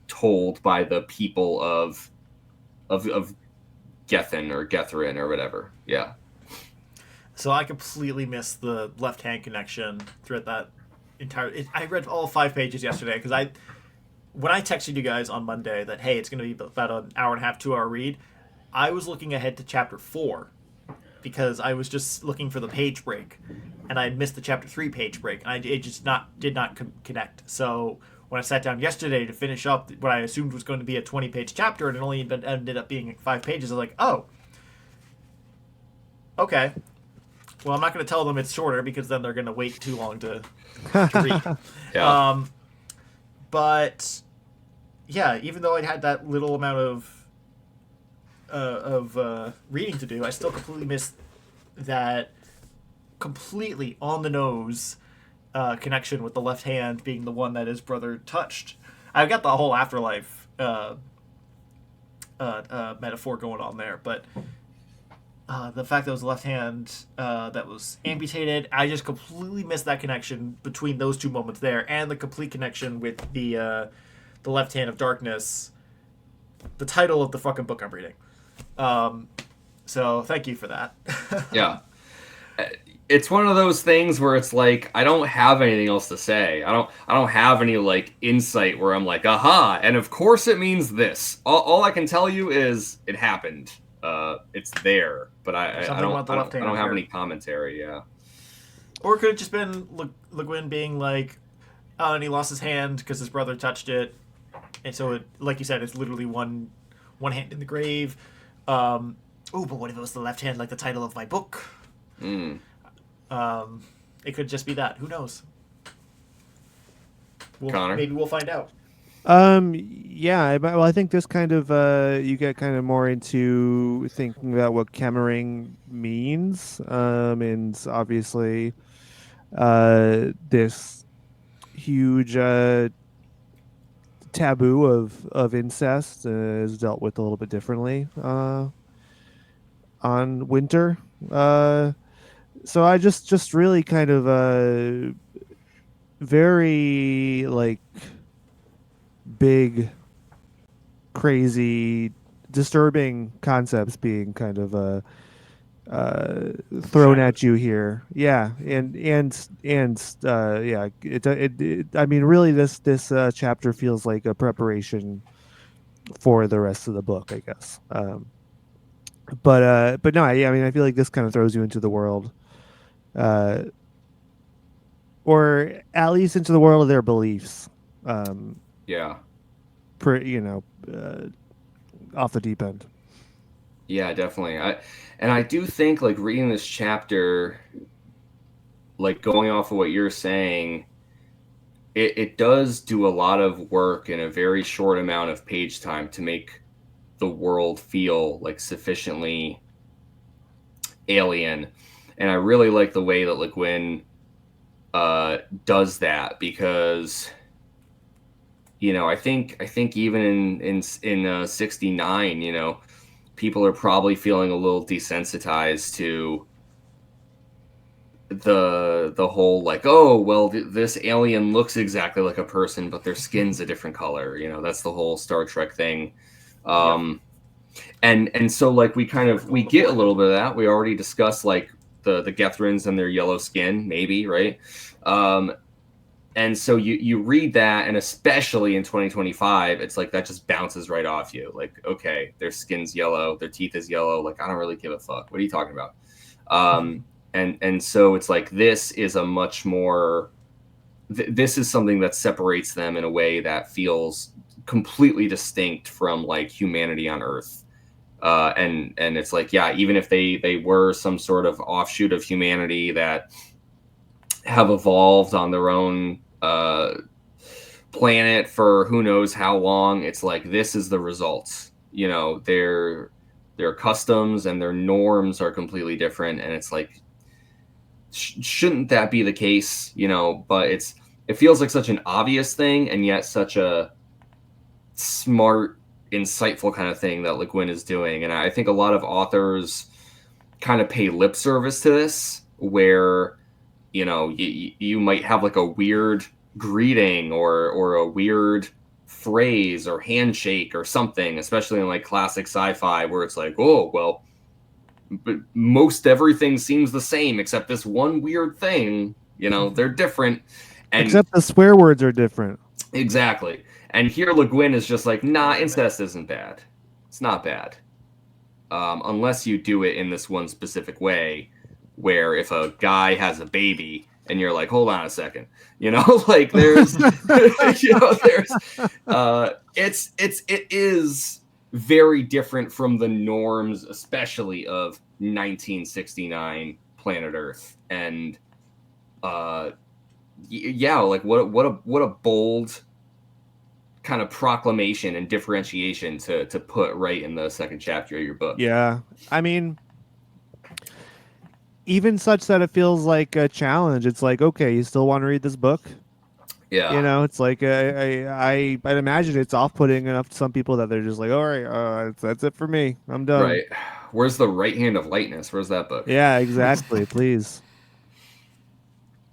Speaker 1: told by the people of Gethin or Gethrin or whatever. Yeah.
Speaker 2: So I completely missed the left hand connection throughout that entire. I read all 5 pages yesterday because when I texted you guys on Monday that hey, it's going to be about an hour and a half, 2 hour read, I was looking ahead to chapter 4 because I was just looking for the page break, and I missed the chapter 3 page break, and it just did not connect. So when I sat down yesterday to finish up what I assumed was going to be a 20-page chapter, and it only ended up being 5 pages, I was like, oh, okay. Well, I'm not going to tell them it's shorter because then they're going to wait too long to read.
Speaker 1: Yeah.
Speaker 2: But yeah, even though I had that little amount of reading to do, I still completely missed that completely on the nose connection with the left hand being the one that his brother touched. I got the whole afterlife metaphor going on there, but the fact that it was the left hand that was amputated, I just completely missed that connection between those 2 moments there, and the complete connection with the left hand of darkness, the title of the fucking book I'm reading. So thank you for that.
Speaker 1: Yeah. It's one of those things where it's like I don't have anything else to say. I don't have any like insight where I'm like, aha, and of course it means this. All I can tell you is it happened. It's there, but I don't have any commentary. Yeah.
Speaker 2: Or it could have just been Le Guin being like, oh, and he lost his hand because his brother touched it, and so it, like you said, it's literally one hand in the grave. Oh, but what if it was the left hand, like the title of my book? It could just be that. Who knows?
Speaker 1: Connor?
Speaker 2: Maybe we'll find out.
Speaker 3: Yeah, well, I think this kind of you get kind of more into thinking about what Cammering means, and obviously, this huge taboo of incest is dealt with a little bit differently on Winter. So I just really kind of very like big, crazy, disturbing concepts being kind of thrown at you here. Yeah, and yeah, it I mean, really, this chapter feels like a preparation for the rest of the book, I guess. But no, I mean, I feel like this kind of throws you into the world, or at least into the world of their beliefs.
Speaker 1: Yeah.
Speaker 3: Off the deep end.
Speaker 1: Yeah, definitely. I do think like reading this chapter, like going off of what you're saying, it does do a lot of work in a very short amount of page time to make the world feel like sufficiently alien. And I really like the way that Le Guin does that, because I think even in 69, people are probably feeling a little desensitized to the whole like, oh well, this alien looks exactly like a person, but their skin's a different color. That's the whole Star Trek thing. And so like we get a little bit of that. We already discussed like the Gethrins and their yellow skin, maybe, right? And so you read that, and especially in 2025, it's like that just bounces right off you. Like, okay, their skin's yellow, their teeth is yellow. Like, I don't really give a fuck. What are you talking about? And so it's like this is a much more. This is something that separates them in a way that feels completely distinct from like humanity on Earth. And it's like, yeah, even if they were some sort of offshoot of humanity that have evolved on their own planet for who knows how long, it's like this is the results. Their customs and their norms are completely different, and it's like shouldn't that be the case? But it feels like such an obvious thing, and yet such a smart insightful kind of thing that Le Guin is doing, and I think a lot of authors kind of pay lip service to this, where you might have like a weird greeting or a weird phrase or handshake or something, especially in like classic sci-fi, where it's like, oh well, but most everything seems the same except this one weird thing. They're different, and
Speaker 3: Except the swear words are different.
Speaker 1: exactly. And here Le Guin is just like, nah, incest isn't bad. It's not bad, unless you do it in this one specific way, where if a guy has a baby and you're like, hold on a second, like there's, there's, it is very different from the norms, especially of 1969 Planet Earth, and yeah, like what a bold kind of proclamation and differentiation to put right in the second chapter of your book.
Speaker 3: Yeah, I mean, even such that it feels like a challenge. It's like, okay, you still want to read this book?
Speaker 1: Yeah.
Speaker 3: It's like I'd imagine it's off-putting enough to some people that they're just like, all right, that's it for me. I'm done.
Speaker 1: Right. Where's the right hand of lightness? Where's that book?
Speaker 3: Yeah, exactly. Please.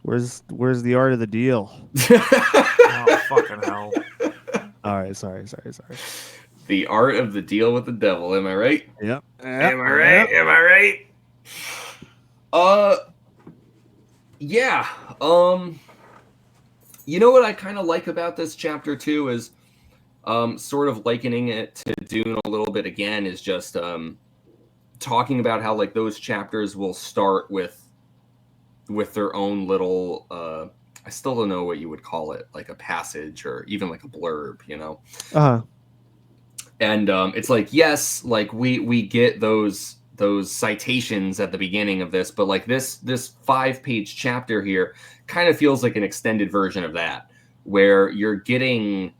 Speaker 3: Where's the art of the deal?
Speaker 2: Oh, fucking hell.
Speaker 3: All right, sorry.
Speaker 1: The art of the deal with the devil. Am I right?
Speaker 3: Yep.
Speaker 1: Am I right? Am I right? Yeah. You know what I kind of like about this chapter too is, sort of likening it to Dune a little bit again, is just talking about how like those chapters will start with their own little I still don't know what you would call it, like a passage or even like a blurb,
Speaker 3: Uh-huh.
Speaker 1: and it's like, yes, like we get those citations at the beginning of this, but like this 5-page chapter here kind of feels like an extended version of that, where you're getting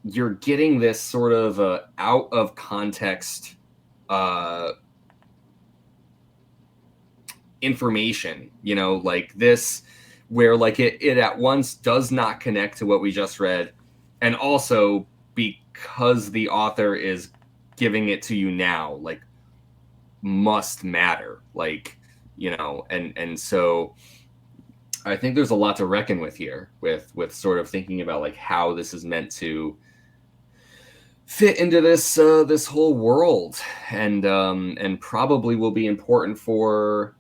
Speaker 1: this sort of out of context information, like this, where like it at once does not connect to what we just read, and also because the author is giving it to you now, like must matter, like, and so I think there's a lot to reckon with here, with sort of thinking about like how this is meant to fit into this whole world, and probably will be important for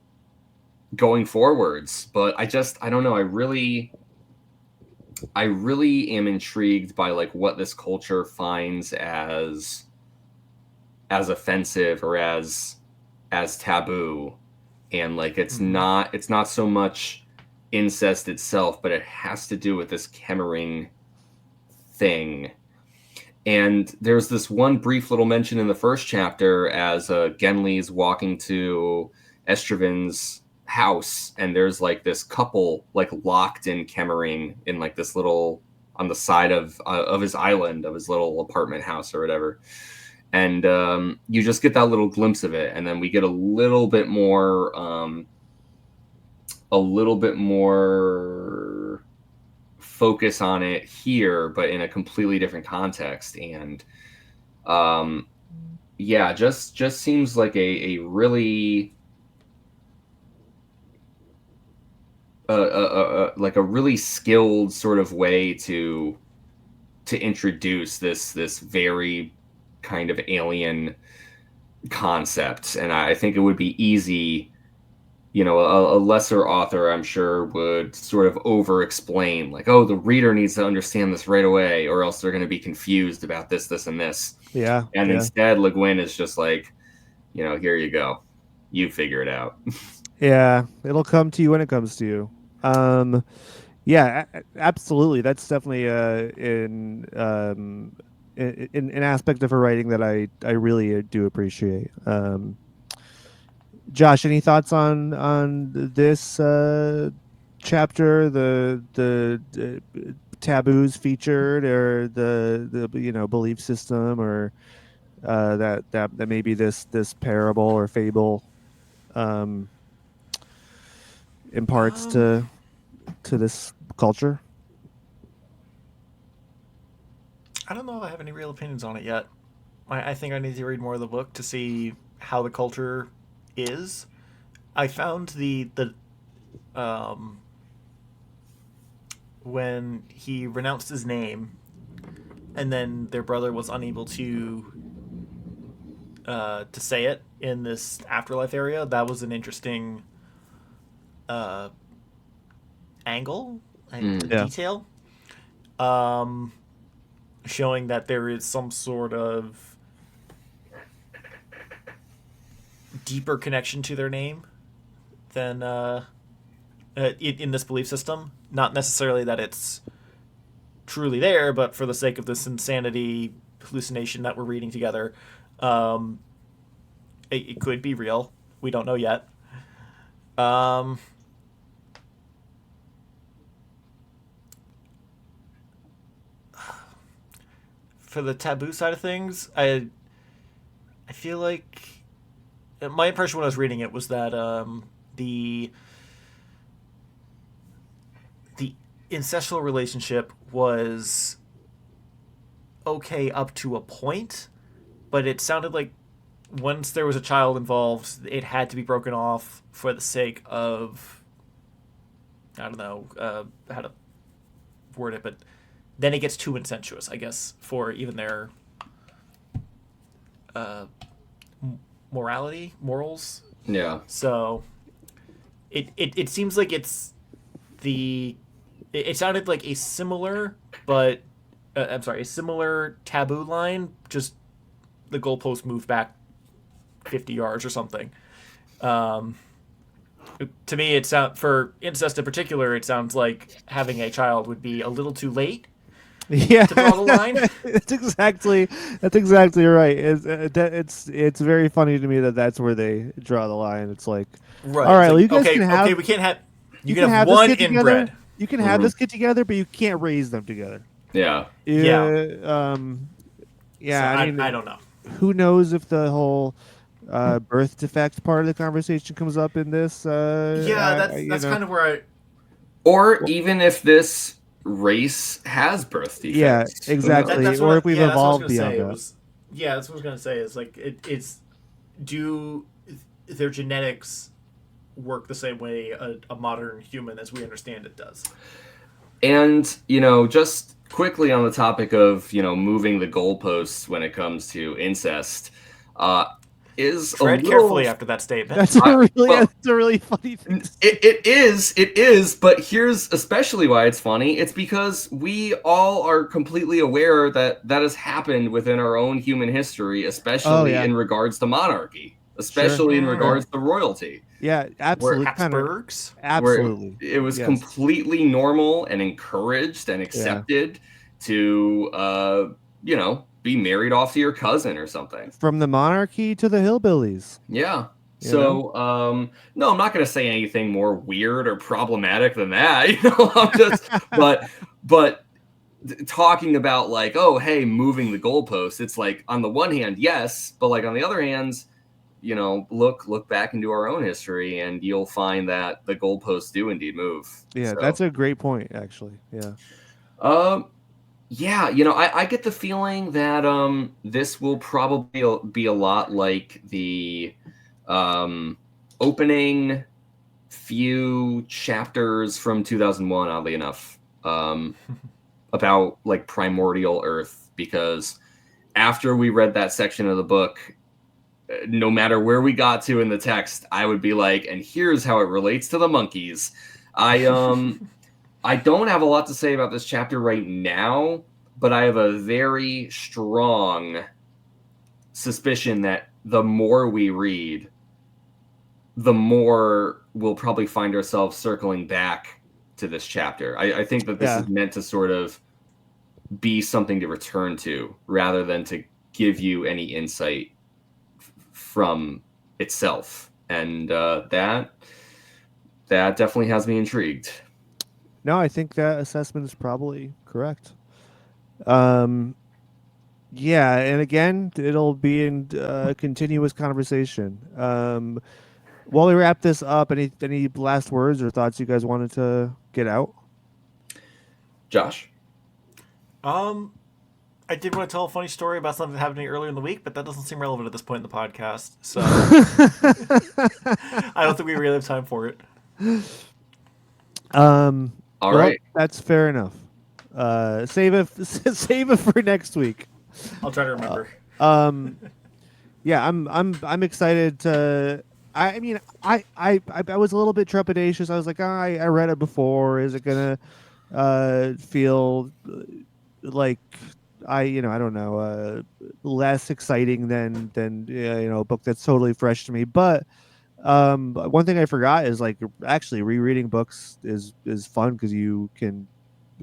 Speaker 1: going forwards. But I don't know, I really am intrigued by like what this culture finds as offensive or as taboo, and like it's not so much incest itself, but it has to do with this chemmering thing. And there's this one brief little mention in the first chapter as Genli's walking to Estraven's house, and there's like this couple like locked in chemmering in like this little, on the side of his island, of his little apartment house or whatever. And you just get that little glimpse of it, and then we get a little bit more focus on it here, but in a completely different context. And yeah, just seems like a really like a really skilled sort of way to introduce this very kind of alien concept. And I think it would be easy, a lesser author, I'm sure, would sort of over explain, like, oh, the reader needs to understand this right away, or else they're going to be confused about this, and this.
Speaker 3: Yeah.
Speaker 1: And instead, Le Guin is just like, here you go, you figure it out.
Speaker 3: Yeah, it'll come to you when it comes to you. Yeah, absolutely. That's definitely an aspect of her writing that I really do appreciate. Josh, any thoughts on this chapter, the taboos featured, or the belief system, or that maybe this parable or fable imparts to this culture?
Speaker 2: I don't know if I have any real opinions on it yet. I think I need to read more of the book to see how the culture is. I found the when he renounced his name, and then their brother was unable to say it in this afterlife area. That was an interesting uh, angle and
Speaker 3: Yeah.
Speaker 2: detail, showing that there is some sort of deeper connection to their name than in this belief system. Not necessarily that it's truly there, but for the sake of this insanity hallucination that we're reading together, um, it could be real. We don't know yet. Um, for the taboo side of things, I feel like my impression when I was reading it was that the incestual relationship was okay up to a point, but it sounded like once there was a child involved, it had to be broken off for the sake of, I don't know how to word it, but then it gets too incestuous, I guess, for even their uh, morals.
Speaker 1: Yeah.
Speaker 2: So it seems like it's the it sounded like a similar but I'm sorry, a similar taboo line, just the goalpost moved back 50 yards or something. um to me, it sound for incest in particular, it sounds like having a child would be a little too late
Speaker 3: Yeah,
Speaker 2: to draw the line.
Speaker 3: that's exactly right. It's very funny to me that that's where they draw the line. It's like,
Speaker 2: Right.
Speaker 3: all right,
Speaker 2: It's
Speaker 3: well,
Speaker 2: like,
Speaker 3: you guys
Speaker 2: okay,
Speaker 3: can have
Speaker 2: okay, we can't have
Speaker 3: you
Speaker 2: can
Speaker 3: can
Speaker 2: have
Speaker 3: have this
Speaker 2: one
Speaker 3: kid together.
Speaker 2: inbred.
Speaker 3: You can have this kid together, but you can't raise them together.
Speaker 1: Yeah.
Speaker 2: Yeah. So
Speaker 3: Yeah. I mean,
Speaker 2: I don't know.
Speaker 3: who knows if the whole birth defect part of the conversation comes up in this?
Speaker 2: Yeah,
Speaker 3: You
Speaker 2: that's
Speaker 3: know,
Speaker 2: kind of where I.
Speaker 1: Or even if this race has birth
Speaker 3: yeah,
Speaker 1: defects. Who
Speaker 3: exactly.
Speaker 1: knows?
Speaker 2: That's what
Speaker 3: Or if we've
Speaker 2: yeah, that's what I was
Speaker 3: evolved
Speaker 2: gonna say.
Speaker 3: beyond
Speaker 2: It
Speaker 3: that.
Speaker 2: was yeah, that's what I was gonna say. Is like it's do their genetics work the same way a modern human as we understand it does?
Speaker 1: And, just quickly on the topic of, moving the goalposts when it comes to incest, uh, is a
Speaker 2: Tread
Speaker 1: little.
Speaker 2: carefully after that statement.
Speaker 3: That's a really
Speaker 1: Well,
Speaker 3: that's a really funny thing to say.
Speaker 1: it is, but here's especially why it's funny. It's because we all are completely aware that that has happened within our own human history,
Speaker 3: Oh
Speaker 1: especially
Speaker 3: yeah,
Speaker 1: in regards to monarchy,
Speaker 3: sure.
Speaker 1: especially in regards to royalty.
Speaker 3: Yeah,
Speaker 1: Where
Speaker 3: absolutely. Kind of,
Speaker 2: Habsburgs.
Speaker 1: where
Speaker 3: absolutely.
Speaker 1: it was
Speaker 3: Yes.
Speaker 1: completely normal and encouraged and
Speaker 3: Yeah.
Speaker 1: accepted to be married off to your cousin or something.
Speaker 3: From the monarchy to the hillbillies.
Speaker 1: Yeah.
Speaker 3: You know?
Speaker 1: So no, I'm not going to say anything more weird or problematic than that. I'm just but talking about like, oh, hey, moving the goalposts. It's like on the one hand, yes, but like on the other hand, look back into our own history, and you'll find that the goalposts do indeed move.
Speaker 3: Yeah,
Speaker 1: So,
Speaker 3: that's a great point, actually. Yeah.
Speaker 1: yeah, I get the feeling that this will probably be a lot like the opening few chapters from 2001, oddly enough, about like primordial Earth, because after we read that section of the book, no matter where we got to in the text, I would be like, and here's how it relates to the monkeys. I don't have a lot to say about this chapter right now, but I have a very strong suspicion that the more we read, the more we'll probably find ourselves circling back to this chapter. I think that this is meant to sort of be something to return to rather than to give you any insight from itself. And that definitely has me intrigued.
Speaker 3: No, I think that assessment is probably correct. Yeah, and again, it'll be in continuous conversation. While we wrap this up, any last words or thoughts you guys wanted to get out?
Speaker 1: Josh?
Speaker 2: I did want to tell a funny story about something happening earlier in the week, but that doesn't seem relevant at this point in the podcast. So I don't think we really have time for it.
Speaker 3: All
Speaker 1: right.
Speaker 3: That's fair enough. Save it save it for next week.
Speaker 2: I'll try to remember.
Speaker 3: Yeah, I'm excited to. I mean, I was a little bit trepidatious. I was like, I read it before. Is it gonna feel like I don't know, less exciting than a book that's totally fresh to me? But one thing I forgot is like actually rereading books is fun because you can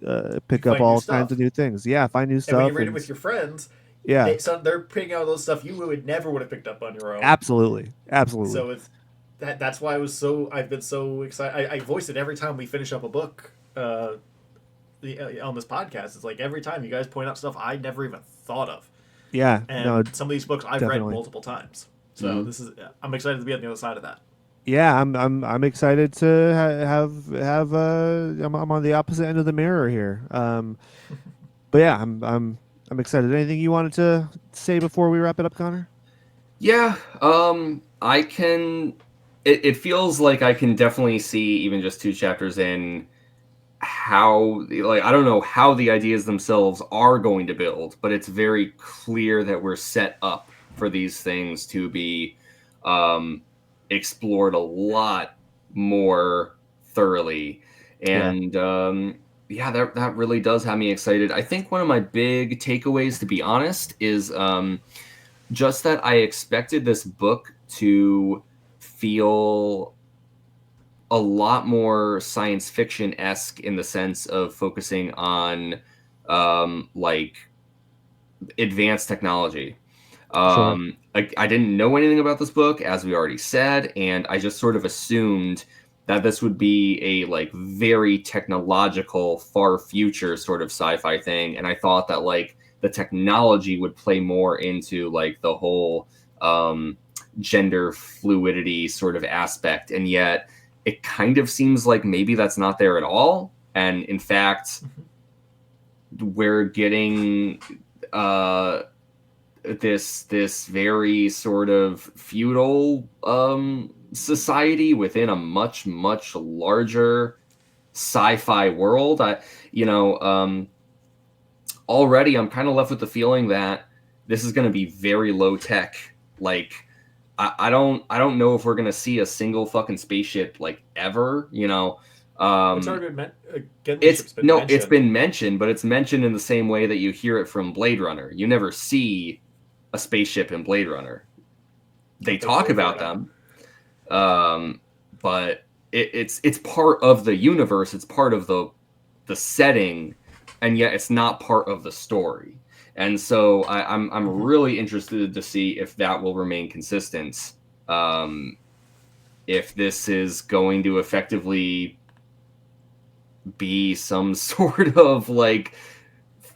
Speaker 2: You
Speaker 3: pick up
Speaker 2: find new
Speaker 3: all kinds
Speaker 2: stuff.
Speaker 3: of new things. Yeah, find new
Speaker 2: And when you
Speaker 3: stuff
Speaker 2: read it
Speaker 3: and
Speaker 2: with your friends,
Speaker 3: yeah,
Speaker 2: they're picking out those stuff you would never would have picked up on your own.
Speaker 3: absolutely.
Speaker 2: So it's that's why I've been so excited. I voice it every time we finish up a book on this podcast. It's like every time you guys point out stuff I never even thought of.
Speaker 3: Yeah, no,
Speaker 2: And some of these books I've read
Speaker 3: definitely.
Speaker 2: multiple times. So I'm excited to be on the other side of that.
Speaker 3: Yeah, I'm excited to have I'm on the opposite end of the mirror here. But yeah, I'm excited. Anything you wanted to say before we wrap it up, Connor?
Speaker 1: Yeah, I can. It feels like I can definitely see, even just 2 chapters in, how, like, I don't know how the ideas themselves are going to build, but it's very clear that we're set up for these things to be explored a lot more thoroughly. And yeah, that really does have me excited. I think one of my big takeaways, to be honest, is just that I expected this book to feel a lot more science fiction-esque in the sense of focusing on like advanced technology.
Speaker 3: Sure.
Speaker 1: I didn't know anything about this book, as we already said, and I just sort of assumed that this would be a like very technological, far future sort of sci-fi thing, and I thought that like the technology would play more into like the whole gender fluidity sort of aspect, and yet it kind of seems like maybe that's not there at all. And in fact, we're getting this very sort of feudal society within a much larger sci-fi world. Already I'm kind of left with the feeling that this is going to be very low tech. Like I don't know if we're going to see a single fucking spaceship like ever.
Speaker 2: It's already been
Speaker 1: It's been mentioned, but it's mentioned in the same way that you hear it from Blade Runner. You never see a spaceship in Blade Runner. They talk about them, but it's part of the universe. It's part of the setting, and yet it's not part of the story. And so I'm really interested to see if that will remain consistent. If this is going to effectively be some sort of like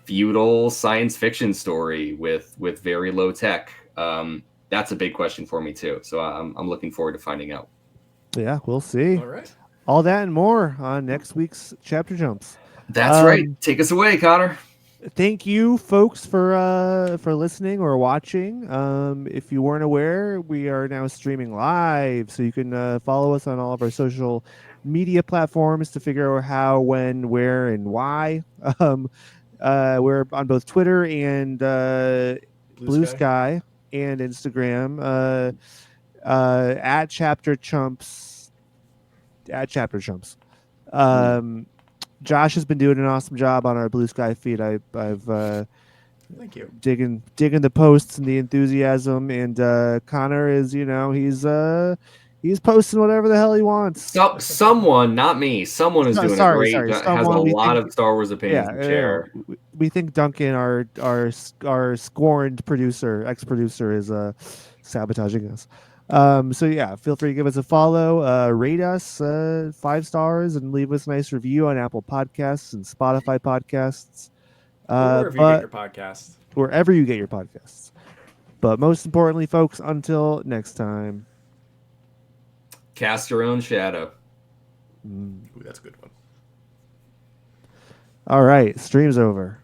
Speaker 1: feudal science fiction story with very low tech. That's a big question for me too. So I'm looking forward to finding out.
Speaker 3: Yeah, we'll see.
Speaker 2: All right.
Speaker 3: All that and more on next week's Chapter Jumps.
Speaker 1: That's right. Take us away, Connor.
Speaker 3: Thank you, folks, for listening or watching. If you weren't aware, we are now streaming live, so you can follow us on all of our social media platforms to figure out how, when, where, and why. We're on both Twitter and Blue Sky and Instagram at Chapter Chumps. At Chapter Chumps. Josh has been doing an awesome job on our Blue Sky feed. I've
Speaker 2: thank you.
Speaker 3: Digging the posts and the enthusiasm, and Connor is he's posting whatever the hell he wants.
Speaker 1: Someone, not me. Someone is doing a great. Has a lot of Star Wars opinions to share.
Speaker 3: We think Duncan, our scorned producer, ex-producer, is sabotaging us. So yeah, feel free to give us a follow, rate us 5 stars, and leave us a nice review on Apple Podcasts and Spotify podcasts.
Speaker 2: Wherever you get your podcasts.
Speaker 3: Wherever you get your podcasts. But most importantly, folks, until next time,
Speaker 1: cast your own shadow.
Speaker 2: Ooh, that's a good one.
Speaker 3: All right, stream's over.